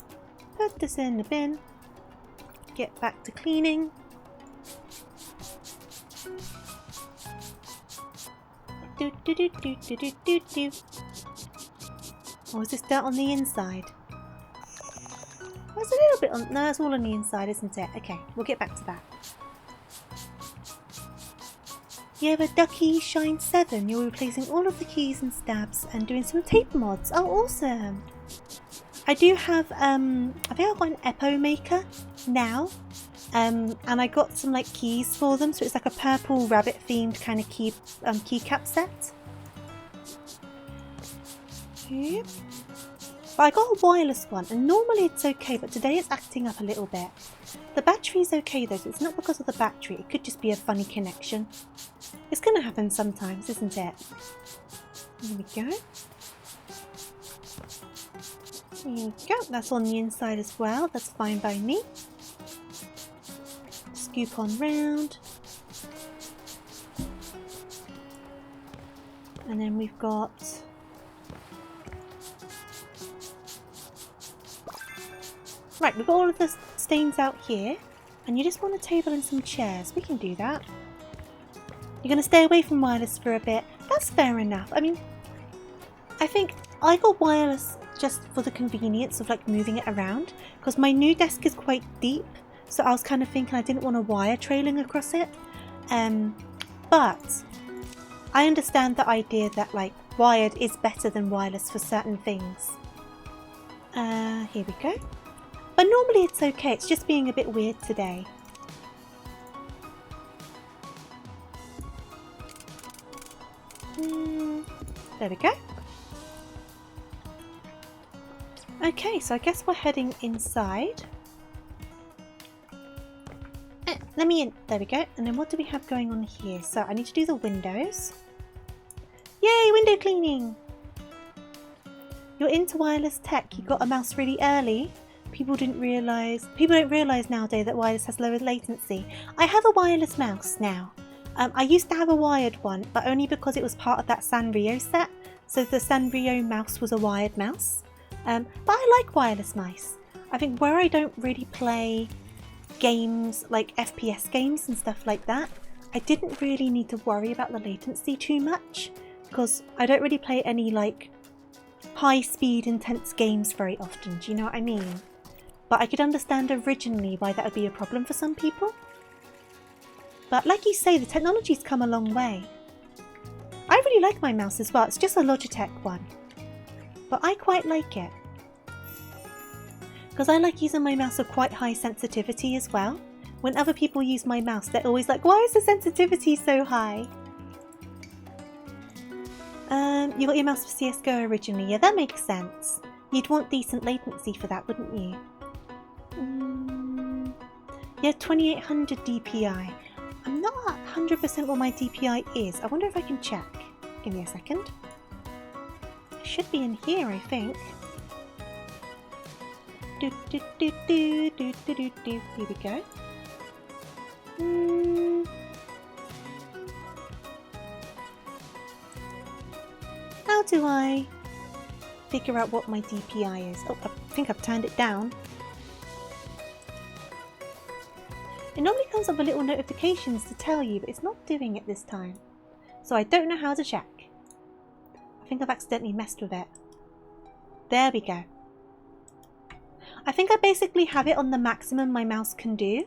[SPEAKER 1] Put this in the bin. Get back to cleaning. Do do do do do do do do. Or is this dirt on the inside? There's a little bit on. No, it's all on the inside, isn't it? Okay, we'll get back to that. You have a Ducky Shine 7. You're replacing all of the keys and stabs and doing some tape mods. Oh, awesome! I do have, I think I've got an Epo maker now. And I got some like keys for them. So it's like a purple rabbit themed kind of keycap set. Yep. But I got a wireless one, and normally it's okay, but today it's acting up a little bit. The battery's okay though, so it's not because of the battery, it could just be a funny connection. It's gonna happen sometimes, isn't it? There we go. There we go, that's on the inside as well, that's fine by me. Scoop on round. And then we've got... Right, we've got all of the stains out here, and you just want a table and some chairs. We can do that. You're going to stay away from wireless for a bit. That's fair enough. I mean, I think I got wireless just for the convenience of like moving it around, because my new desk is quite deep, so I was kind of thinking I didn't want a wire trailing across it. But I understand the idea that like wired is better than wireless for certain things. Here we go. But normally it's okay, it's just being a bit weird today. There we go. Okay, so I guess we're heading inside. Let me in. There we go. And then what do we have going on here? So I need to do the windows. Yay, window cleaning! You're into wireless tech. You got a mouse really early. People don't realise nowadays that wireless has lower latency. I have a wireless mouse now. I used to have a wired one, but only because it was part of that Sanrio set. So the Sanrio mouse was a wired mouse. But I like wireless mice. I think where I don't really play games like FPS games and stuff like that, I didn't really need to worry about the latency too much, because I don't really play any like high speed intense games very often. Do you know what I mean? But I could understand originally why that would be a problem for some people. But like you say, the technology's come a long way. I really like my mouse as well. It's just a Logitech one. But I quite like it. Because I like using my mouse with quite high sensitivity as well. When other people use my mouse, they're always like, why is the sensitivity so high? You got your mouse for CSGO originally. Yeah, that makes sense. You'd want decent latency for that, wouldn't you? Yeah, 2800 DPI. I'm not 100% what my DPI is. I wonder if I can check. Give me a second. It should be in here, I think. Here we go. How do I figure out what my DPI is? Oh, I think I've turned it down. It normally comes up with little notifications to tell you, but it's not doing it this time. So I don't know how to check. I think I've accidentally messed with it. There we go. I think I basically have it on the maximum my mouse can do.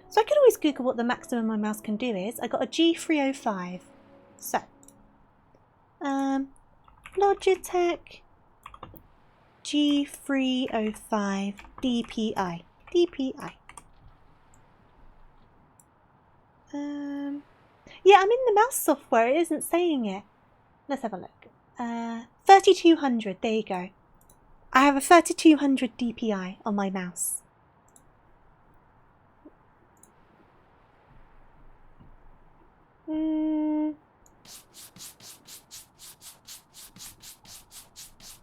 [SPEAKER 1] So I could always Google what the maximum my mouse can do is. I got a G305. So, Logitech G305 DPI. DPI. Yeah, I'm in the mouse software. It isn't saying it. Let's have a look. 3200. There you go. I have a 3200 DPI on my mouse.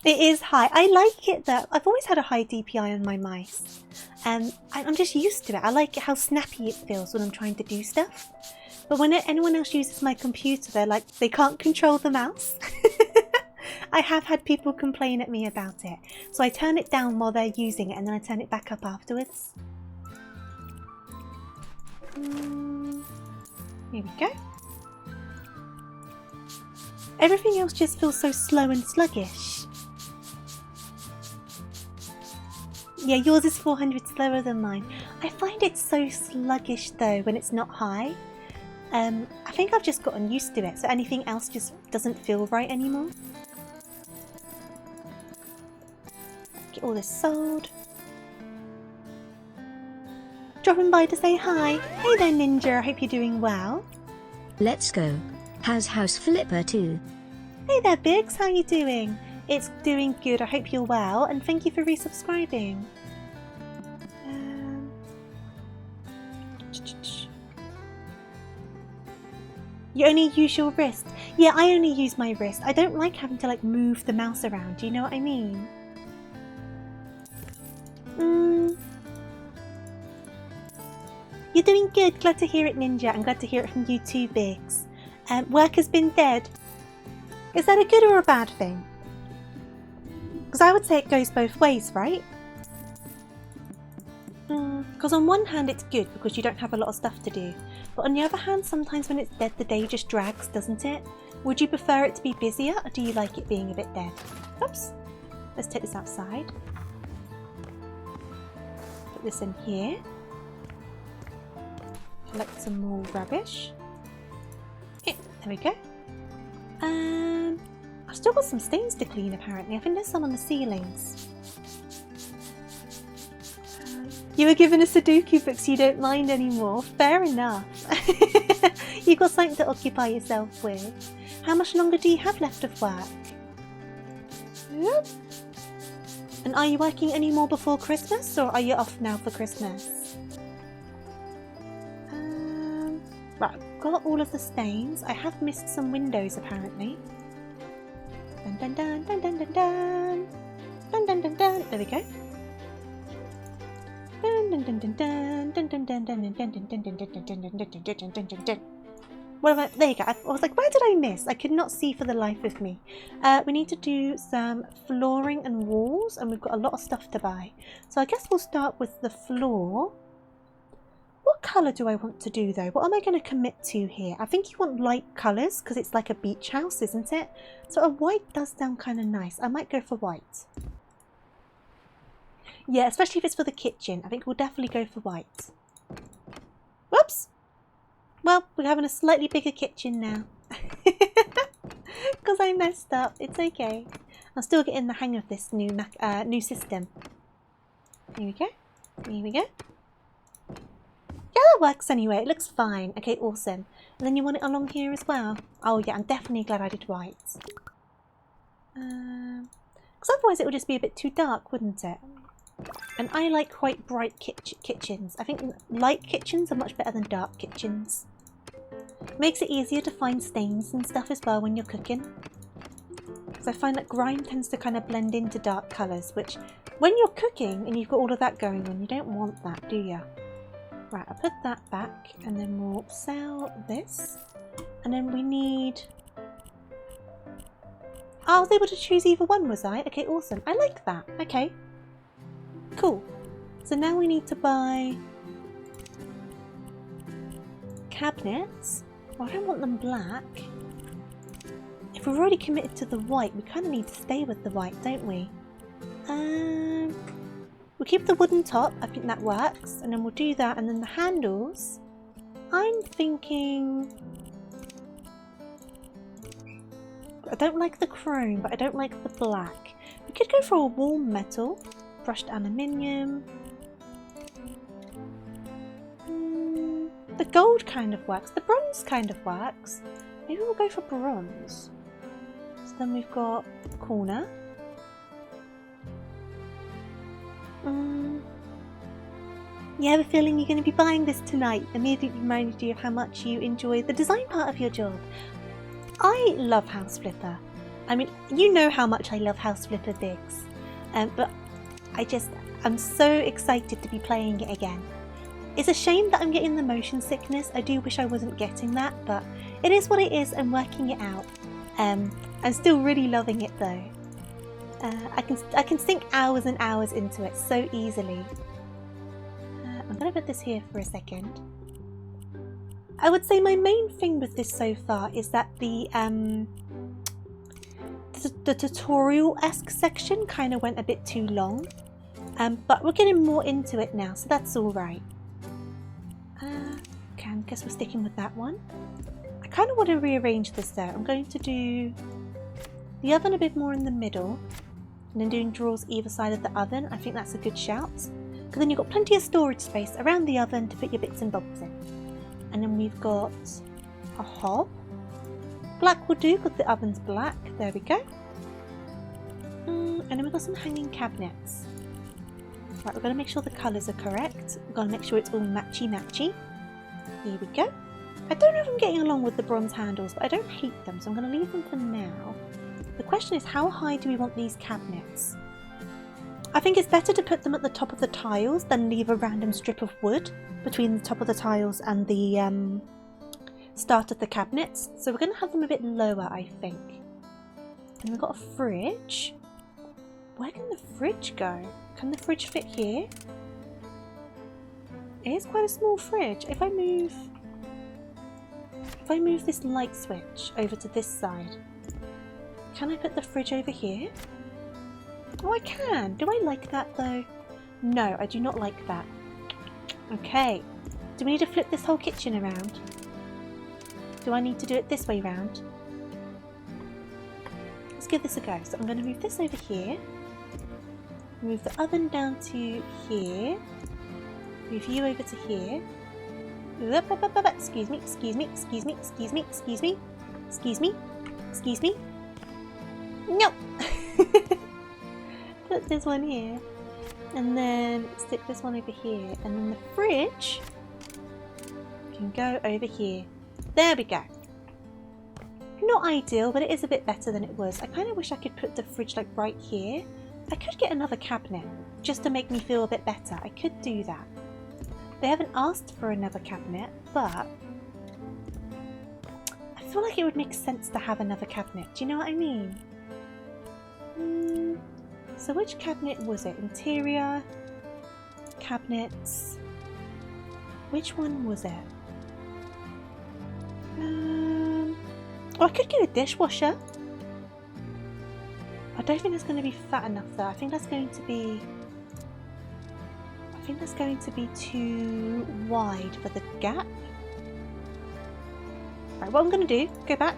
[SPEAKER 1] It is high. I like it though. I've always had a high DPI on my mice. I'm just used to it. I like how snappy it feels when I'm trying to do stuff. But when anyone else uses my computer, they're like, they can't control the mouse. I have had people complain at me about it. So I turn it down while they're using it and then I turn it back up afterwards. Here we go. Everything else just feels so slow and sluggish. Yeah, yours is 400 slower than mine. I find it so sluggish though when it's not high. I think I've just gotten used to it, so anything else just doesn't feel right anymore. Get all this sold. Dropping by to say hi. Hey there, Ninja. I hope you're doing well.
[SPEAKER 2] Let's go. How's House Flipper 2?
[SPEAKER 1] Hey there, Biggs. How you doing? It's doing good. I hope you're well, and thank you for resubscribing. You only use your wrist. Yeah, I only use my wrist. I don't like having to like move the mouse around. Do you know what I mean? You're doing good. Glad to hear it, Ninja. I'm glad to hear it from you too, Biggs. Work has been dead. Is that a good or a bad thing? Because I would say it goes both ways, right? Because on one hand it's good because you don't have a lot of stuff to do. But on the other hand, sometimes when it's dead, the day just drags, doesn't it? Would you prefer it to be busier, or do you like it being a bit dead? Oops. Let's take this outside. Put this in here. Collect some more rubbish. Yeah, there we go. I've still got some stains to clean apparently. I think there's some on the ceilings. You were given a Sudoku book so you don't mind anymore. Fair enough. You've got something to occupy yourself with. How much longer do you have left of work? Yep. And are you working any more before Christmas, or are you off now for Christmas? Right, I've got all of the stains. I have missed some windows apparently. Dun dun dun dun dun dun dun. Dun dun dun dun. There we go. What about, there you go. I was like, where did I miss? I could not see for the life of me. We need to do some flooring and walls, and we've got a lot of stuff to buy. So I guess we'll start with the floor. What colour do I want to do though? What am I going to commit to here? I think you want light colours because it's like a beach house, isn't it? So a white does sound kind of nice. I might go for white. Yeah, especially if it's for the kitchen. I think we'll definitely go for white. Whoops! Well, we're having a slightly bigger kitchen now. Because I messed up. It's okay. I'm still getting the hang of this new system. Here we go. Here we go. Yeah, that works anyway. It looks fine. Okay, awesome. And then you want it along here as well? Oh yeah, I'm definitely glad I did white. Because otherwise it would just be a bit too dark, wouldn't it? And I like quite bright kitchens. I think light kitchens are much better than dark kitchens. Makes it easier to find stains and stuff as well when you're cooking. Because I find that grime tends to kind of blend into dark colours, which when you're cooking and you've got all of that going on, you don't want that, do you? Right, I'll put that back and then we'll sell this. And then we need... Oh, I was able to choose either one, was I? Okay, awesome. I like that. Okay. Cool. So now we need to buy cabinets. Well, I don't want them black. If we're already committed to the white, we kind of need to stay with the white, don't we? We'll keep the wooden top. I think that works. And then we'll do that. And then the handles. I'm thinking... I don't like the chrome, but I don't like the black. We could go for a warm metal. Brushed aluminium. The gold kind of works. The bronze kind of works. Maybe we'll go for bronze. So then we've got the corner. You have a feeling you're going to be buying this tonight. Immediately reminded you of how much you enjoy the design part of your job. I love House Flipper. I mean, you know how much I love House Flipper Biggs. But I'm so excited to be playing it again. It's a shame that I'm getting the motion sickness. I do wish I wasn't getting that, but it is what it is. I'm working it out. I'm still really loving it though. I can sink hours and hours into it so easily. I'm going to put this here for a second. I would say my main thing with this so far is that the tutorial-esque section kind of went a bit too long. But we're getting more into it now, so that's alright. Okay, I guess we're sticking with that one. I kind of want to rearrange this though. I'm going to do the oven a bit more in the middle, and then doing drawers either side of the oven. I think that's a good shout. Because then you've got plenty of storage space around the oven to put your bits and bobs in. And then we've got a hob. Black will do because the oven's black. There we go. And then we've got some hanging cabinets. Right, we're going to make sure the colours are correct. We're going to make sure it's all matchy-matchy. Here we go. I don't know if I'm getting along with the bronze handles, but I don't hate them, so I'm going to leave them for now. The question is, how high do we want these cabinets? I think it's better to put them at the top of the tiles than leave a random strip of wood between the top of the tiles and the start of the cabinets. So we're going to have them a bit lower, I think. And we've got a fridge. Where can the fridge go? Can the fridge fit here? It is quite a small fridge. If I move this light switch over to this side, can I put the fridge over here? Oh, I can. Do I like that though? No, I do not like that. Okay. Do we need to flip this whole kitchen around? Do I need to do it this way round? Let's give this a go. So I'm going to move this over here. Move the oven down to here. Move you over to here. Excuse me, excuse me, excuse me, excuse me, excuse me, excuse me, excuse me. No! Put this one here. And then stick this one over here. And then the fridge can go over here. There we go. Not ideal, but it is a bit better than it was. I kind of wish I could put the fridge like right here. I could get another cabinet just to make me feel a bit better. I could do that. They haven't asked for another cabinet, but I feel like it would make sense to have another cabinet. Do you know what I mean? So which cabinet was it? Interior, cabinets. Which one was it? Oh, I could get a dishwasher. I don't think that's going to be fat enough though. I think that's going to be too wide for the gap. Right, what I'm going to do, go back,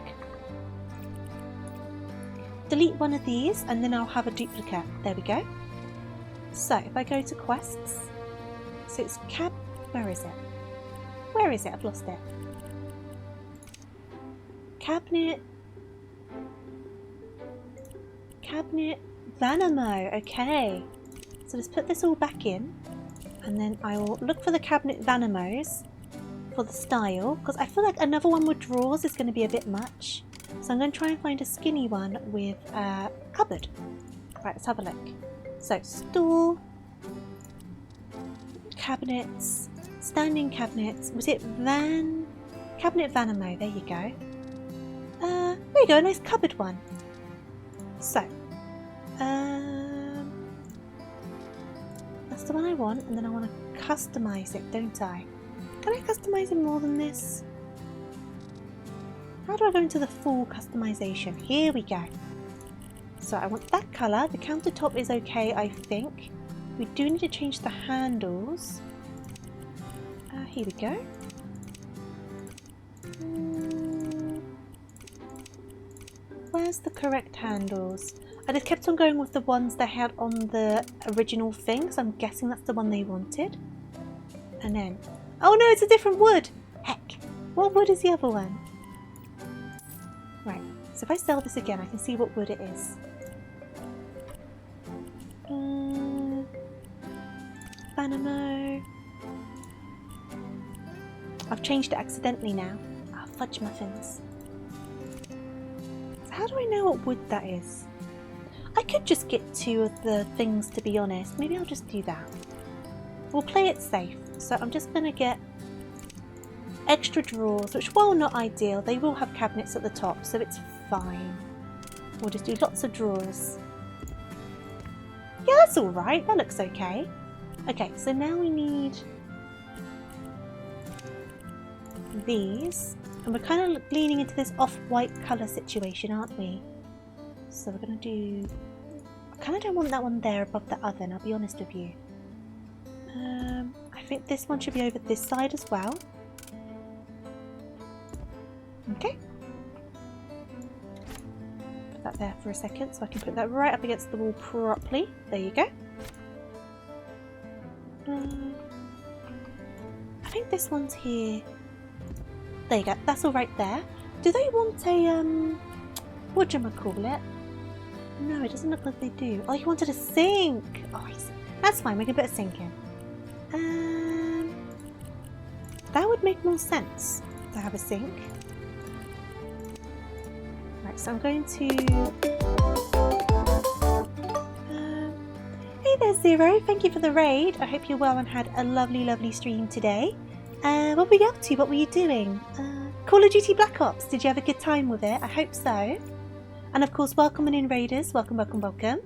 [SPEAKER 1] delete one of these, and then I'll have a duplicate. There we go. So if I go to quests, so it's where is it? Where is it? I've lost it. Cabinet Vanamo. Okay, so let's put this all back in, and then I will look for the cabinet Vanamos for the style, because I feel like another one with drawers is going to be a bit much. So I'm going to try and find a skinny one with a cupboard. Right, let's have a look. So stool, cabinets, standing cabinets. Was it cabinet Vanamo? There you go. There you go, a nice cupboard one. So, that's the one I want, and then I want to customize it, don't I? Can I customize it more than this? How do I go into the full customization? Here we go. So I want that colour. The countertop is okay, I think. We do need to change the handles. Here we go. Where's the correct handles? I just kept on going with the ones they had on the original thing, so I'm guessing that's the one they wanted. And then, oh no, it's a different wood! Heck, what wood is the other one? Right, so if I sell this again, I can see what wood it is. Vanamo. I've changed it accidentally now. Ah, fudge muffins. How do I know what wood that is? I could just get 2 of the things, to be honest. Maybe I'll just do that. We'll play it safe. So I'm just going to get extra drawers, which, while not ideal, they will have cabinets at the top, so it's fine. We'll just do lots of drawers. Yeah, that's alright. That looks okay. Okay, so now we need these. And we're kind of leaning into this off-white colour situation, aren't we? So we're going to do... I kind of don't want that one there above the oven, I'll be honest with you. I think this one should be over this side as well. Okay. Put that there for a second so I can put that right up against the wall properly. There you go. I think this one's here. There you go. That's all right there. Do they want a, whatchamacallit? No, it doesn't look like they do. Oh, you wanted a sink. Oh, I see. That's fine. We can put a sink in. That would make more sense to have a sink. Right, so I'm going to... hey there, Zero. Thank you for the raid. I hope you're well and had a lovely, lovely stream today. What were you up to? What were you doing? Call of Duty Black Ops. Did you have a good time with it? I hope so. And of course, welcome in raiders. Welcome, welcome, welcome.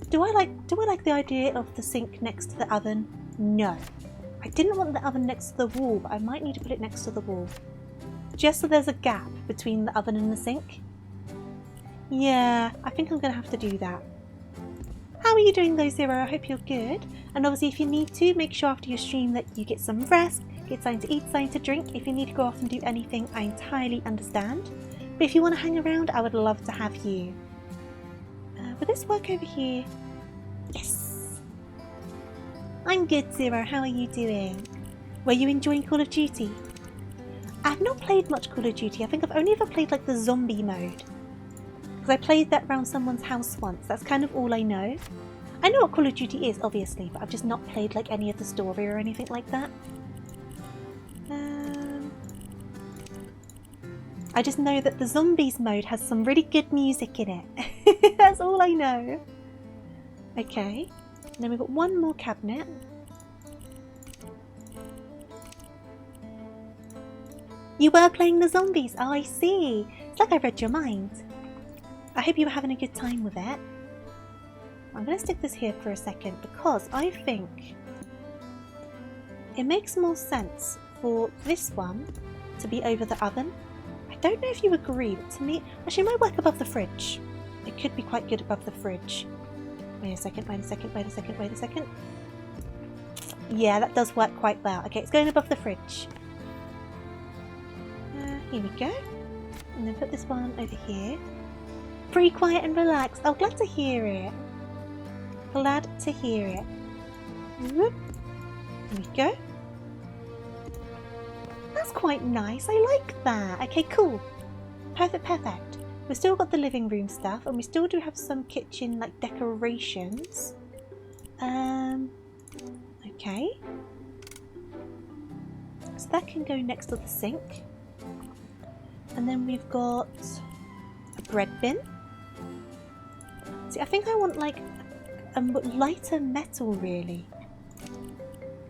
[SPEAKER 1] Do I like the idea of the sink next to the oven? No. I didn't want the oven next to the wall, but I might need to put it next to the wall. Just so there's a gap between the oven and the sink. Yeah, I think I'm going to have to do that. How are you doing though, Zero? I hope you're good. And obviously if you need to, make sure after your stream that you get some rest, get something to eat, something to drink. If you need to go off and do anything, I entirely understand. But if you want to hang around, I would love to have you. Will this work over here? Yes! I'm good, Zero. How are you doing? Were you enjoying Call of Duty? I've not played much Call of Duty. I think I've only ever played like the zombie mode. Because I played that around someone's house once. That's kind of all I know. I know what Call of Duty is, obviously, but I've just not played like any of the story or anything like that. I just know that the zombies mode has some really good music in it. That's all I know. Okay. And then we've got one more cabinet. You were playing the zombies. Oh, I see. It's like I read your mind. I hope you were having a good time with it. I'm going to stick this here for a second because I think it makes more sense for this one to be over the oven. I don't know if you agree, but to me, actually it might work above the fridge. It could be quite good above the fridge. Wait a second, wait a second, wait a second, wait a second. Yeah, that does work quite well. Okay, it's going above the fridge. Here we go. And then put this one over here. Pretty quiet and relaxed. Oh, glad to hear it. Glad to hear it. Whoop. There we go. That's quite nice. I like that. Okay, cool. Perfect, perfect. We've still got the living room stuff, and we still do have some kitchen like decorations. Okay. So that can go next to the sink. And then we've got a bread bin. See, I think I want like a lighter metal, really.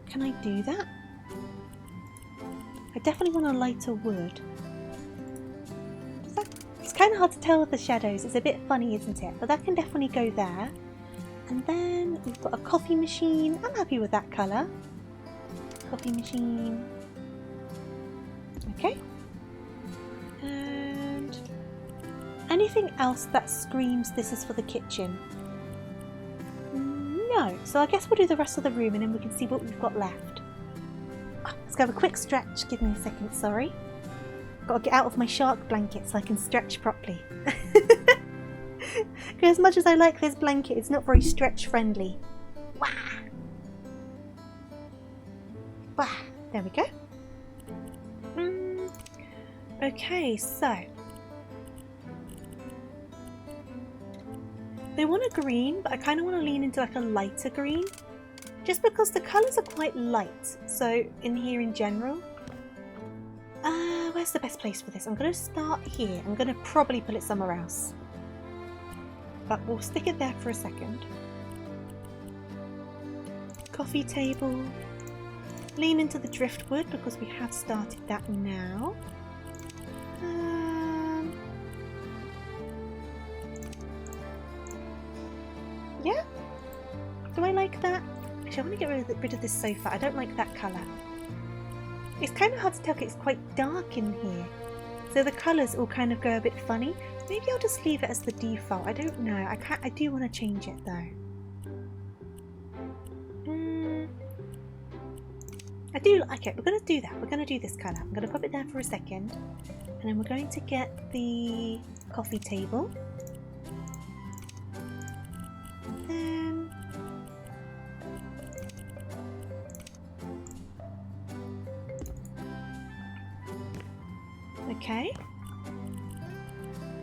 [SPEAKER 1] Can I do that? I definitely want a lighter wood. It's kind of hard to tell with the shadows. It's a bit funny, isn't it? But that can definitely go there. And then we've got a coffee machine. I'm happy with that colour. Coffee machine. Okay. And anything else that screams this is for the kitchen? No. So I guess we'll do the rest of the room and then we can see what we've got left. Oh, let's go have a quick stretch. Give me a second, sorry. Got to get out of my shark blanket so I can stretch properly. Because as much as I like this blanket, it's not very stretch friendly. Wah! Wah! There we go. Okay, so they want a green, but I kind of want to lean into like a lighter green, just because the colours are quite light. So in here in general, where's where's the best place for this? I'm going to start here. I'm going to probably put it somewhere else. But we'll stick it there for a second. Coffee table. Lean into the driftwood because we have started that now. Yeah? Do I like that? Actually, I want to get rid of this sofa. I don't like that colour. It's kind of hard to tell because it's quite dark in here. So the colours all kind of go a bit funny. Maybe I'll just leave it as the default. I don't know. I do want to change it though. I do like it. We're going to do that. We're going to do this colour. I'm going to pop it there for a second. And then we're going to get the coffee table. And then... okay.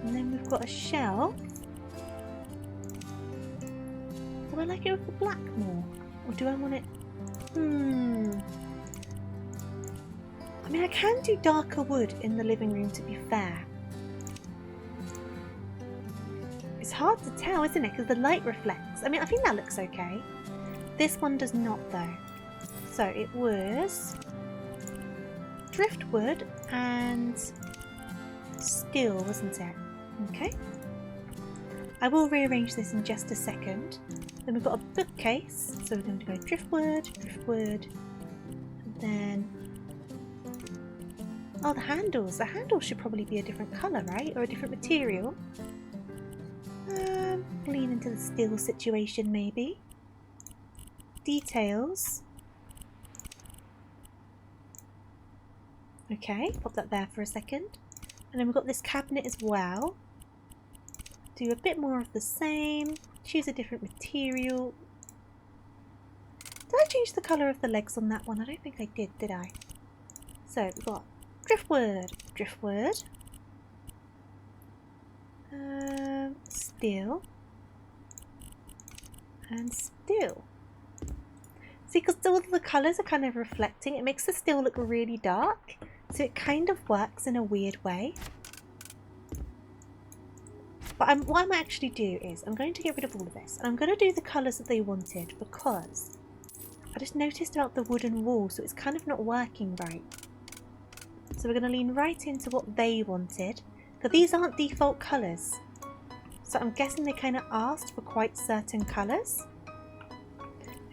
[SPEAKER 1] And then we've got a shelf. Do I like it with the black more? Or do I want it... I mean, I can do darker wood in the living room, to be fair. It's hard to tell, isn't it? Because the light reflects. I mean, I think that looks okay. This one does not, though. So it was driftwood and steel, wasn't it? Okay. I will rearrange this in just a second. Then we've got a bookcase. So we're going to go driftwood, driftwood, and then... oh, the handles. The handles should probably be a different colour, right? Or a different material. Lean into the steel situation, maybe. Details. Okay, pop that there for a second. And then we've got this cabinet as well. Do a bit more of the same. Choose a different material. Did I change the colour of the legs on that one? I don't think I did I? So we've got driftwood, driftwood, steel, and steel. See, because all of the colours are kind of reflecting, it makes the steel look really dark, so it kind of works in a weird way. But what I might actually do is, I'm going to get rid of all of this, and I'm going to do the colours that they wanted, because I just noticed about the wooden wall, so it's kind of not working right. So we're going to lean right into what they wanted, because these aren't default colours. So I'm guessing they kind of asked for quite certain colours.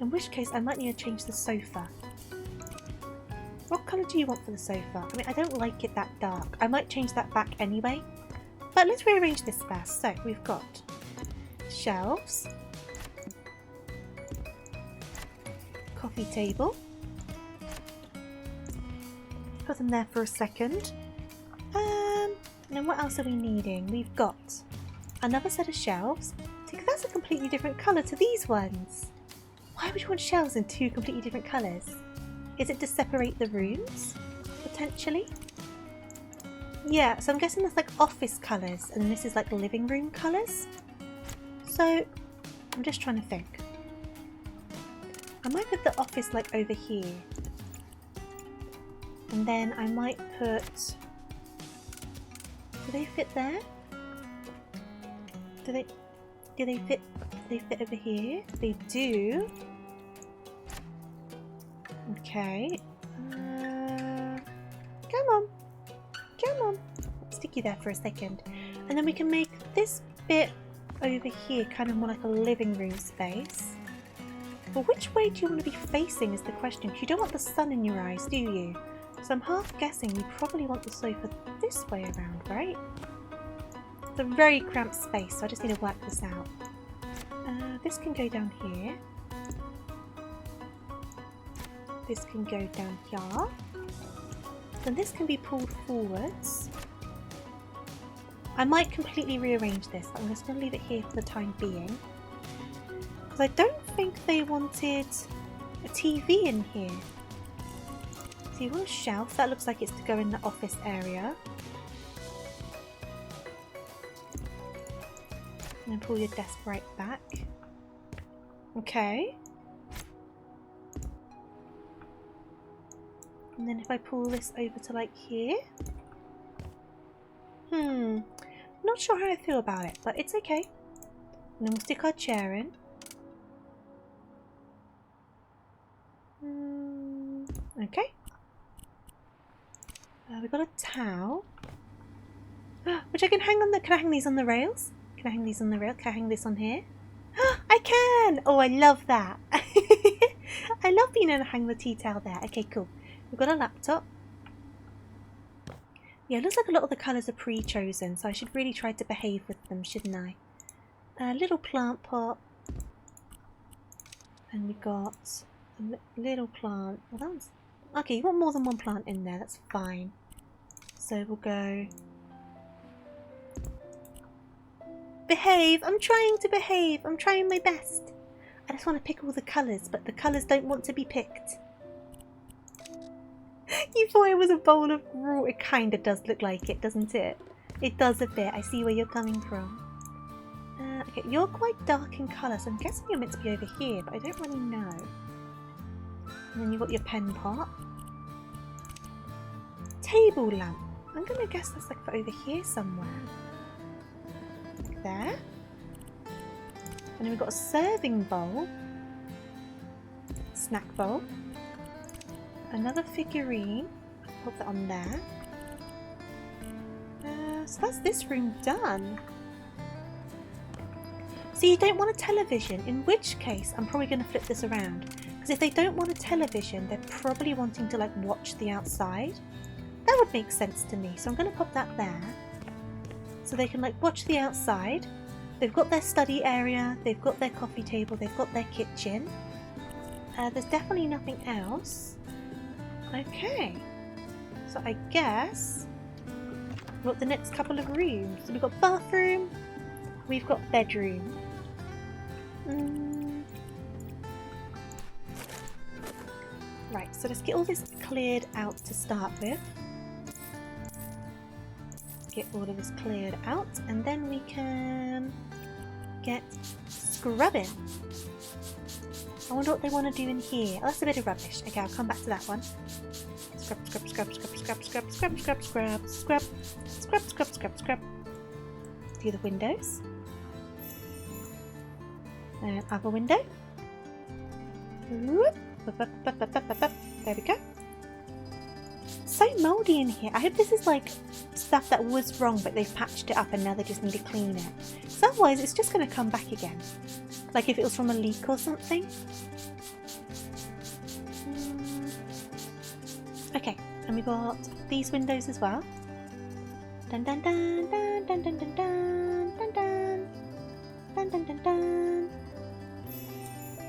[SPEAKER 1] In which case I might need to change the sofa. What colour do you want for the sofa? I mean, I don't like it that dark. I might change that back anyway. But let's rearrange this first. So we've got shelves, coffee table. Put them there for a second. And then what else are we needing? We've got another set of shelves. See, that's a completely different colour to these ones. Why would you want shelves in two completely different colours? Is it to separate the rooms? Potentially? Yeah, so I'm guessing that's like office colours and this is like living room colours. So I'm just trying to think. I might put the office like over here. And then I might put... do they fit there? Do they fit over here? They do. Okay. Come on. Come on. Stick you there for a second. And then we can make this bit over here kind of more like a living room space. But which way do you want to be facing is the question. You don't want the sun in your eyes, do you? So I'm half guessing you probably want the sofa this way around, right? It's a very cramped space, so I just need to work this out. This can go down here. This can go down here. Then this can be pulled forwards. I might completely rearrange this, but I'm just going to leave it here for the time being. Because I don't think they wanted a TV in here. So you want a shelf, that looks like it's to go in the office area. And then pull your desk right back. Okay. And then if I pull this over to like here. Not sure how I feel about it, but it's okay. And then we'll stick our chair in. Okay. We've got a towel. Which I can hang on the... Can I hang these on the rails? Can I hang these on the rail? Can I hang this on here? I can! Oh, I love that. I love being able to hang the tea towel there. Okay, cool. We've got a laptop. Yeah, it looks like a lot of the colours are pre-chosen, so I should really try to behave with them, shouldn't I? A little plant pot. And we got a little plant. Well, that one's... Okay, you want more than one plant in there, that's fine. So we'll go... Behave! I'm trying to behave! I'm trying my best! I just want to pick all the colours, but the colours don't want to be picked. You thought it was a bowl of raw. It kind of does look like it, doesn't it? It does a bit. I see where you're coming from. Okay, you're quite dark in colour, so I'm guessing you're meant to be over here, but I don't really know. And then you've got your pen pot. Table lamp. I'm going to guess that's like for over here somewhere. Like there. And then we've got a serving bowl. Snack bowl. Another figurine. Put that on there. So that's this room done. So you don't want a television, in which case I'm probably going to flip this around. Because if they don't want a television, they're probably wanting to like watch the outside. That would make sense to me. So I'm going to pop that there. So they can like watch the outside. They've got their study area, they've got their coffee table, they've got their kitchen. There's definitely nothing else. Okay, so I guess we've got the next couple of rooms. So we've got bathroom, we've got bedroom. Right, so let's get all this cleared out to start with. Get all of this cleared out, and then we can get scrubbing. I wonder what they want to do in here. Oh, that's a bit of rubbish. Okay, I'll come back to that one. Scrub, scrub, scrub, scrub, scrub, scrub, scrub, scrub, scrub, scrub, scrub, scrub, scrub, scrub. Do the windows. And other window. There we go. So mouldy in here. I hope this is like stuff that was wrong, but they've patched it up and now they just need to clean it. So otherwise it's just going to come back again. Like if it was from a leak or something. Okay, and we got these windows as well. Dun dun dun dun dun dun dun dun dun dun dun dun dun.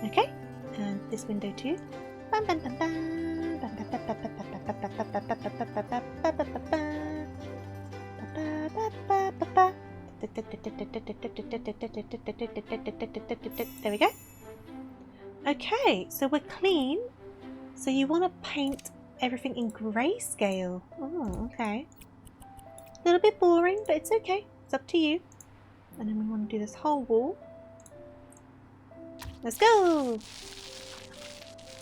[SPEAKER 1] Okay, and this window too. Bam bam bam bam. There we go. Okay, so we're clean. So you want to paint everything in grayscale. Oh, okay. A little bit boring, but it's okay. It's up to you. And then we want to do this whole wall. Let's go!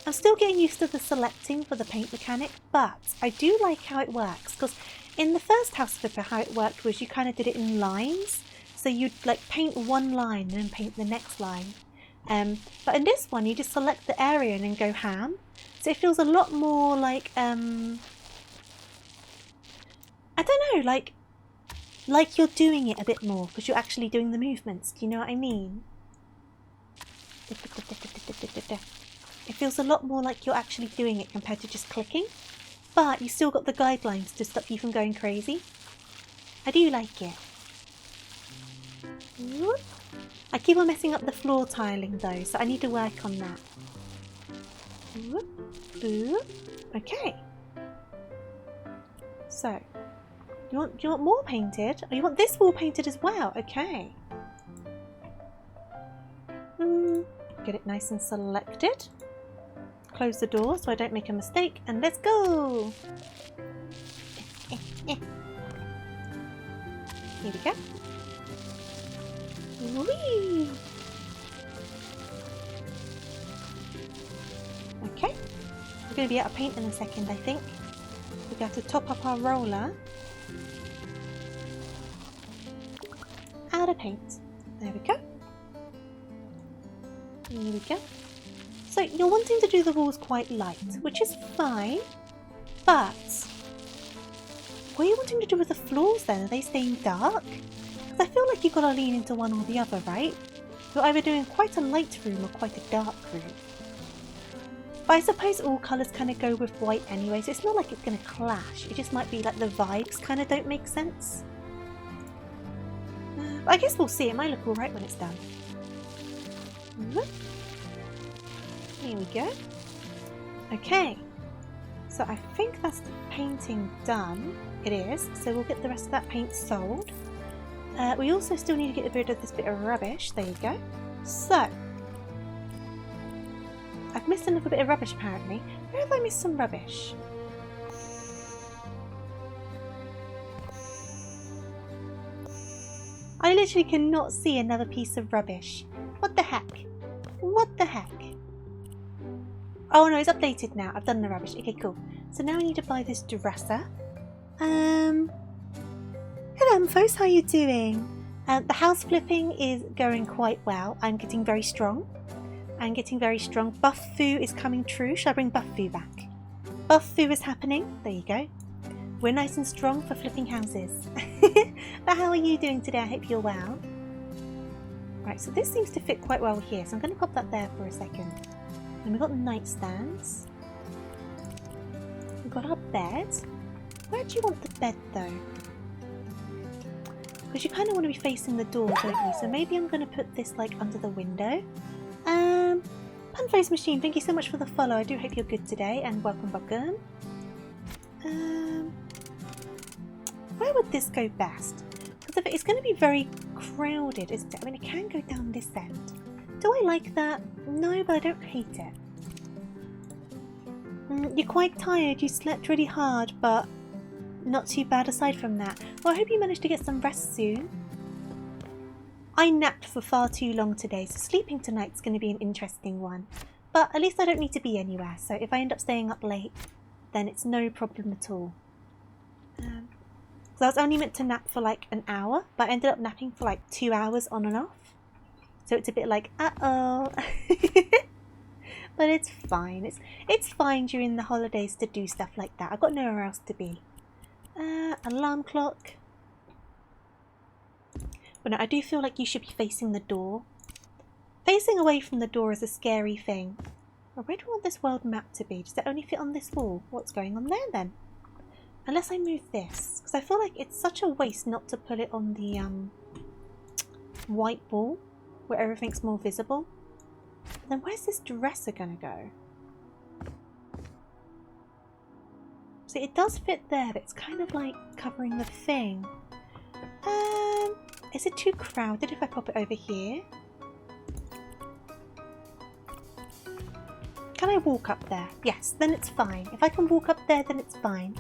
[SPEAKER 1] I'm still getting used to the selecting for the paint mechanic, but I do like how it works, because in the first House Flipper how it worked was you kind of did it in lines, so you'd like paint one line and then paint the next line. But in this one you just select the area and then go ham, so it feels a lot more like, I don't know, like you're doing it a bit more, because you're actually doing the movements, do you know what I mean? It feels a lot more like you're actually doing it compared to just clicking, but you still got the guidelines to stop you from going crazy. I do like it. I keep on messing up the floor tiling though, so I need to work on that. Okay. So, do you want more painted? Oh, you want this wall painted as well? Okay. Get it nice and selected. Close the door so I don't make a mistake, and let's go! Here we go. Whee! Okay, we're going to be out of paint in a second, I think. We're going to have to top up our roller. out of paint. There we go. Here we go. So you're wanting to do the walls quite light, which is fine, but what are you wanting to do with the floors then? Are they staying dark? Because I feel like you've got to lean into one or the other, right? You're either doing quite a light room or quite a dark room. But I suppose all colours kind of go with white anyway, so it's not like it's going to clash. It just might be like the vibes kind of don't make sense. But I guess we'll see. It might look alright when it's done. Here we go. Okay. So I think that's the painting done. It is. So we'll get the rest of that paint sold. We also still need to get rid of this bit of rubbish. There you go. So I've missed another bit of rubbish apparently. Where have I missed some rubbish? I literally cannot see another piece of rubbish. What the heck? What the heck? Oh no, it's updated now. I've done the rubbish. Okay, cool. So now I need to buy this dresser. Hello Amphos, how are you doing? The house flipping is going quite well. I'm getting very strong. I'm getting very strong. Buff-Foo is coming true. Shall I bring Buff-Foo back? Buff-Foo is happening. There you go. We're nice and strong for flipping houses. But how are you doing today? I hope you're well. Right, so this seems to fit quite well here. So I'm going to pop that there for a second. And we've got nightstands. We've got our bed. Where do you want the bed though? Because you kind of want to be facing the door, don't you? So maybe I'm going to put this like under the window. Punface Machine, thank you so much for the follow. I do hope you're good today and welcome. Where would this go best? Because it's going to be very crowded, isn't it? I mean, it can go down this end. Do I like that? No, but I don't hate it. You're quite tired. You slept really hard, but not too bad aside from that. Well, I hope you managed to get some rest soon. I napped for far too long today, so sleeping tonight's going to be an interesting one. But at least I don't need to be anywhere, so if I end up staying up late, then it's no problem at all. So I was only meant to nap for like an hour, but I ended up napping for like 2 hours on and off. So it's a bit like, uh-oh. But it's fine. It's fine during the holidays to do stuff like that. I've got nowhere else to be. Alarm clock. But no, I do feel like you should be facing the door. Facing away from the door is a scary thing. Well, where do I want this world map to be? Does it only fit on this wall? What's going on there then? Unless I move this. Because I feel like it's such a waste not to put it on the white wall where everything's more visible. Then where's this dresser gonna go? See, it does fit there, but it's kind of like covering the thing. Is it too crowded if I pop it over here? Can I walk up there? Yes, then it's fine. If I can walk up there, then it's fine.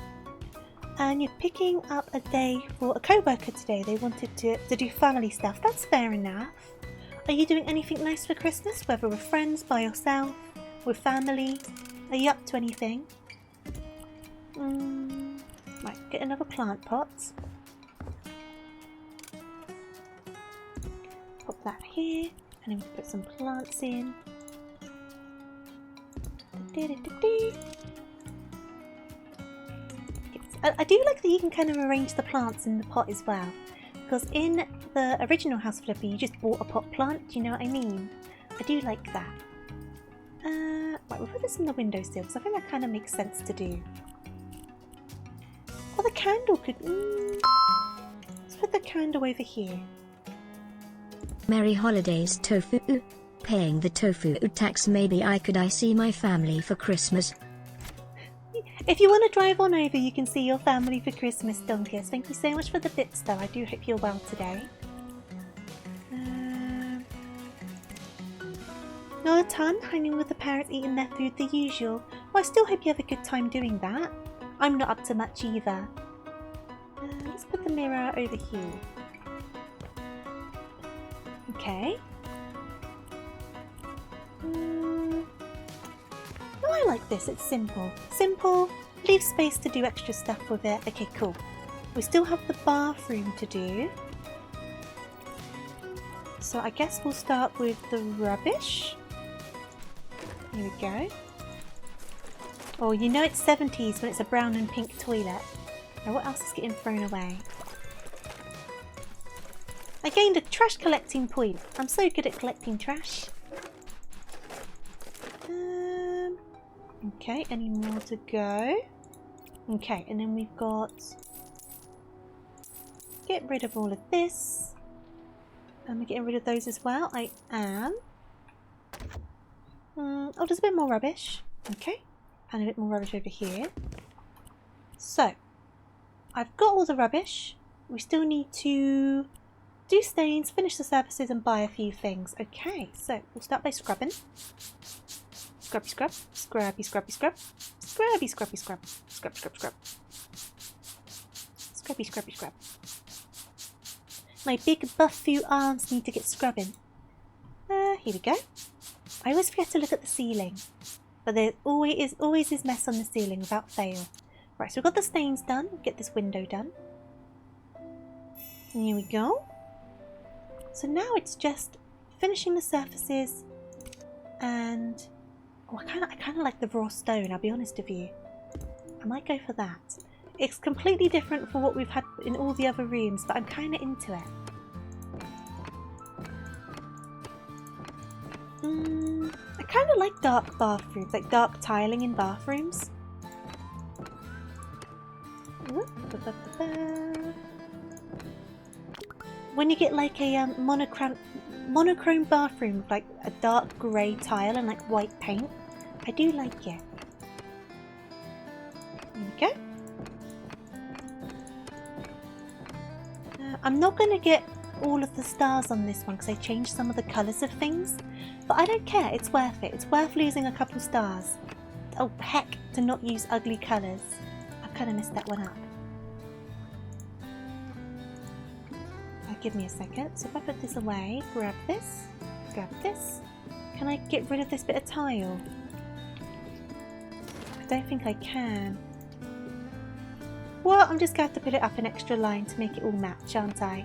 [SPEAKER 1] And you're picking up a day for a co-worker today. They wanted to do family stuff. That's fair enough. Are you doing anything nice for Christmas? Whether with friends, by yourself, with family? Are you up to anything? Right, get another plant pot. Pop that here. And then we put some plants in. I do like that you can kind of arrange the plants in the pot as well. Because in the original House Flipper, you just bought a pot plant. Do you know what I mean? I do like that. Right, we'll put this in the windowsill because I think that kind of makes sense to do. Or the candle could... Let's put the candle over here.
[SPEAKER 2] Merry holidays, Tofu. Paying the tofu tax, maybe I see my family for Christmas.
[SPEAKER 1] If you want to drive on over, you can see your family for Christmas, Donkus. Thank you so much for the bits, though. I do hope you're well today. Not a ton, hanging with the parents, eating their food, the usual. Well, I still hope you have a good time doing that. I'm not up to much either. Let's put the mirror over here. Okay. No, I like this. It's simple. Simple. Leave space to do extra stuff with it. Okay, cool. We still have the bathroom to do. So I guess we'll start with the rubbish. Here we go. Oh, you know it's 70s when it's a brown and pink toilet. Now what else is getting thrown away? I gained a trash collecting point. I'm so good at collecting trash. Okay, any more to go? Okay, and then we've got... Get rid of all of this. Am I getting rid of those as well? I am. Oh, there's a bit more rubbish. Okay, and a bit more rubbish over here. So, I've got all the rubbish. We still need to do stains, finish the surfaces and buy a few things. Okay, so we'll start by scrubbing. Scrubby scrub, scrubby scrubby scrub, scrubby scrubby scrub, scrub scrub scrub. Scrubby scrubby scrub. My big buffu arms need to get scrubbing. Here we go. I always forget to look at the ceiling. But there always is mess on the ceiling without fail. Right, so we've got the stains done. Get this window done. And here we go. So now it's just finishing the surfaces and... Oh, I kind of like the raw stone, I'll be honest with you. I might go for that. It's completely different from what we've had in all the other rooms, but I'm kind of into it. I kind of like dark bathrooms, like dark tiling in bathrooms. When you get like a monochrome bathroom with like a dark grey tile and like white paint, I do like it. There we go. I'm not going to get all of the stars on this one because I changed some of the colours of things, but I don't care, it's worth it. It's worth losing a couple stars. Oh heck, to not use ugly colours. I kind of messed that one up. Give me a second. So if I put this away, grab this, can I get rid of this bit of tile? I don't think I can. Well, I'm just going to have to put it up an extra line to make it all match, aren't I?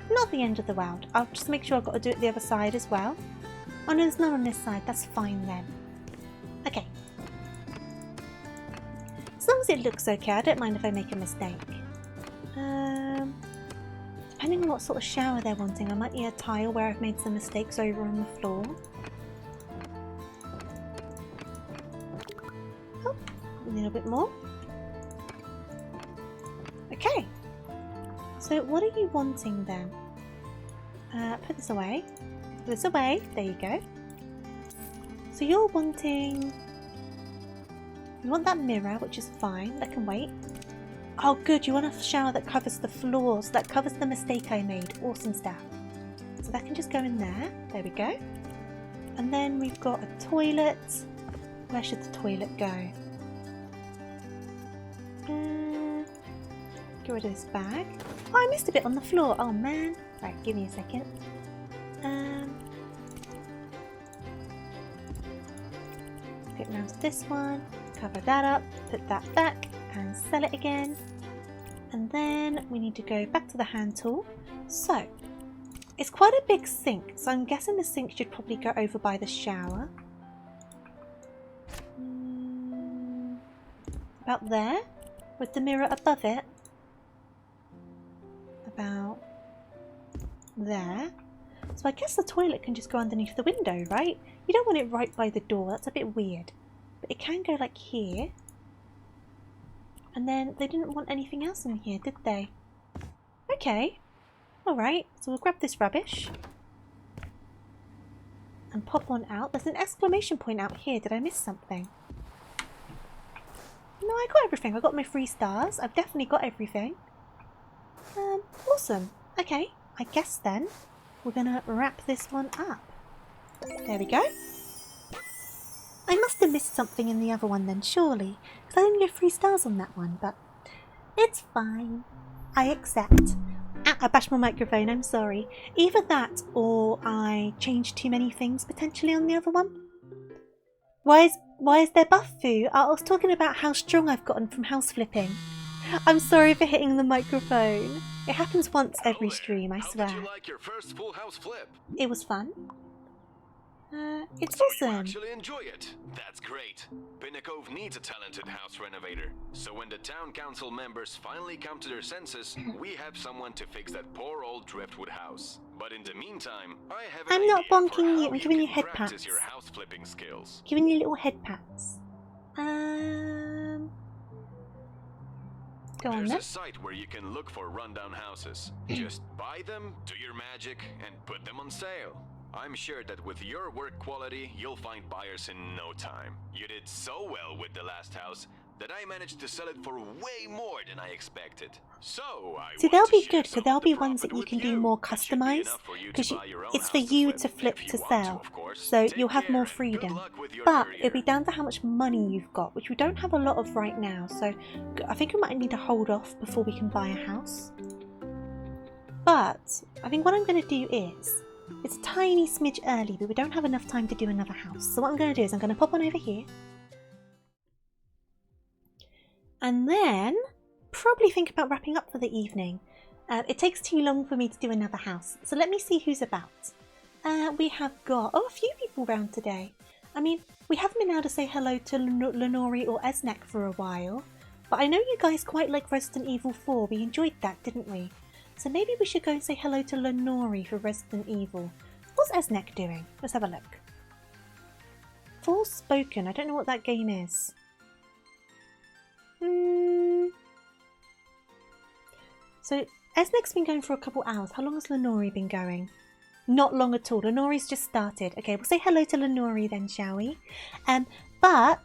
[SPEAKER 1] Not the end of the world. I'll just make sure I've got to do it the other side as well. Oh no, there's none on this side. That's fine then. Okay. As long as it looks okay, I don't mind if I make a mistake. Depending on what sort of shower they're wanting, I might need a tile where I've made some mistakes over on the floor. Oh, a little bit more. Okay. So what are you wanting then? Put this away. Put this away. There you go. So you're wanting... You want that mirror, which is fine. That can wait. Oh good, you want a shower that covers the floors, that covers the mistake I made. Awesome stuff. So that can just go in there. There we go. And then we've got a toilet. Where should the toilet go? Get rid of this bag. Oh, I missed a bit on the floor. Oh man. Right, give me a second. Get round to this one. Cover that up. Put that back. And sell it again, and then we need to go back to the hand tool. So it's quite a big sink, so I'm guessing the sink should probably go over by the shower. About there, with the mirror above it. About there. So I guess the toilet can just go underneath the window, right? You don't want it right by the door, that's a bit weird. But it can go like here. And then they didn't want anything else in here, did they? Okay. Alright, so we'll grab this rubbish. And pop one out. There's an exclamation point out here. Did I miss something? No, I got everything. I got my 3 stars. I've definitely got everything. Awesome. Okay, I guess then we're going to wrap this one up. There we go. I must have missed something in the other one then, surely. Because I only have 3 stars on that one, but it's fine. I accept. I bashed my microphone, I'm sorry. Either that or I changed too many things potentially on the other one. Why is there buffu? I was talking about how strong I've gotten from house flipping. I'm sorry for hitting the microphone. It happens once every stream, I swear.
[SPEAKER 4] How did you like your first full house flip?
[SPEAKER 1] It was fun. It's
[SPEAKER 4] so
[SPEAKER 1] awesome.
[SPEAKER 4] You actually enjoy it. That's great. Pinnacove needs a talented house renovator. So when the town council members finally come to their senses, we have someone to fix that poor old driftwood house. But in the meantime, I have an
[SPEAKER 1] I'm not
[SPEAKER 4] idea for
[SPEAKER 1] bonking you,
[SPEAKER 4] how
[SPEAKER 1] I'm giving you
[SPEAKER 4] can
[SPEAKER 1] head
[SPEAKER 4] practice
[SPEAKER 1] pats.
[SPEAKER 4] your house flipping skills.
[SPEAKER 1] Giving you little head pats. Go on
[SPEAKER 4] There's
[SPEAKER 1] then.
[SPEAKER 4] a site where you can look for rundown houses. Just buy them, do your magic, and put them on sale. I'm sure that with your work quality, you'll find buyers in no time. You did so well with the last house that I managed to sell it for way more than I expected. So I
[SPEAKER 1] See,
[SPEAKER 4] want
[SPEAKER 1] they'll
[SPEAKER 4] to
[SPEAKER 1] be
[SPEAKER 4] share
[SPEAKER 1] good
[SPEAKER 4] some
[SPEAKER 1] because they'll
[SPEAKER 4] of the
[SPEAKER 1] be ones that
[SPEAKER 4] profit
[SPEAKER 1] you
[SPEAKER 4] with
[SPEAKER 1] can do more
[SPEAKER 4] It should be
[SPEAKER 1] customized.
[SPEAKER 4] enough for you to
[SPEAKER 1] Because
[SPEAKER 4] buy your own
[SPEAKER 1] it's for
[SPEAKER 4] house
[SPEAKER 1] you
[SPEAKER 4] flip
[SPEAKER 1] to flip
[SPEAKER 4] if you
[SPEAKER 1] to
[SPEAKER 4] want
[SPEAKER 1] sell.
[SPEAKER 4] of course.
[SPEAKER 1] So
[SPEAKER 4] Take
[SPEAKER 1] you'll have
[SPEAKER 4] care
[SPEAKER 1] more
[SPEAKER 4] and good
[SPEAKER 1] freedom.
[SPEAKER 4] luck with your
[SPEAKER 1] But
[SPEAKER 4] career.
[SPEAKER 1] it'll be down to how much money you've got, which we don't have a lot of right now. So I think we might need to hold off before we can buy a house. But I think what I'm going to do is, it's a tiny smidge early, but we don't have enough time to do another house. So what I'm going to do is I'm going to pop on over here. And then probably think about wrapping up for the evening. It takes too long for me to do another house. So let me see who's about. We have got, a few people round today. I mean, we haven't been able to say hello to Lenori or Esnek for a while. But I know you guys quite like Resident Evil 4. We enjoyed that, didn't we? So maybe we should go and say hello to Lenori for Resident Evil. What's Esnek doing? Let's have a look. Forspoken. I don't know what that game is. So Esnek's been going for a couple hours. How long has Lenori been going? Not long at all. Lenori's just started. Okay, we'll say hello to Lenori then, shall we? But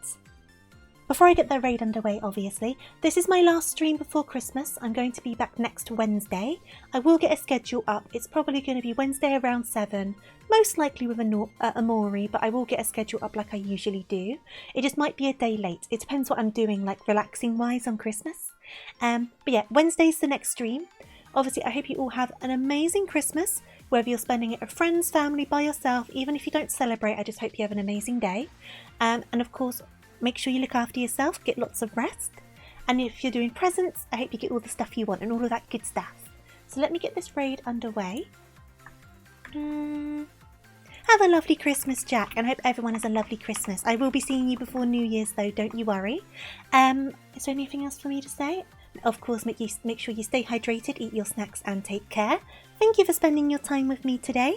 [SPEAKER 1] before I get the raid underway, obviously, this is my last stream before Christmas. I'm going to be back next Wednesday. I will get a schedule up. It's probably going to be Wednesday around 7, most likely with Amori, but I will get a schedule up like I usually do. It just might be a day late. It depends what I'm doing, like relaxing-wise on Christmas. But yeah, Wednesday's the next stream. Obviously, I hope you all have an amazing Christmas, whether you're spending it with friends, family, by yourself. Even if you don't celebrate, I just hope you have an amazing day. And of course, make sure you look after yourself, get lots of rest. And if you're doing presents, I hope you get all the stuff you want and all of that good stuff. So let me get this raid underway. Have a lovely Christmas, Jack, and I hope everyone has a lovely Christmas. I will be seeing you before New Year's though, don't you worry. Is there anything else for me to say? Of course, make sure you stay hydrated, eat your snacks and take care. Thank you for spending your time with me today.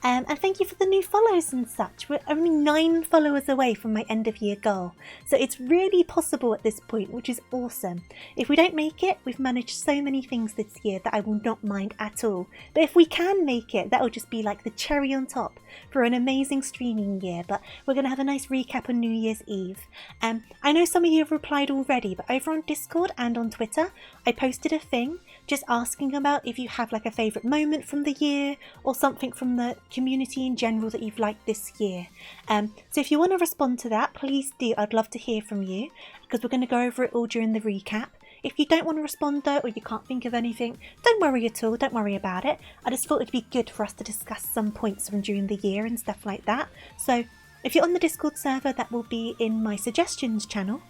[SPEAKER 1] And thank you for the new follows and such. We're only 9 followers away from my end of year goal. So it's really possible at this point, which is awesome. If we don't make it, we've managed so many things this year that I will not mind at all. But if we can make it, that will just be like the cherry on top for an amazing streaming year. But we're going to have a nice recap on New Year's Eve. I know some of you have replied already, but over on Discord and on Twitter, I posted a thing just asking about if you have like a favourite moment from the year or something from the community in general that you've liked this year. So if you want to respond to that, please do. I'd love to hear from you because we're going to go over it all during the recap. If you don't want to respond though, or you can't think of anything, don't worry at all, don't worry about it. I just thought it'd be good for us to discuss some points from during the year and stuff like that. So if you're on the Discord server, that will be in my suggestions channel.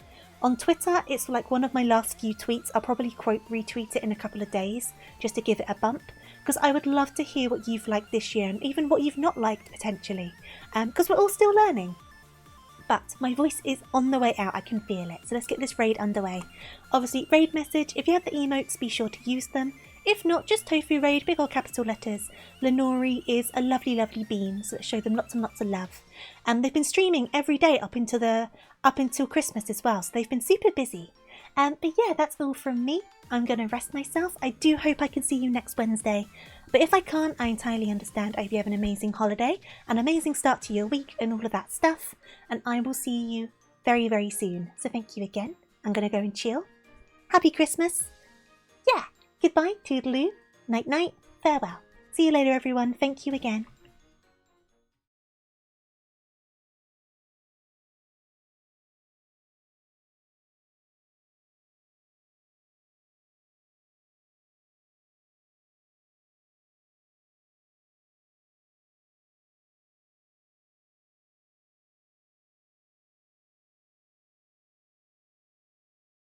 [SPEAKER 1] On Twitter, it's like one of my last few tweets. I'll probably quote retweet it in a couple of days just to give it a bump, because I would love to hear what you've liked this year and even what you've not liked potentially, because we're all still learning. But my voice is on the way out, I can feel it. So let's get this raid underway. Obviously, raid message, if you have the emotes, be sure to use them. If not, just Tofu Raid, big old capital letters. Lenori is a lovely, lovely bean, so let's show them lots and lots of love. And they've been streaming every day up until Christmas as well, so they've been super busy. But yeah, that's all from me. I'm going to rest myself. I do hope I can see you next Wednesday. But if I can't, I entirely understand. I hope you have an amazing holiday, an amazing start to your week and all of that stuff. And I will see you very, very soon. So thank you again. I'm going to go and chill. Happy Christmas. Yeah. Goodbye, toodaloo, night-night, farewell. See you later, everyone. Thank you again.